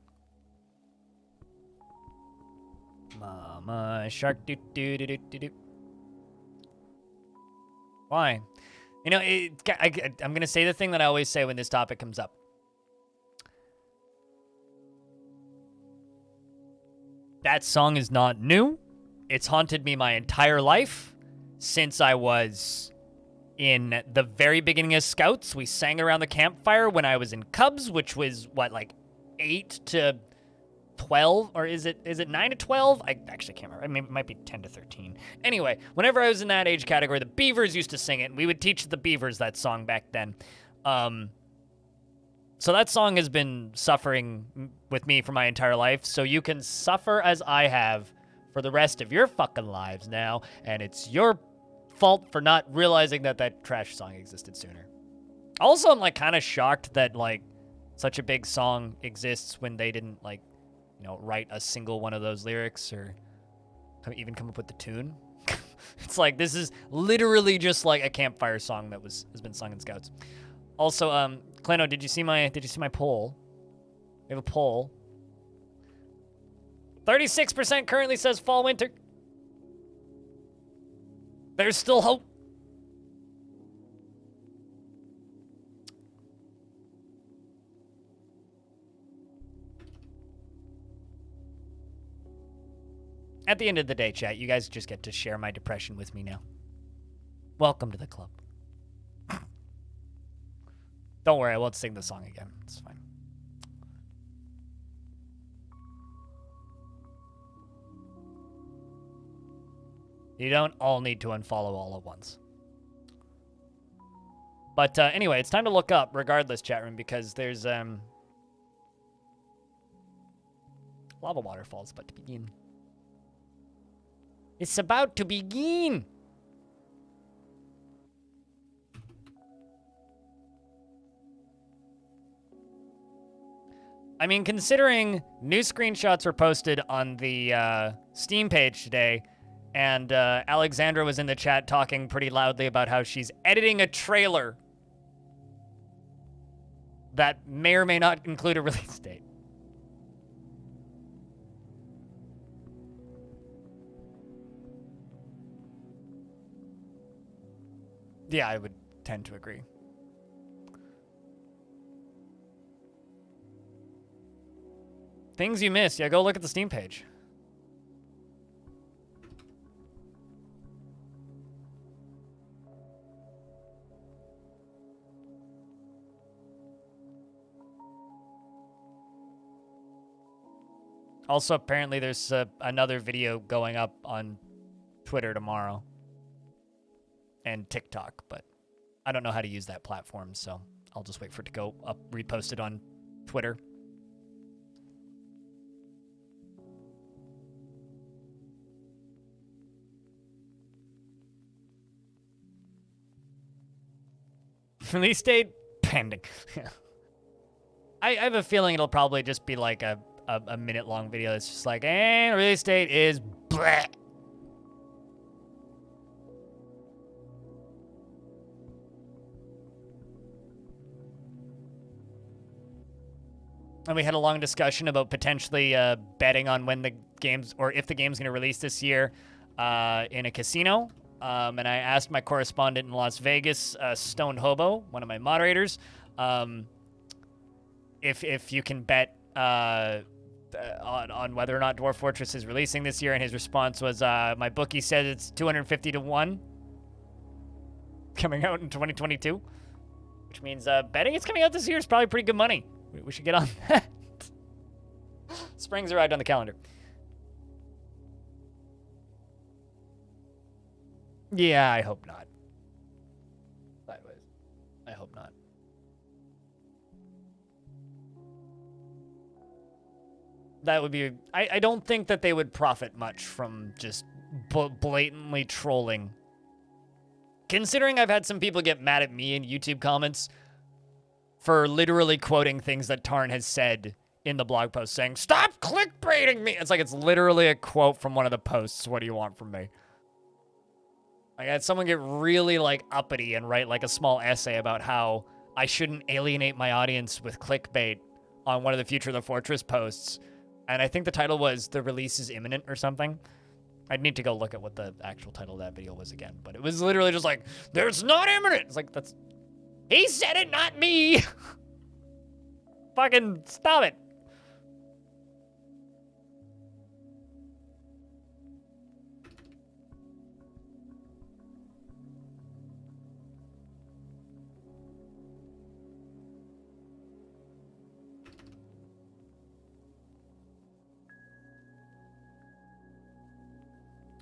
Mama shark do do do do do do. Why? You know, I'm gonna say the thing that I always say when this topic comes up. That song is not new. It's haunted me my entire life. Since I was in the very beginning of Scouts, we sang around the campfire when I was in Cubs, which was, what, like 8 to 12? Or is it 9 to 12? I actually can't remember. I mean, it might be 10 to 13. Anyway, whenever I was in that age category, the Beavers used to sing it, and we would teach the Beavers that song back then. So that song has been suffering with me for my entire life. So you can suffer as I have for the rest of your fucking lives now, and it's your fault for not realizing that that trash song existed sooner. Also, I'm like kind of shocked that like such a big song exists when they didn't like, you know, write a single one of those lyrics or even come up with the tune. It's like this is literally just like a campfire song that has been sung in Scouts. Also, Kleno, did you see my poll? We have a poll. 36% currently says fall winter. There's still hope. At the end of the day, chat, you guys just get to share my depression with me now. Welcome to the club. Don't worry, I won't sing the song again. It's fine. You don't all need to unfollow all at once. But anyway, it's time to look up, regardless, chat room, because there's lava waterfalls about to begin. It's about to begin. I mean, considering new screenshots were posted on the Steam page today, and Alexandra was in the chat talking pretty loudly about how she's editing a trailer that may or may not include a release date. Yeah, I would tend to agree. Things you missed. Yeah, go look at the Steam page. Also, apparently there's another video going up on Twitter tomorrow. And TikTok, but I don't know how to use that platform, so I'll just wait for it to go up, reposted on Twitter. Release date pending. I have a feeling it'll probably just be like a minute-long video that's just like, and release date is bleh. And we had a long discussion about potentially betting on when the games, or if the game's going to release this year in a casino. And I asked my correspondent in Las Vegas, Stone Hobo, one of my moderators, if you can bet on whether or not Dwarf Fortress is releasing this year. And his response was, my bookie says it's 250 to 1 coming out in 2022, which means betting it's coming out this year is probably pretty good money. We should get on that. Spring's arrived on the calendar. Yeah, I hope not. Sideways. I hope not. That would be... I don't think that they would profit much from just blatantly trolling. Considering I've had some people get mad at me in YouTube comments for literally quoting things that Tarn has said in the blog post, saying, "Stop clickbaiting me!" It's like, it's literally a quote from one of the posts. What do you want from me? I had someone get really, like, uppity and write, like, a small essay about how I shouldn't alienate my audience with clickbait on one of the Future of the Fortress posts. And I think the title was, "The Release is Imminent," or something. I'd need to go look at what the actual title of that video was again. But it was literally just like, "There's not imminent!" It's like, that's... He said it, not me! Fucking stop it.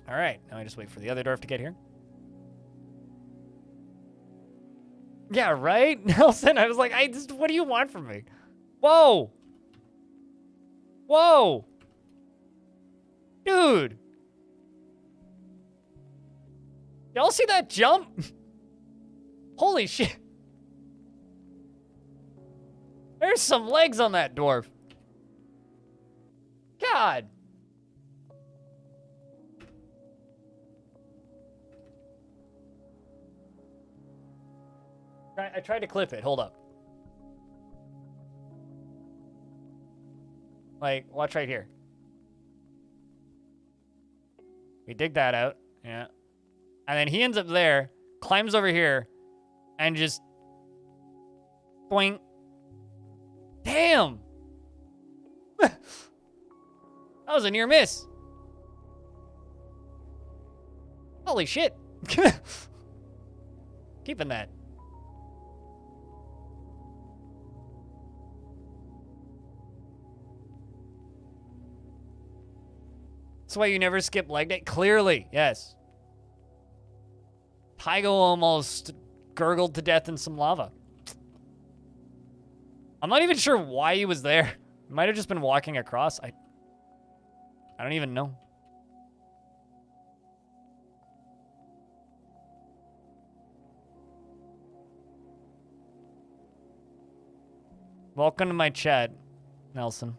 All right, now I just wait for the other dwarf to get here. Yeah, right? Nelson, I was like, what do you want from me? Whoa! Whoa! Dude! Y'all see that jump? Holy shit. There's some legs on that dwarf. God. I tried to clip it. Hold up. Like, watch right here. We dig that out. Yeah. And then he ends up there, climbs over here, and just... boing. Damn! That was a near miss. Holy shit. Keeping that. That's why you never skip leg day? Clearly, yes. Tygo almost gurgled to death in some lava. I'm not even sure why he was there. He might have just been walking across. I don't even know. Welcome to my chat, Nelson.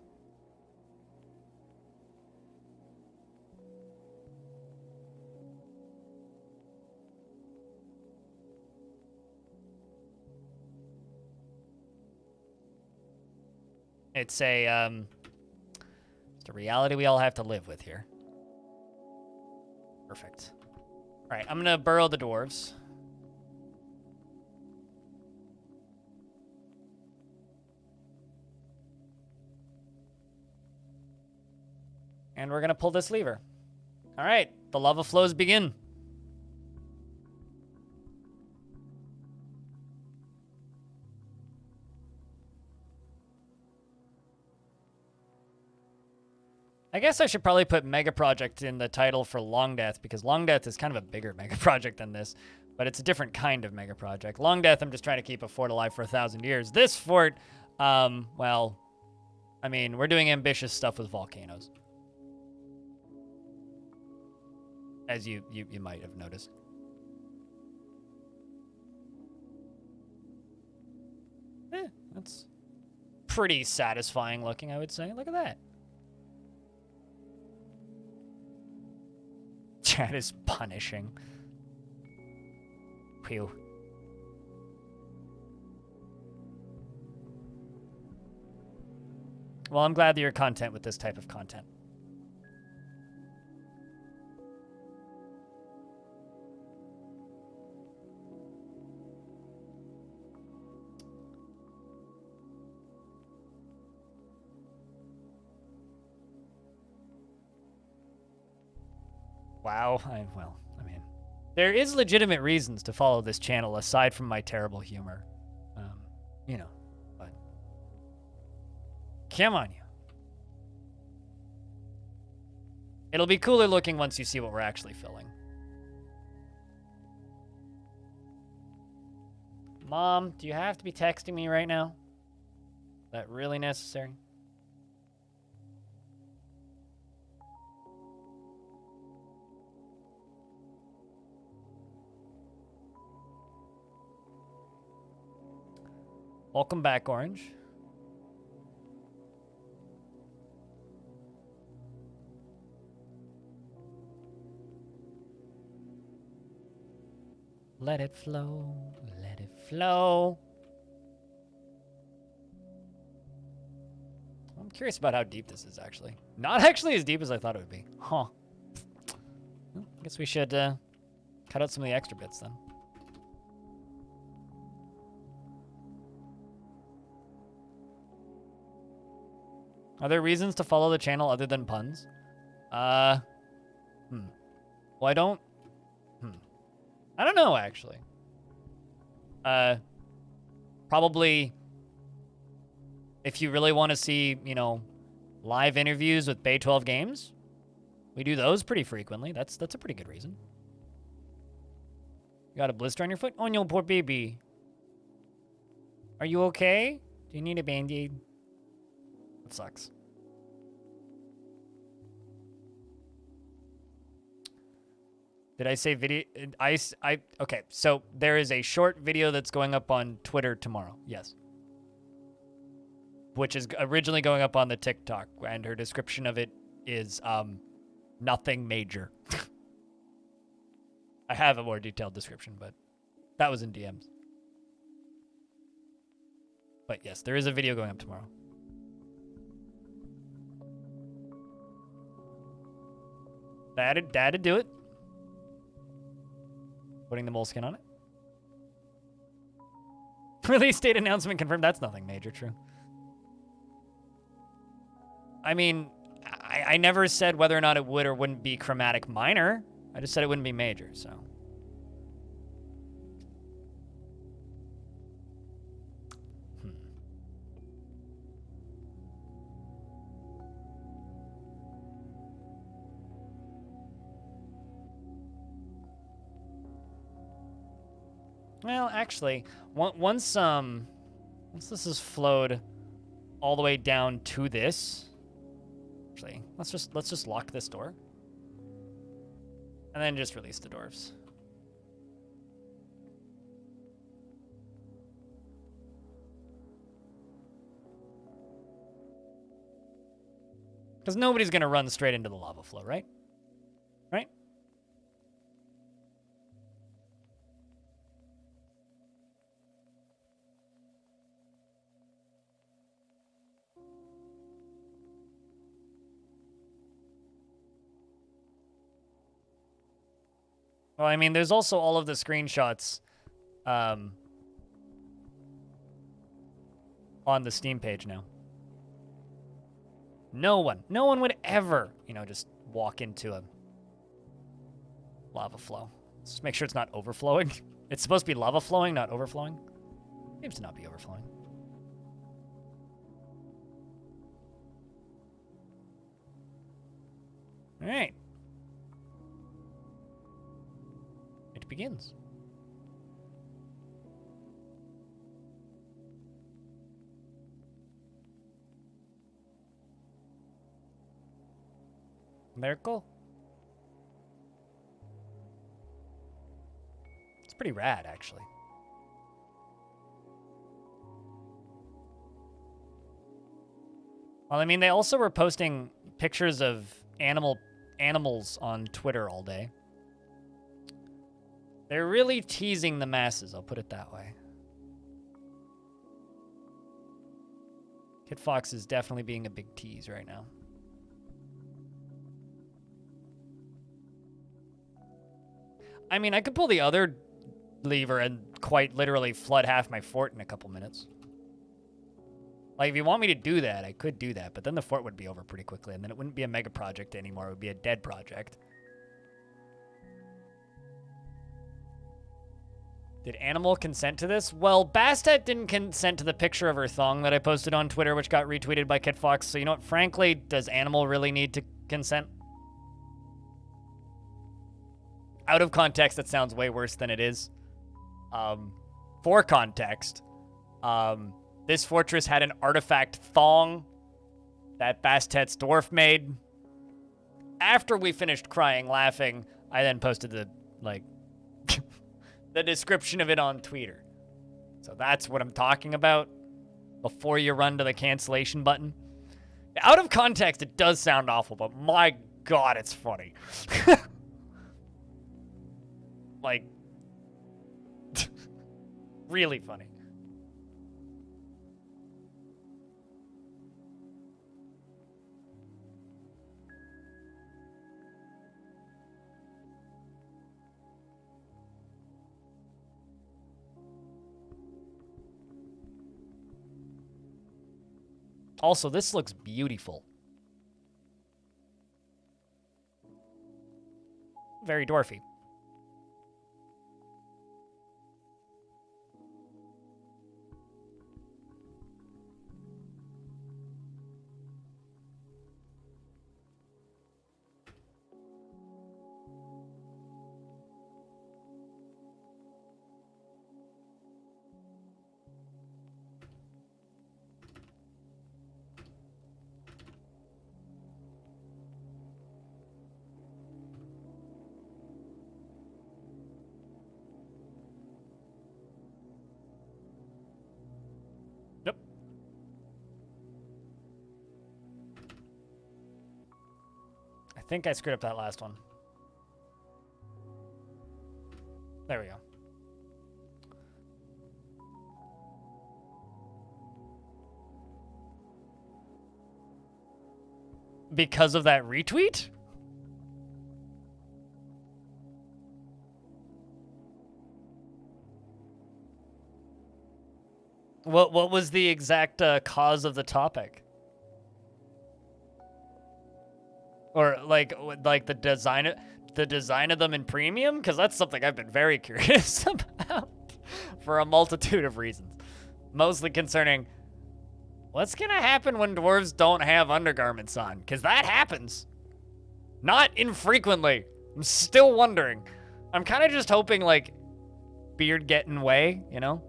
It's a reality we all have to live with here. Perfect. All right, I'm gonna burrow the dwarves. And we're gonna pull this lever. All right, the lava flows begin. I guess I should probably put Mega Project in the title for Long Death, because Long Death is kind of a bigger Mega Project than this, but it's a different kind of Mega Project. Long Death, I'm just trying to keep a fort alive for 1,000 years. This fort, well, I mean, we're doing ambitious stuff with volcanoes. As you might have noticed. That's pretty satisfying looking, I would say. Look at that. Chat is punishing. Phew. Well, I'm glad that you're content with this type of content. Wow. Well, I mean, there is legitimate reasons to follow this channel aside from my terrible humor. You know, but come on, you. It'll be cooler looking once you see what we're actually filling. Mom, do you have to be texting me right now? Is that really necessary? Welcome back, Orange. Let it flow, let it flow. I'm curious about how deep this is, actually. Not actually as deep as I thought it would be. Huh. Well, I guess we should cut out some of the extra bits, then. Are there reasons to follow the channel other than puns? Well, I don't... I don't know, actually. Probably... if you really want to see, you know, live interviews with Bay 12 Games, we do those pretty frequently. That's a pretty good reason. You got a blister on your foot? Oh, no, poor baby. Are you okay? Do you need a band-aid? That sucks. Did I say video? Okay, so there is a short video that's going up on Twitter tomorrow. Yes. Which is originally going up on the TikTok, and her description of it is nothing major. I have a more detailed description, but that was in DMs. But yes, there is a video going up tomorrow. That'd do it. Putting the moleskin on it. Release date announcement confirmed. That's nothing major, true. I mean, I never said whether or not it would or wouldn't be chromatic minor. I just said it wouldn't be major, so. Well, actually, once this is flowed all the way down to this, actually, let's just lock this door, and then just release the dwarves. Because nobody's gonna run straight into the lava flow, right? Right? Well, I mean, there's also all of the screenshots on the Steam page now. No one would ever, just walk into a lava flow. Let's just make sure it's not overflowing. It's supposed to be lava flowing, not overflowing. Seems to not be overflowing. All right. It begins. Miracle? It's pretty rad, actually. Well, I mean, they also were posting pictures of animals on Twitter all day. They're really teasing the masses, I'll put it that way. Kid Fox is definitely being a big tease right now. I mean, I could pull the other lever and quite literally flood half my fort in a couple minutes. Like, if you want me to do that, I could do that, but then the fort would be over pretty quickly, and then it wouldn't be a mega project anymore. It would be a dead project. Did Animal consent to this? Well, Bastet didn't consent to the picture of her thong that I posted on Twitter, which got retweeted by Kid Fox. So, you know what? Frankly, does Animal really need to consent? Out of context, that sounds way worse than it is. For context, this fortress had an artifact thong that Bastet's dwarf made. After we finished crying, laughing, I then posted the, the description of it on Twitter. So that's what I'm talking about before you run to the cancellation button. Out of context, it does sound awful, but my God, it's funny. Really funny. Also, this looks beautiful. Very dwarfy. think I screwed up that last one. There we go. Because of that retweet? What was the exact cause of the topic? Or like the design of them in premium? Because that's something I've been very curious about for a multitude of reasons. Mostly concerning what's gonna happen when dwarves don't have undergarments on? Because that happens. Not infrequently. I'm still wondering. I'm kind of just hoping like beard get in way, you know?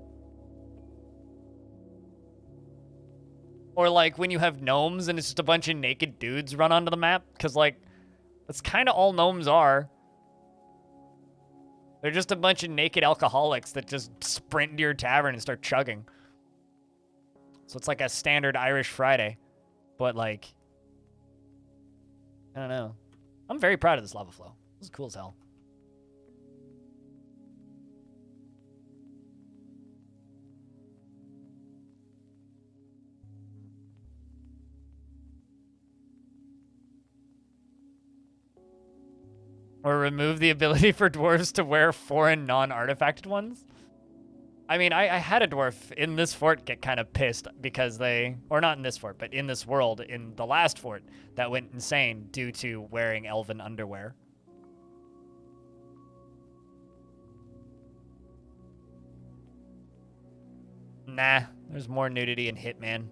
Or like when you have gnomes and it's just a bunch of naked dudes run onto the map. Because like, that's kind of all gnomes are. They're just a bunch of naked alcoholics that just sprint into your tavern and start chugging. So it's like a standard Irish Friday. But like, I don't know. I'm very proud of this lava flow. This is cool as hell. Or remove the ability for dwarves to wear foreign non-artifacted ones? I mean, I had a dwarf in this fort get kind of pissed because they, or not in this fort, but in this world, in the last fort, that went insane due to wearing elven underwear. Nah, there's more nudity in Hitman.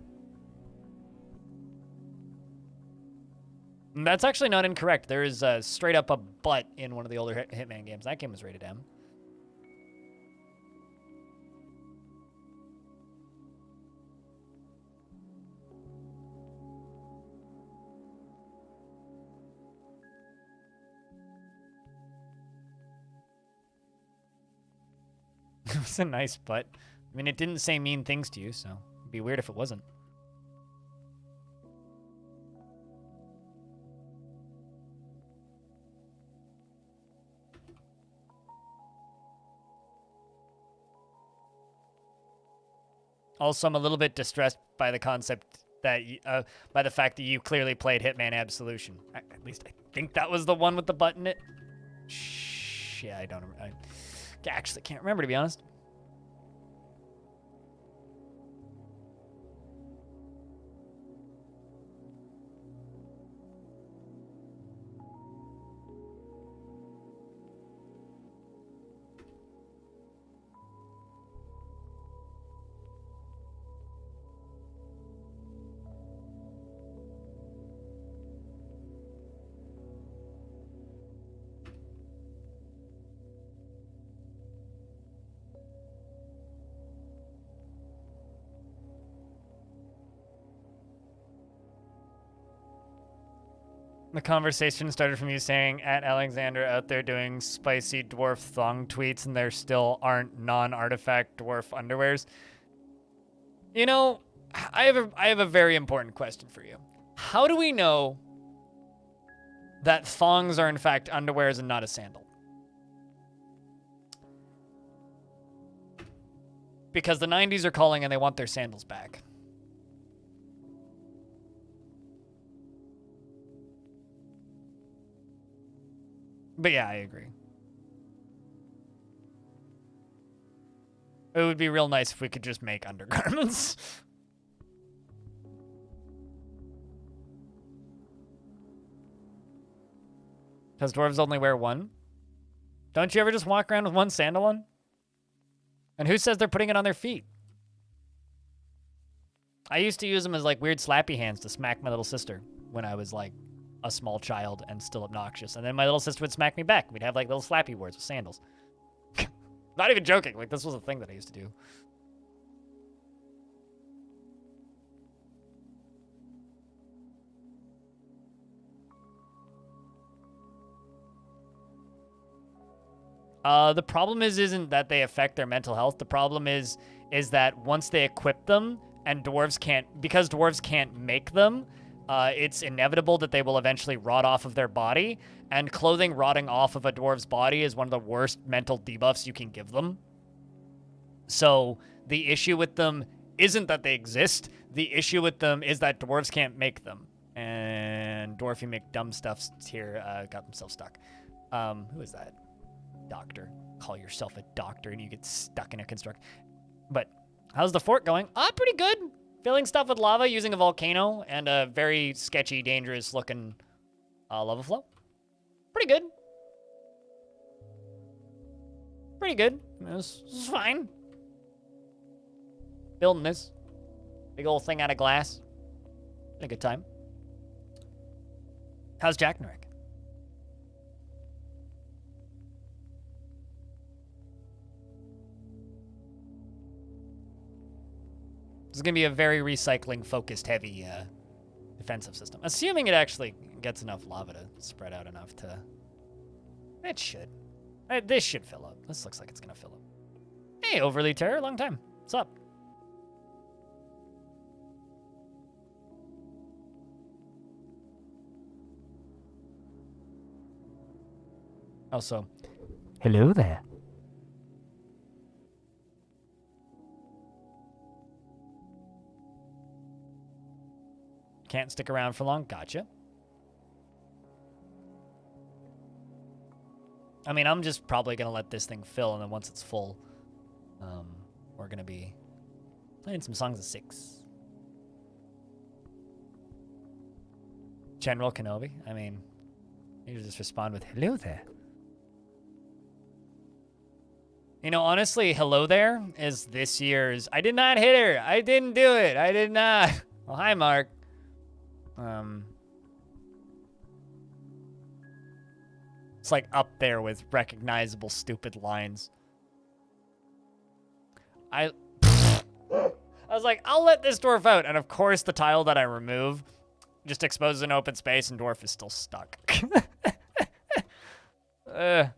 That's actually not incorrect. There is straight up a butt in one of the older Hitman games. That game was rated M. It was a nice butt. I mean, it didn't say mean things to you, so it'd be weird if it wasn't. Also, I'm a little bit distressed by the concept that, by the fact that you clearly played Hitman Absolution. At least I think that was the one with the butt in it. Shh, yeah, I actually can't remember, to be honest. The conversation started from you saying, at Alexander out there doing spicy dwarf thong tweets and there still aren't non-artifact dwarf underwears. You know, I have a very important question for you. How do we know that thongs are in fact underwears and not a sandal? Because the 90s are calling and they want their sandals back. But yeah, I agree. It would be real nice if we could just make undergarments. Because dwarves only wear one? Don't you ever just walk around with one sandal on? And who says they're putting it on their feet? I used to use them as like weird slappy hands to smack my little sister when I was like a small child and still obnoxious. And then my little sister would smack me back. We'd have like little slappy words with sandals. Not even joking. Like this was a thing that I used to do. The problem isn't that they affect their mental health. The problem is that once they equip them and because dwarves can't make them, it's inevitable that they will eventually rot off of their body, and clothing rotting off of a dwarf's body is one of the worst mental debuffs you can give them. So the issue with them isn't that they exist. The issue with them is that dwarves can't make them. And Dwarfy McDumbstuffs here got themselves stuck. Who is that? Doctor. Call yourself a doctor and you get stuck in a construct. But how's the fort going? Pretty good. Filling stuff with lava using a volcano and a very sketchy, dangerous looking lava flow. Pretty good. Pretty good. This is fine. Building this. Big old thing out of glass. Been a good time. How's Jack Norrick? This is going to be a very recycling-focused, heavy defensive system. Assuming it actually gets enough lava to spread out enough to... It should. This should fill up. This looks like it's going to fill up. Hey, Overly Terror, long time. What's up? Also, hello there. Can't stick around for long. Gotcha. I mean, I'm just probably going to let this thing fill, and then once it's full, we're going to be playing some Songs of Six. General Kenobi? I mean, you just respond with, hello there. You know, honestly, hello there is this year's, I did not hit her. I didn't do it. I did not. Well, hi, Mark. It's like up there with recognizable stupid lines. I was like, I'll let this dwarf out. And of course, the tile that I remove just exposes an open space and dwarf is still stuck. Okay.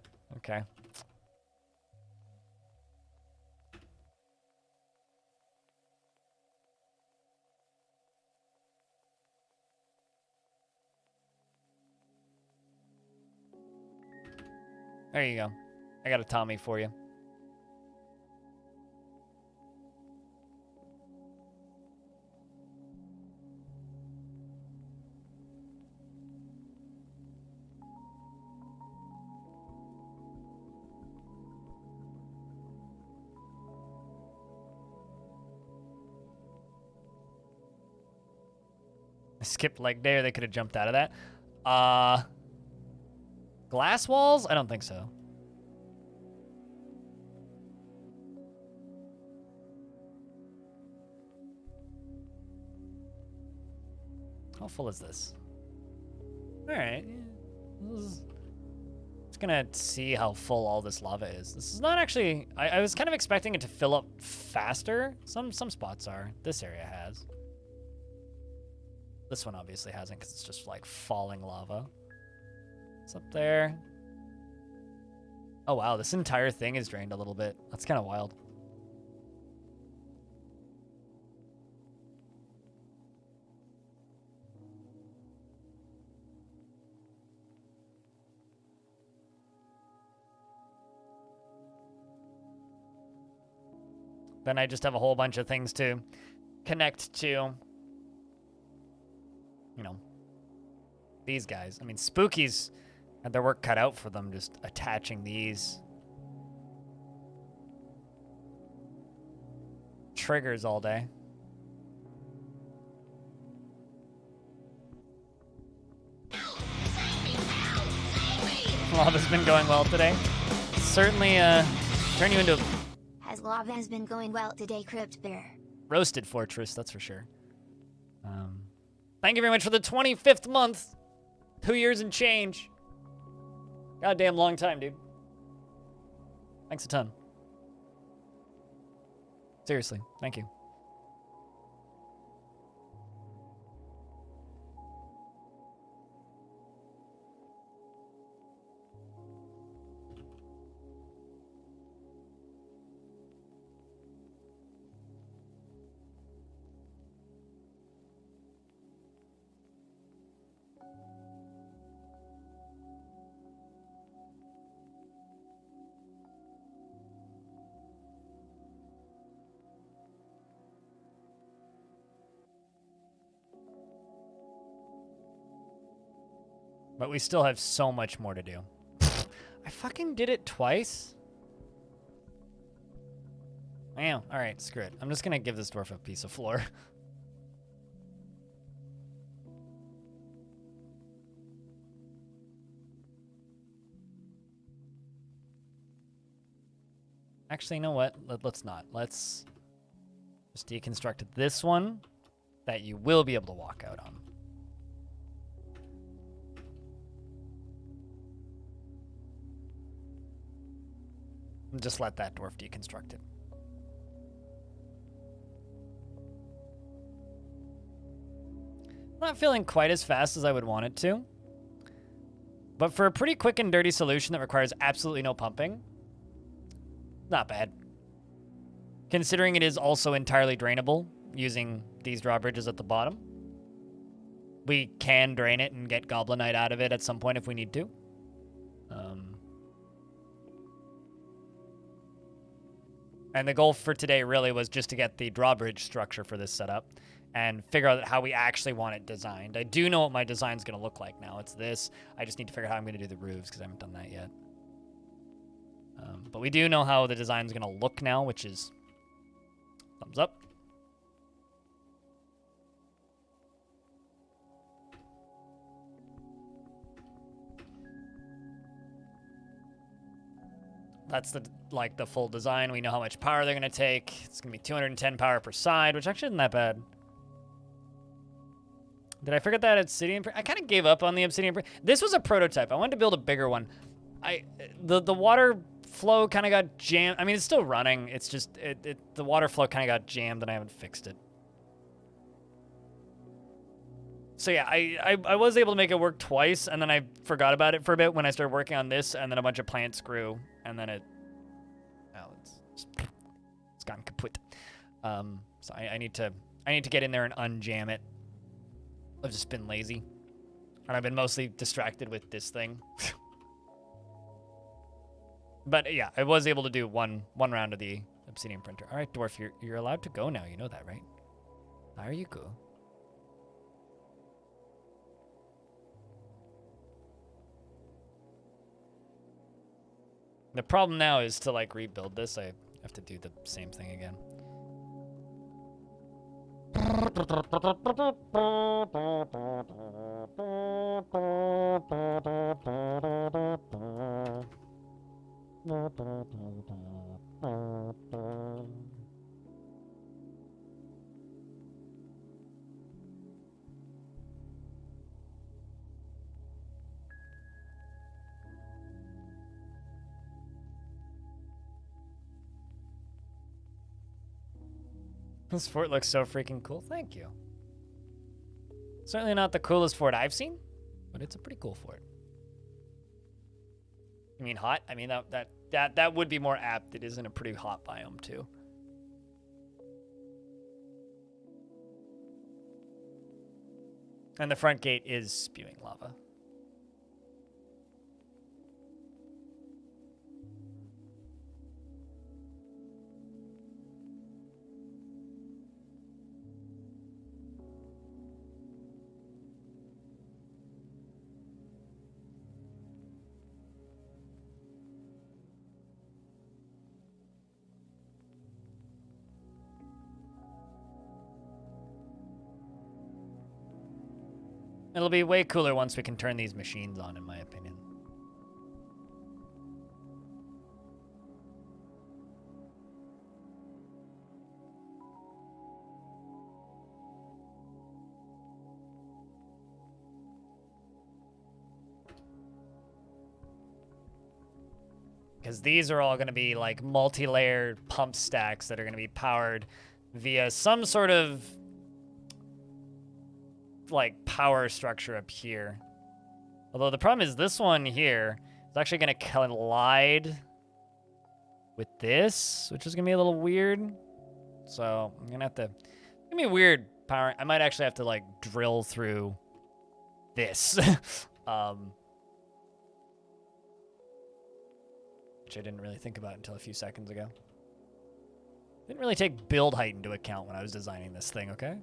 There you go. I got a Tommy for you. I skipped leg day, or they could have jumped out of that. Glass walls? I don't think so. How full is this? All right. Just gonna see how full all this lava is. This is not actually... I was kind of expecting it to fill up faster. Some spots are. This area has. This one obviously hasn't because it's just like falling lava. It's up there. Oh, wow. This entire thing is drained a little bit. That's kind of wild. Then I just have a whole bunch of things to connect to, you know, these guys. I mean, Spookies had their work cut out for them just attaching these triggers all day. Lava's been going well today. Certainly turn you into As lava has been going well today, Crypt Bear. roasted fortress, that's for sure. Thank you very much for the 25th month. 2 years and change. Goddamn long time, dude. Thanks a ton. Seriously, thank you. But we still have so much more to do. I fucking did it twice? Damn. Alright, screw it. I'm just gonna give this dwarf a piece of floor. Actually, you know what? Let's not. Let's just deconstruct this one that you will be able to walk out on. And just let that dwarf deconstruct it. Not feeling quite as fast as I would want it to. But for a pretty quick and dirty solution that requires absolutely no pumping, not bad. Considering it is also entirely drainable using these drawbridges at the bottom. We can drain it and get Goblinite out of it at some point if we need to. And the goal for today really was just to get the drawbridge structure for this setup and figure out how we actually want it designed. I do know what my design's going to look like now. It's this. I just need to figure out how I'm going to do the roofs because I haven't done that yet. But we do know how the design's going to look now, which is thumbs up. That's the full design. We know how much power they're going to take. It's going to be 210 power per side, which actually isn't that bad. Did I forget that obsidian? I kind of gave up on the obsidian. This was a prototype. I wanted to build a bigger one. The water flow kind of got jammed. I mean, it's still running. It's just the water flow kind of got jammed, and I haven't fixed it. So yeah, I was able to make it work twice, and then I forgot about it for a bit when I started working on this, and then a bunch of plants grew, and then it's gone kaput. So I need to get in there and unjam it. I've just been lazy, and I've been mostly distracted with this thing. But yeah, I was able to do one round of the obsidian printer. All right, Dwarf, you're allowed to go now. You know that, right? There you go. The problem now is to like rebuild this. I have to do the same thing again. This fort looks so freaking cool. Thank you. Certainly not the coolest fort I've seen, but it's a pretty cool fort. You mean hot? I mean that would be more apt. It is in a pretty hot biome too. And the front gate is spewing lava. It'll be way cooler once we can turn these machines on, in my opinion. Because these are all going to be like multi-layered pump stacks that are going to be powered via some sort of like power structure up here. Although the problem is this one here is actually going to collide with this, which is going to be a little weird. So I'm going to have to, it's going to be weird power. I might actually have to like drill through this. Which I didn't really think about until a few seconds ago. Didn't really take build height into account when I was designing this thing, okay?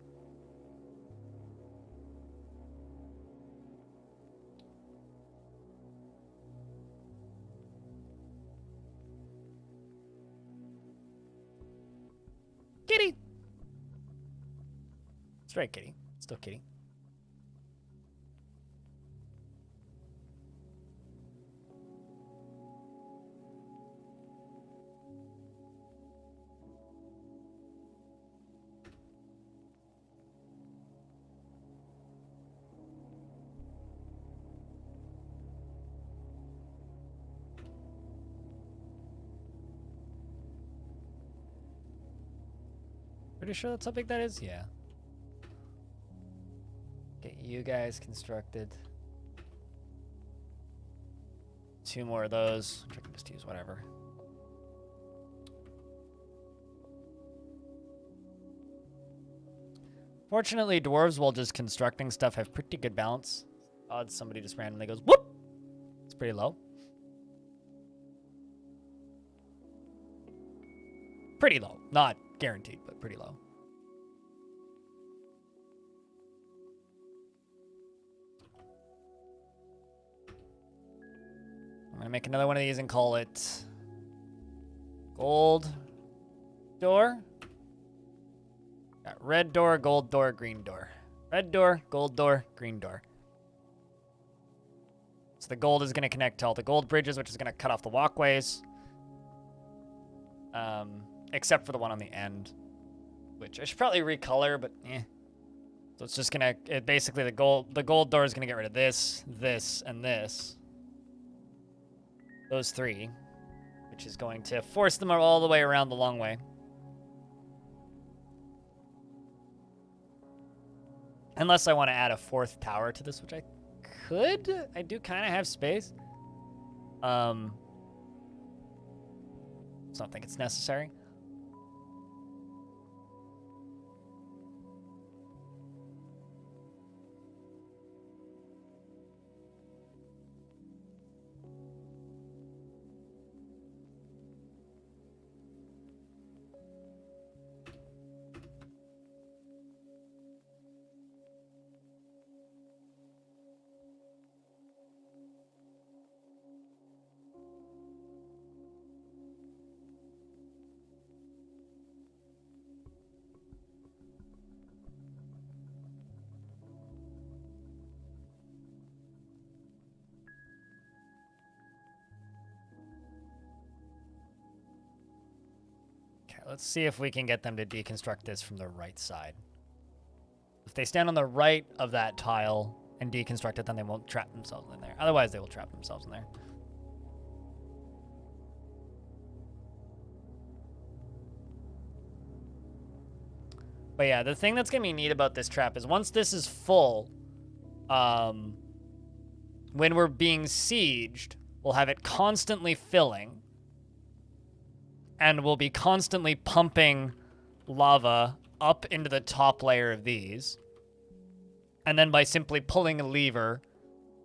very kitty. Still kitty. Pretty sure that's how big that is? Yeah. Get you guys constructed. 2 more of those, which I can just use whatever. Fortunately, dwarves, while just constructing stuff, have pretty good balance. Odds somebody just randomly goes, whoop! It's pretty low. Pretty low. Not guaranteed, but pretty low. I'm gonna make another one of these and call it gold door. Got red door, gold door, green door. Red door, gold door, green door. So the gold is gonna connect to all the gold bridges, which is gonna cut off the walkways. Except for the one on the end, which I should probably recolor, but eh. So it's just gonna, basically the gold door is gonna get rid of this, this, and this. Those 3, which is going to force them all the way around the long way. Unless I want to add a 4th tower to this, which I could. I do kind of have space. I don't think it's necessary. Let's see if we can get them to deconstruct this from the right side. If they stand on the right of that tile and deconstruct it, then they won't trap themselves in there. Otherwise, they will trap themselves in there. But yeah, the thing that's going to be neat about this trap is once this is full, when we're being sieged, we'll have it constantly filling. And we'll be constantly pumping lava up into the top layer of these. And then by simply pulling a lever,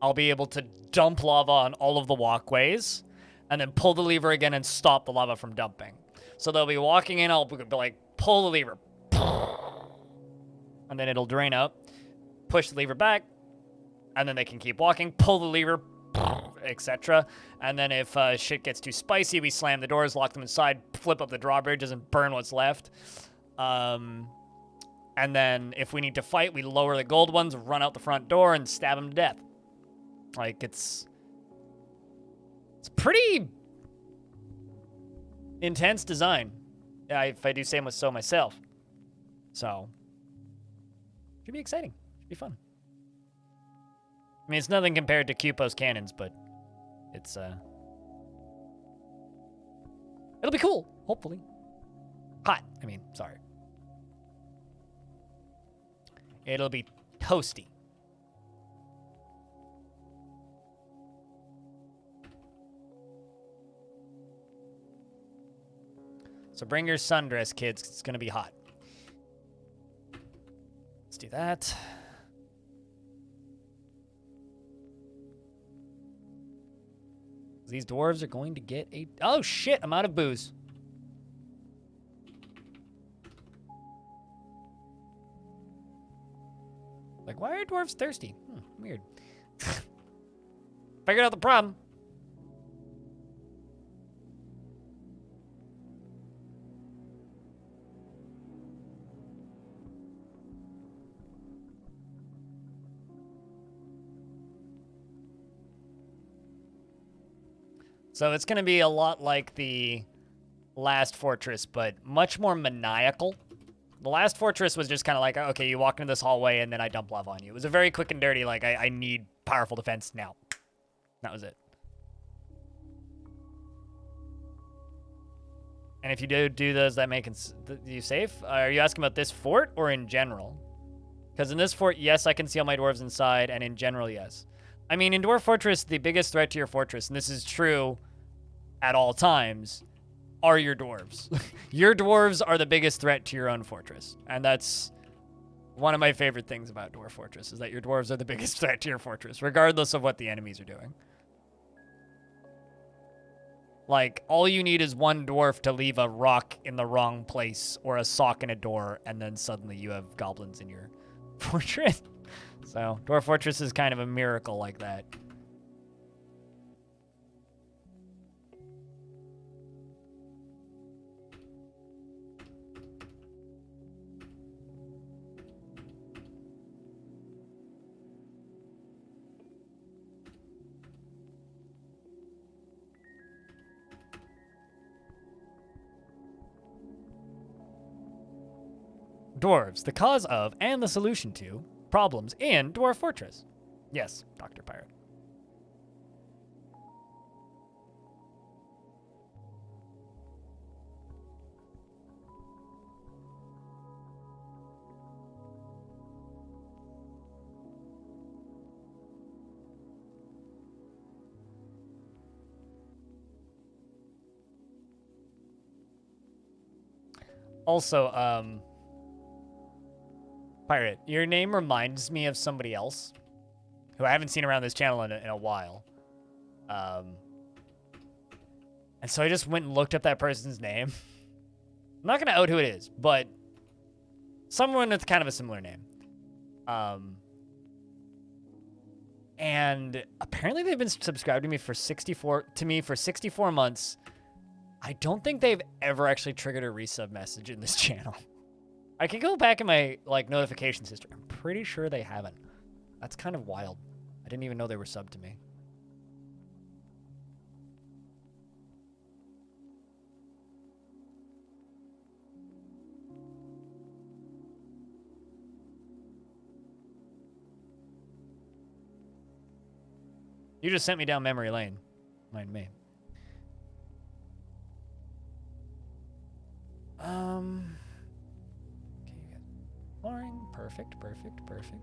I'll be able to dump lava on all of the walkways. And then pull the lever again and stop the lava from dumping. So they'll be walking in, I'll be like, pull the lever. And then it'll drain out. Push the lever back. And then they can keep walking. Pull the lever. Etc. And then if shit gets too spicy, we slam the doors, lock them inside, flip up the drawbridges, and burn what's left. And then if we need to fight, we lower the gold ones, run out the front door, and stab them to death. Like, it's pretty intense design, if I do say so myself. So, should be exciting. Should be fun. I mean, it's nothing compared to Cupo's cannons, but it's, it'll be cool, hopefully. Hot, I mean, sorry. It'll be toasty. So bring your sundress, kids. It's gonna be hot. Let's do that. These dwarves are going to get a... Oh, shit! I'm out of booze. Like, why are dwarves thirsty? Weird. Figured out the problem. So it's going to be a lot like the last fortress, but much more maniacal. The last fortress was just kind of like, okay, you walk into this hallway and then I dump lava on you. It was a very quick and dirty, like, I need powerful defense now. That was it. And if you do those, that make you safe? Are you asking about this fort or in general? Because in this fort, yes, I can see all my dwarves inside, and in general, yes. I mean, in Dwarf Fortress, the biggest threat to your fortress, and this is true at all times, are your dwarves. Your dwarves are the biggest threat to your own fortress. And that's one of my favorite things about Dwarf Fortress, is that your dwarves are the biggest threat to your fortress, regardless of what the enemies are doing. Like, all you need is one dwarf to leave a rock in the wrong place or a sock in a door, and then suddenly you have goblins in your fortress. So, Dwarf Fortress is kind of a miracle like that. Dwarves, the cause of and the solution to problems in Dwarf Fortress. Yes, Dr. Pirate. Also, Pirate, your name reminds me of somebody else who I haven't seen around this channel in a while. And so I just went and looked up that person's name. I'm not going to out who it is, but someone with kind of a similar name. And apparently they've been subscribed to me for 64 months. I don't think they've ever actually triggered a resub message in this channel. I can go back in my notifications history. I'm pretty sure they haven't. That's kind of wild. I didn't even know they were subbed to me. You just sent me down memory lane. Mind me. Okay, you got flooring. Perfect, perfect, perfect.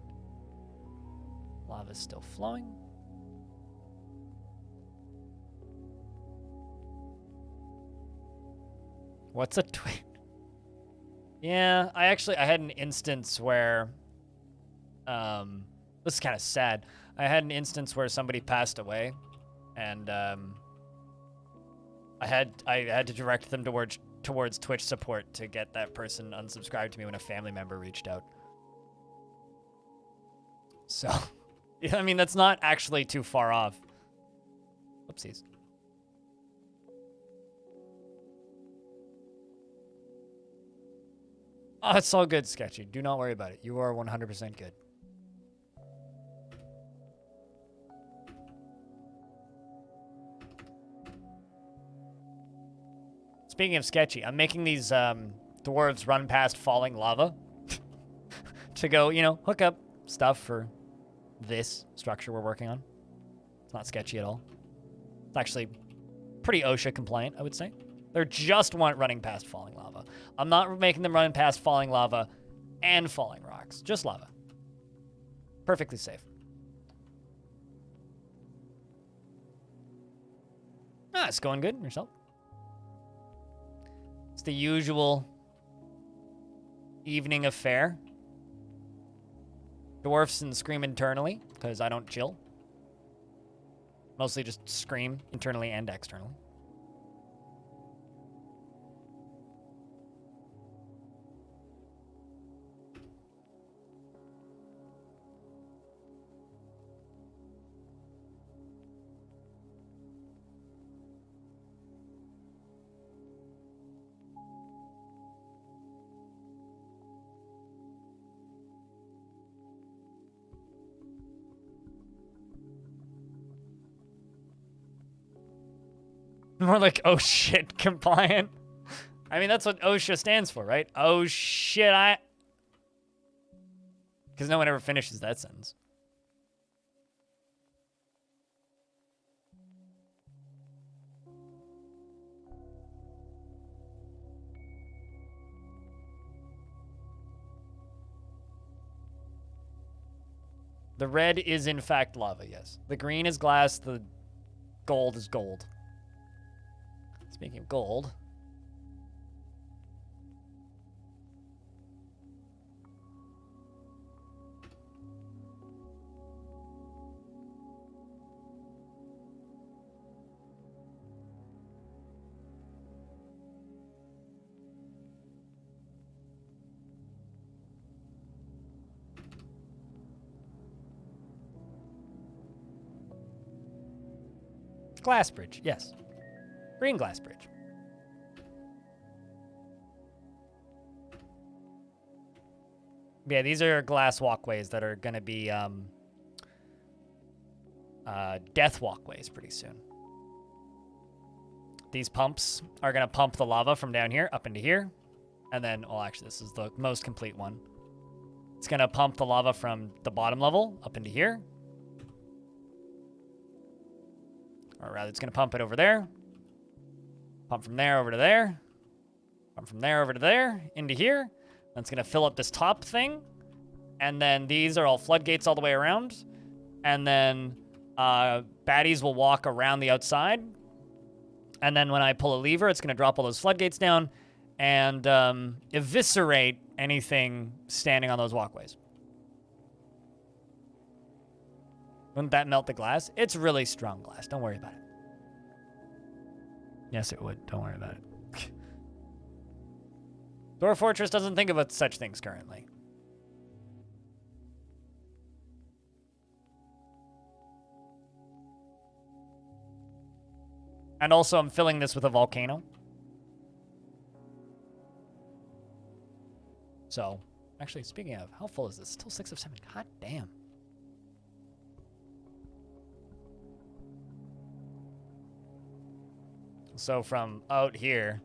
Lava's still flowing. What's a twin? Yeah, I had an instance where, this is kind of sad. I had an instance where somebody passed away, and I had to direct them towards Twitch support to get that person unsubscribed to me when a family member reached out. So, yeah, I mean, that's not actually too far off. Oopsies. Oh, it's all good, Sketchy. Do not worry about it. You are 100% good. Speaking of sketchy, I'm making these dwarves run past falling lava to go, hook up stuff for this structure we're working on. It's not sketchy at all. It's actually pretty OSHA compliant, I would say. They're just running past falling lava. I'm not making them run past falling lava and falling rocks. Just lava. Perfectly safe. Ah, it's going good. Yourself? It's the usual evening affair. Dwarfs and scream internally, because I don't chill. Mostly just scream internally and externally. More like, oh shit, compliant. I mean, that's what OSHA stands for, right? Oh shit, Because no one ever finishes that sentence. The red is in fact lava, yes. The green is glass, the gold is gold. Speaking of gold. Glass bridge, yes. Green glass bridge. Yeah, these are glass walkways that are going to be death walkways pretty soon. These pumps are going to pump the lava from down here up into here. And then, well, actually, this is the most complete one. It's going to pump the lava from the bottom level up into here. Or rather, it's going to pump it over there. Pump from there over to there. Pump from there over to there, into here. That's going to fill up this top thing. And then these are all floodgates all the way around. And then baddies will walk around the outside. And then when I pull a lever, it's going to drop all those floodgates down and eviscerate anything standing on those walkways. Wouldn't that melt the glass? It's really strong glass. Don't worry about it. Yes, it would. Don't worry about it. Dwarf Fortress doesn't think about such things currently. And also, I'm filling this with a volcano. So, actually, speaking of, how full is this? Still 6 of 7. God damn. So from out here,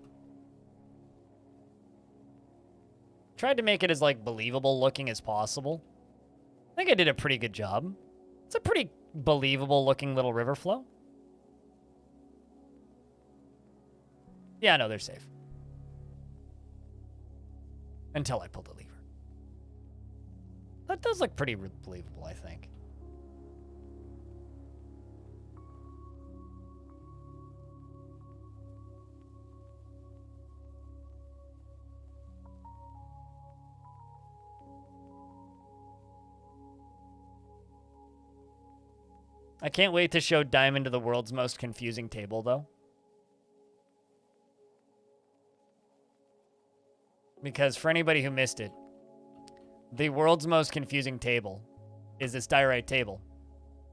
tried to make it as like believable looking as possible. I think I did a pretty good job. It's a pretty believable looking little river flow. Yeah, no, they're safe. Until I pull the lever. That does look pretty believable, I think. I can't wait to show Diamond to the world's most confusing table, though. Because for anybody who missed it, the world's most confusing table is this diorite table.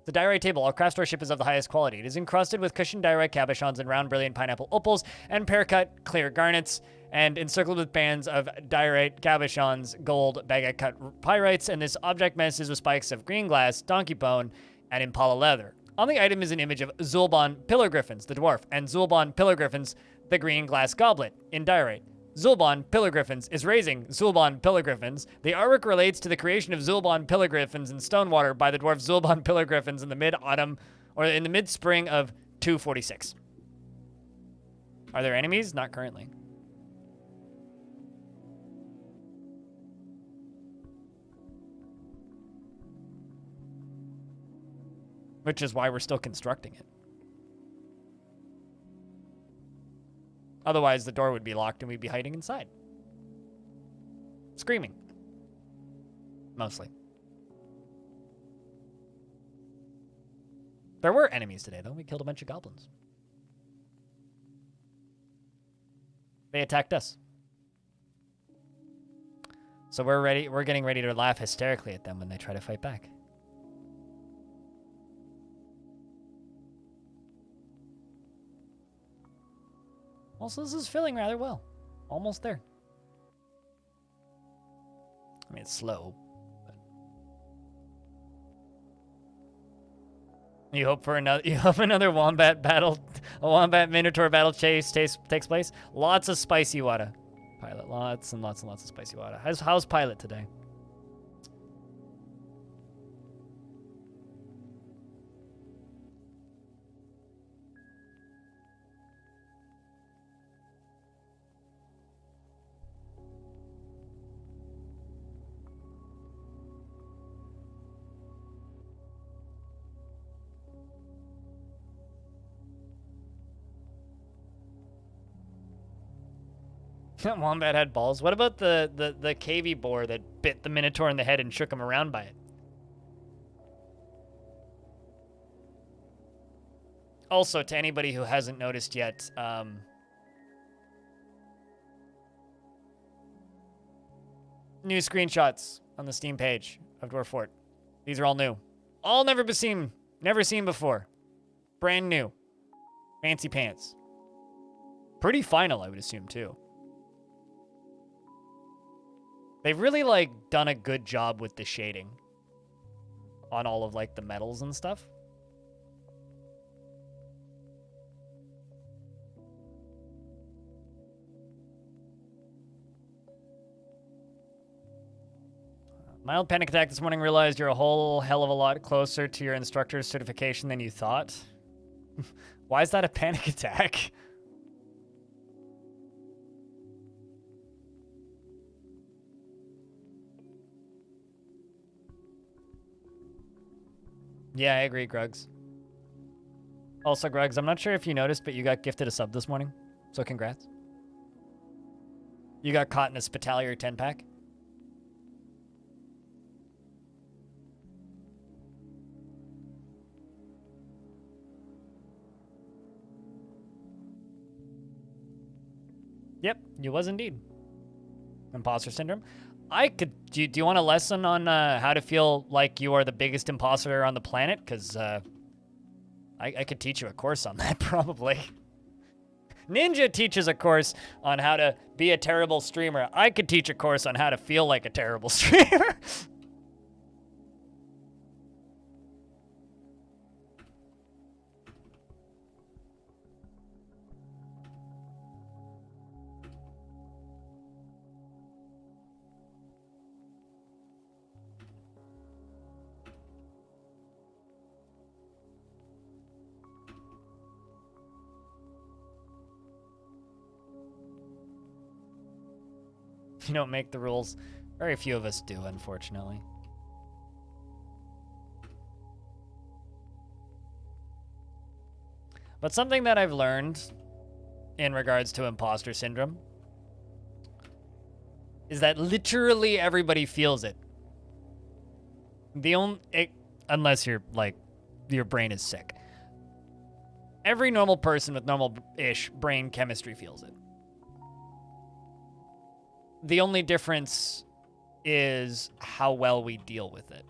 The diorite table, our craft store ship, is of the highest quality. It is encrusted with cushioned diorite cabochons and round brilliant pineapple opals and pear-cut clear garnets and encircled with bands of diorite cabochons, gold, baguette-cut pyrites, and this object menaces with spikes of green glass, donkey bone, and impala leather. On the item is an image of Zul'Ban pillar griffins, the dwarf, and Zul'Ban pillar griffins, the green glass goblet, in diorite. Zul'Ban pillar griffins is raising Zul'Ban pillar griffins. The artwork relates to the creation of Zul'Ban pillar griffins in Stonewater by the dwarf Zul'Ban pillar griffins in the mid-autumn, or in the mid-spring of 246. Are there enemies? Not currently. Which is why we're still constructing it. Otherwise, the door would be locked and we'd be hiding inside. Screaming. Mostly. There were enemies today, though. We killed a bunch of goblins. They attacked us. So we're getting ready to laugh hysterically at them when they try to fight back. Also, this is filling rather well. Almost there. I mean, it's slow, but... You hope for another. You hope another wombat battle, a wombat minotaur battle chase takes place. Lots of spicy water. Pilot, lots and lots and lots of spicy water. How's Pilot today? That wombat had balls. What about the KV boar that bit the minotaur in the head and shook him around by it? Also, to anybody who hasn't noticed yet, new screenshots on the Steam page of Dwarf Fort. These are all new. All never seen before. Brand new. Fancy pants. Pretty final, I would assume, too. They've really, like, done a good job with the shading on all of, like, the metals and stuff. Mild panic attack this morning. Realized you're a whole hell of a lot closer to your instructor's certification than you thought. Why is that a panic attack? Yeah, I agree, Grugs. Also, Grugs, I'm not sure if you noticed, but you got gifted a sub this morning. So congrats. You got caught in a Spitalier 10-pack. Yep, you was indeed. Imposter syndrome. Do you want a lesson on how to feel like you are the biggest imposter on the planet? Because I could teach you a course on that, probably. Ninja teaches a course on how to be a terrible streamer. I could teach a course on how to feel like a terrible streamer. You don't make the rules. Very few of us do, unfortunately. But something that I've learned in regards to imposter syndrome is that literally everybody feels it. Unless you're like, your brain is sick. Every normal person with normal-ish brain chemistry feels it. The only difference is how well we deal with it.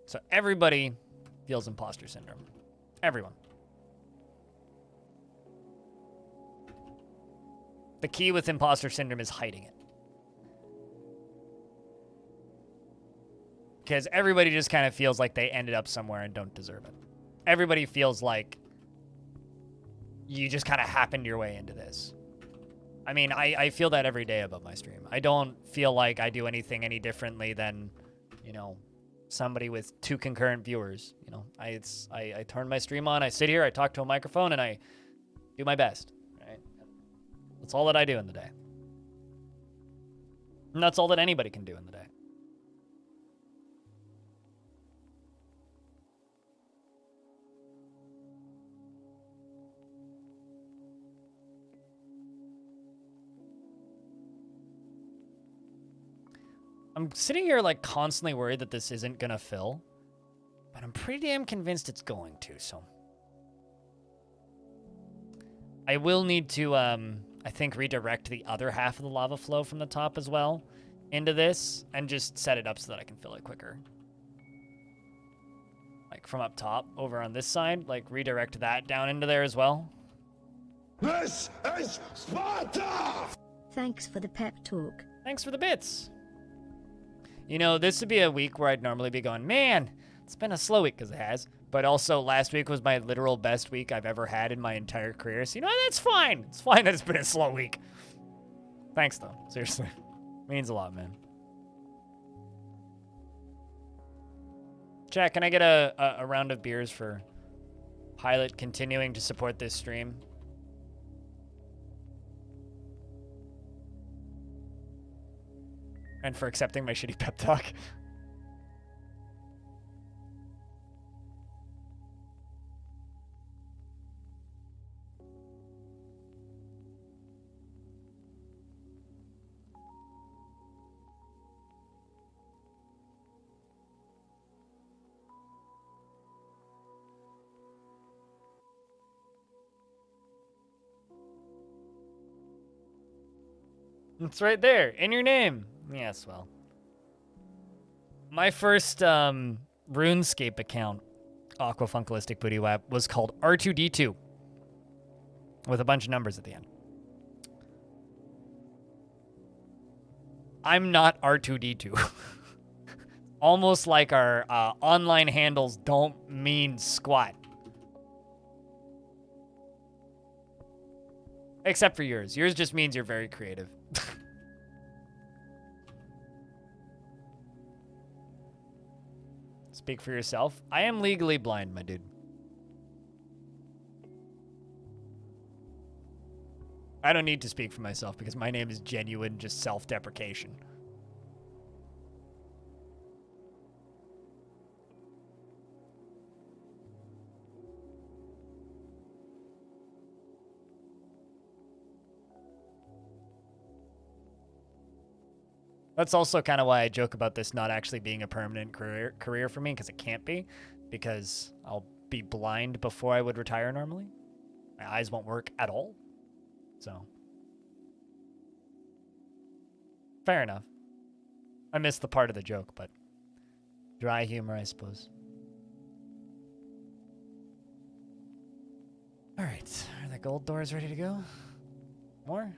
So everybody feels imposter syndrome. Everyone. The key with imposter syndrome is hiding it. Because everybody just kind of feels like they ended up somewhere and don't deserve it. Everybody feels like you just kind of happened your way into this. I mean, I feel that every day about my stream. I don't feel like I do anything any differently than, you know, somebody with 2 concurrent viewers. You know, I turn my stream on, I sit here, I talk to a microphone, and I do my best. Right? That's all that I do in the day. And that's all that anybody can do in the day. I'm sitting here, like, constantly worried that this isn't gonna fill. But I'm pretty damn convinced it's going to, so. I will need to, I think, redirect the other half of the lava flow from the top as well into this and just set it up so that I can fill it quicker. Like, from up top over on this side, like, redirect that down into there as well. This is Sparta! Thanks for the pep talk. Thanks for the bits. You know, this would be a week where I'd normally be going, man, it's been a slow week, because it has. But also, last week was my literal best week I've ever had in my entire career. So, you know, that's fine. It's fine that it's been a slow week. Thanks, though. Seriously. Means a lot, man. Chat, can I get a round of beers for Pilot continuing to support this stream? And for accepting my shitty pep talk. It's right there, in your name. Yes, well. My first RuneScape account, Aquafunkalistic Booty Wap, was called R2D2. With a bunch of numbers at the end. I'm not R2D2. Almost like our online handles don't mean squat. Except for yours. Yours just means you're very creative. Speak for yourself. I am legally blind, my dude. I don't need to speak for myself because my name is genuine, just self-deprecation. That's also kind of why I joke about this not actually being a permanent career for me, because it can't be, because I'll be blind before I would retire normally. My eyes won't work at all. So, fair enough. I missed the part of the joke, but dry humor, I suppose. All right, are the gold doors ready to go? More?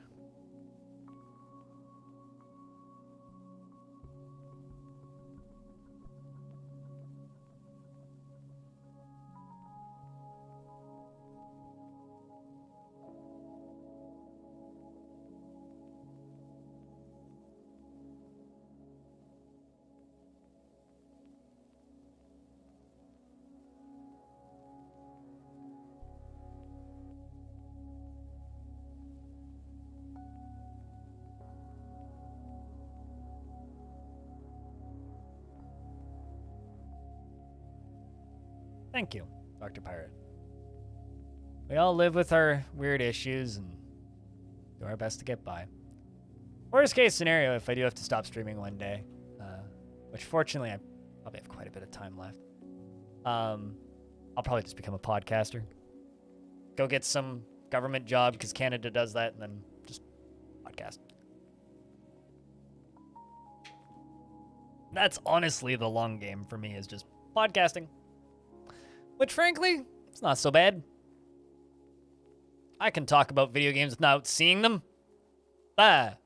Thank you, Dr. Pirate. We all live with our weird issues and do our best to get by. Worst case scenario, if I do have to stop streaming one day, which fortunately I probably have quite a bit of time left, I'll probably just become a podcaster. Go get some government job because Canada does that, and then just podcast. That's honestly the long game for me, is just podcasting. Which, frankly, it's not so bad. I can talk about video games without seeing them. Ah.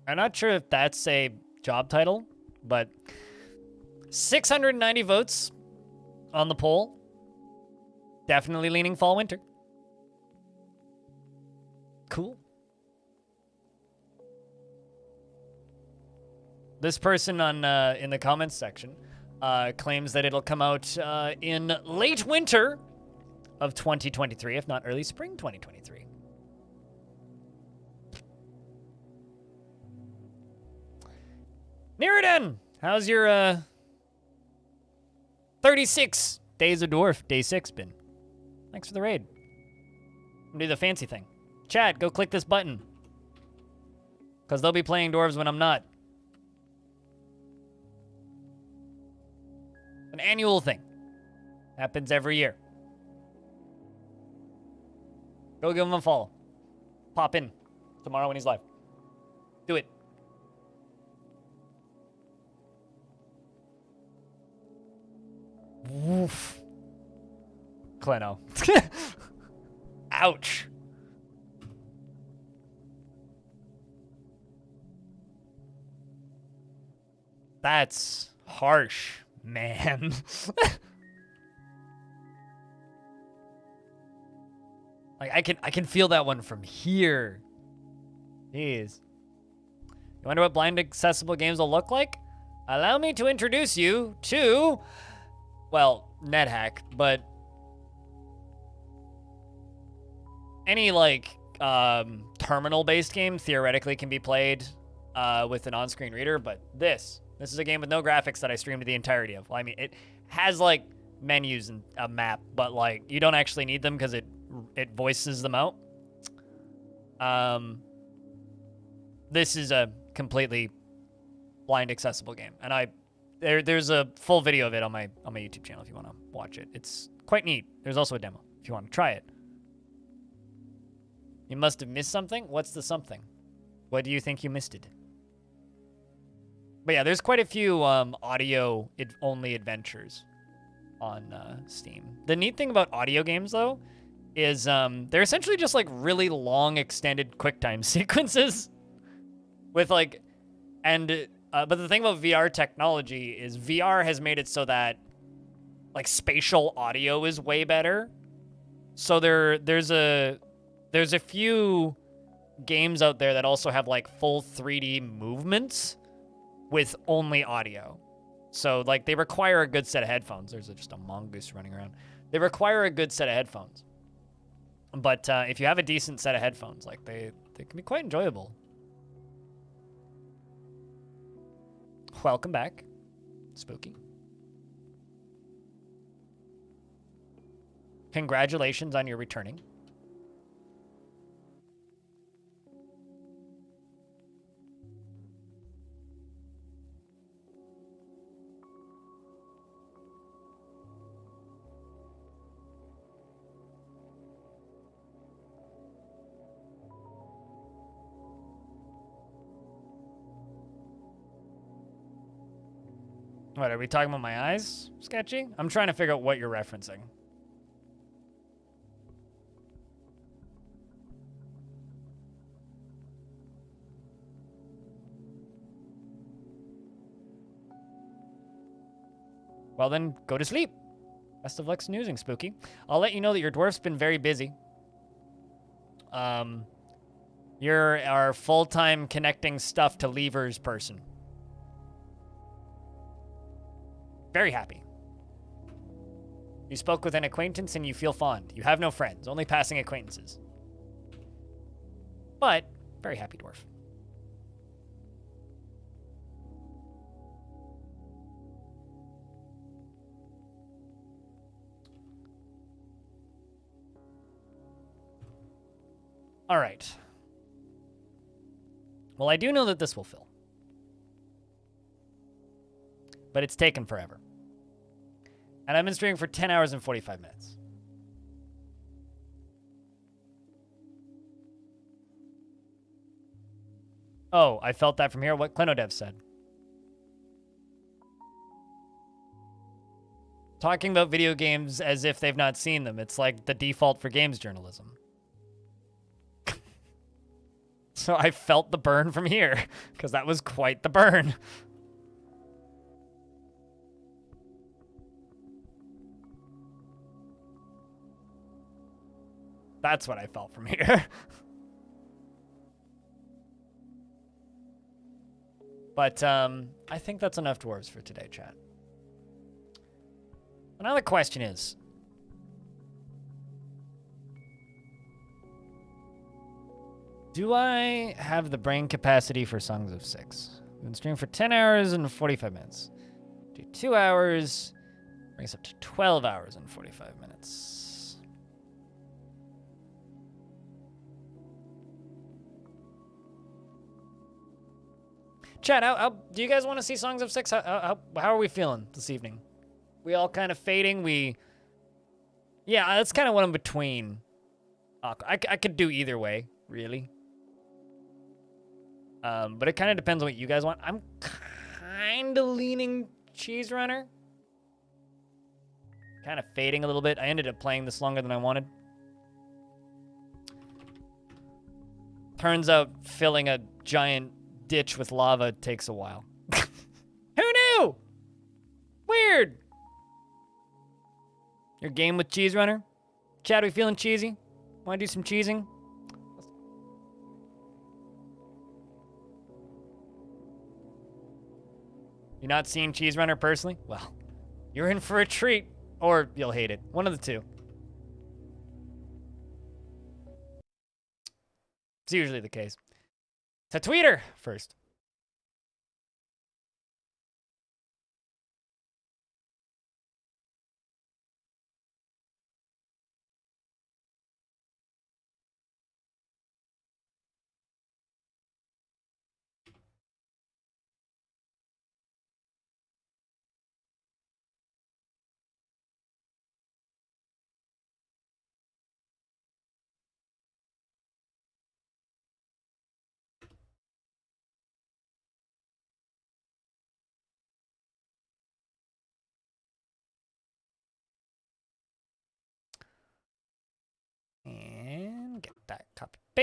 I'm not sure if that's a job title, but 690 votes on the poll. Definitely leaning fall-winter. Cool. This person on in the comments section claims that it'll come out in late winter of 2023, if not early spring 2023. Neridan, how's your 36 days of Dwarf, day 6 been? Thanks for the raid. Do the fancy thing. Chat, go click this button. Because they'll be playing Dwarves when I'm not. An annual thing. Happens every year. Go give him a follow. Pop in tomorrow when he's live. Do it. Woof. Kleno. Ouch. That's harsh, man. Like I can feel that one from here. Jeez. You wonder what blind accessible games will look like? Allow me to introduce you to, well, NetHack, but any like terminal-based game theoretically can be played with an on-screen reader, but this is a game with no graphics that I streamed the entirety of. Well, I mean, it has like menus and a map, but like you don't actually need them because it voices them out. This is a completely blind accessible game, and there's a full video of it on my YouTube channel if you want to watch it. It's quite neat. There's also a demo if you want to try it. You must have missed something. What's the something? What do you think you missed it? But yeah, there's quite a few audio only adventures on Steam. The neat thing about audio games though is they're essentially just like really long extended QuickTime sequences with like, and but the thing about VR technology is VR has made it so that like spatial audio is way better. So there's a few games out there that also have like full 3D movements with only audio. So like they require a good set of headphones. There's just a mongoose running around. They require a good set of headphones. But if you have a decent set of headphones, like they can be quite enjoyable. Welcome back, Spooky. Congratulations on your returning. What, are we talking about my eyes, Sketchy? I'm trying to figure out what you're referencing. Well then, go to sleep. Best of luck snoozing, Spooky. I'll let you know that your dwarf's been very busy. You're our full-time connecting stuff to levers person. Very happy. You spoke with an acquaintance and you feel fond. You have no friends, only passing acquaintances. But, very happy dwarf. All right. Well, I do know that this will fill. But it's taken forever. And I've been streaming for 10 hours and 45 minutes. Oh, I felt that from here. What Klenodev said. Talking about video games as if they've not seen them. It's like the default for games journalism. So I felt the burn from here, because that was quite the burn. That's what I felt from here. But I think that's enough dwarves for today, chat. Another question is, do I have the brain capacity for Songs of Six? I've been streaming for 10 hours and 45 minutes. Do 2 hours, brings up to 12 hours and 45 minutes. Chat, how do you guys want to see Songs of Six? How are we feeling this evening? We all kind of fading. Yeah, that's kind of what I'm between. I could do either way, really. But it kind of depends on what you guys want. I'm kind of leaning Cheese Runner. kind of fading a little bit. I ended up playing this longer than I wanted. Turns out filling a giant ditch with lava takes a while. Who knew? Weird. Your game with Cheese Runner? Chad, we feeling cheesy? Want to do some cheesing? You're not seeing Cheese Runner personally? Well, you're in for a treat, or you'll hate it. One of the two. It's usually the case. To Tweeter first. And get that copy paste.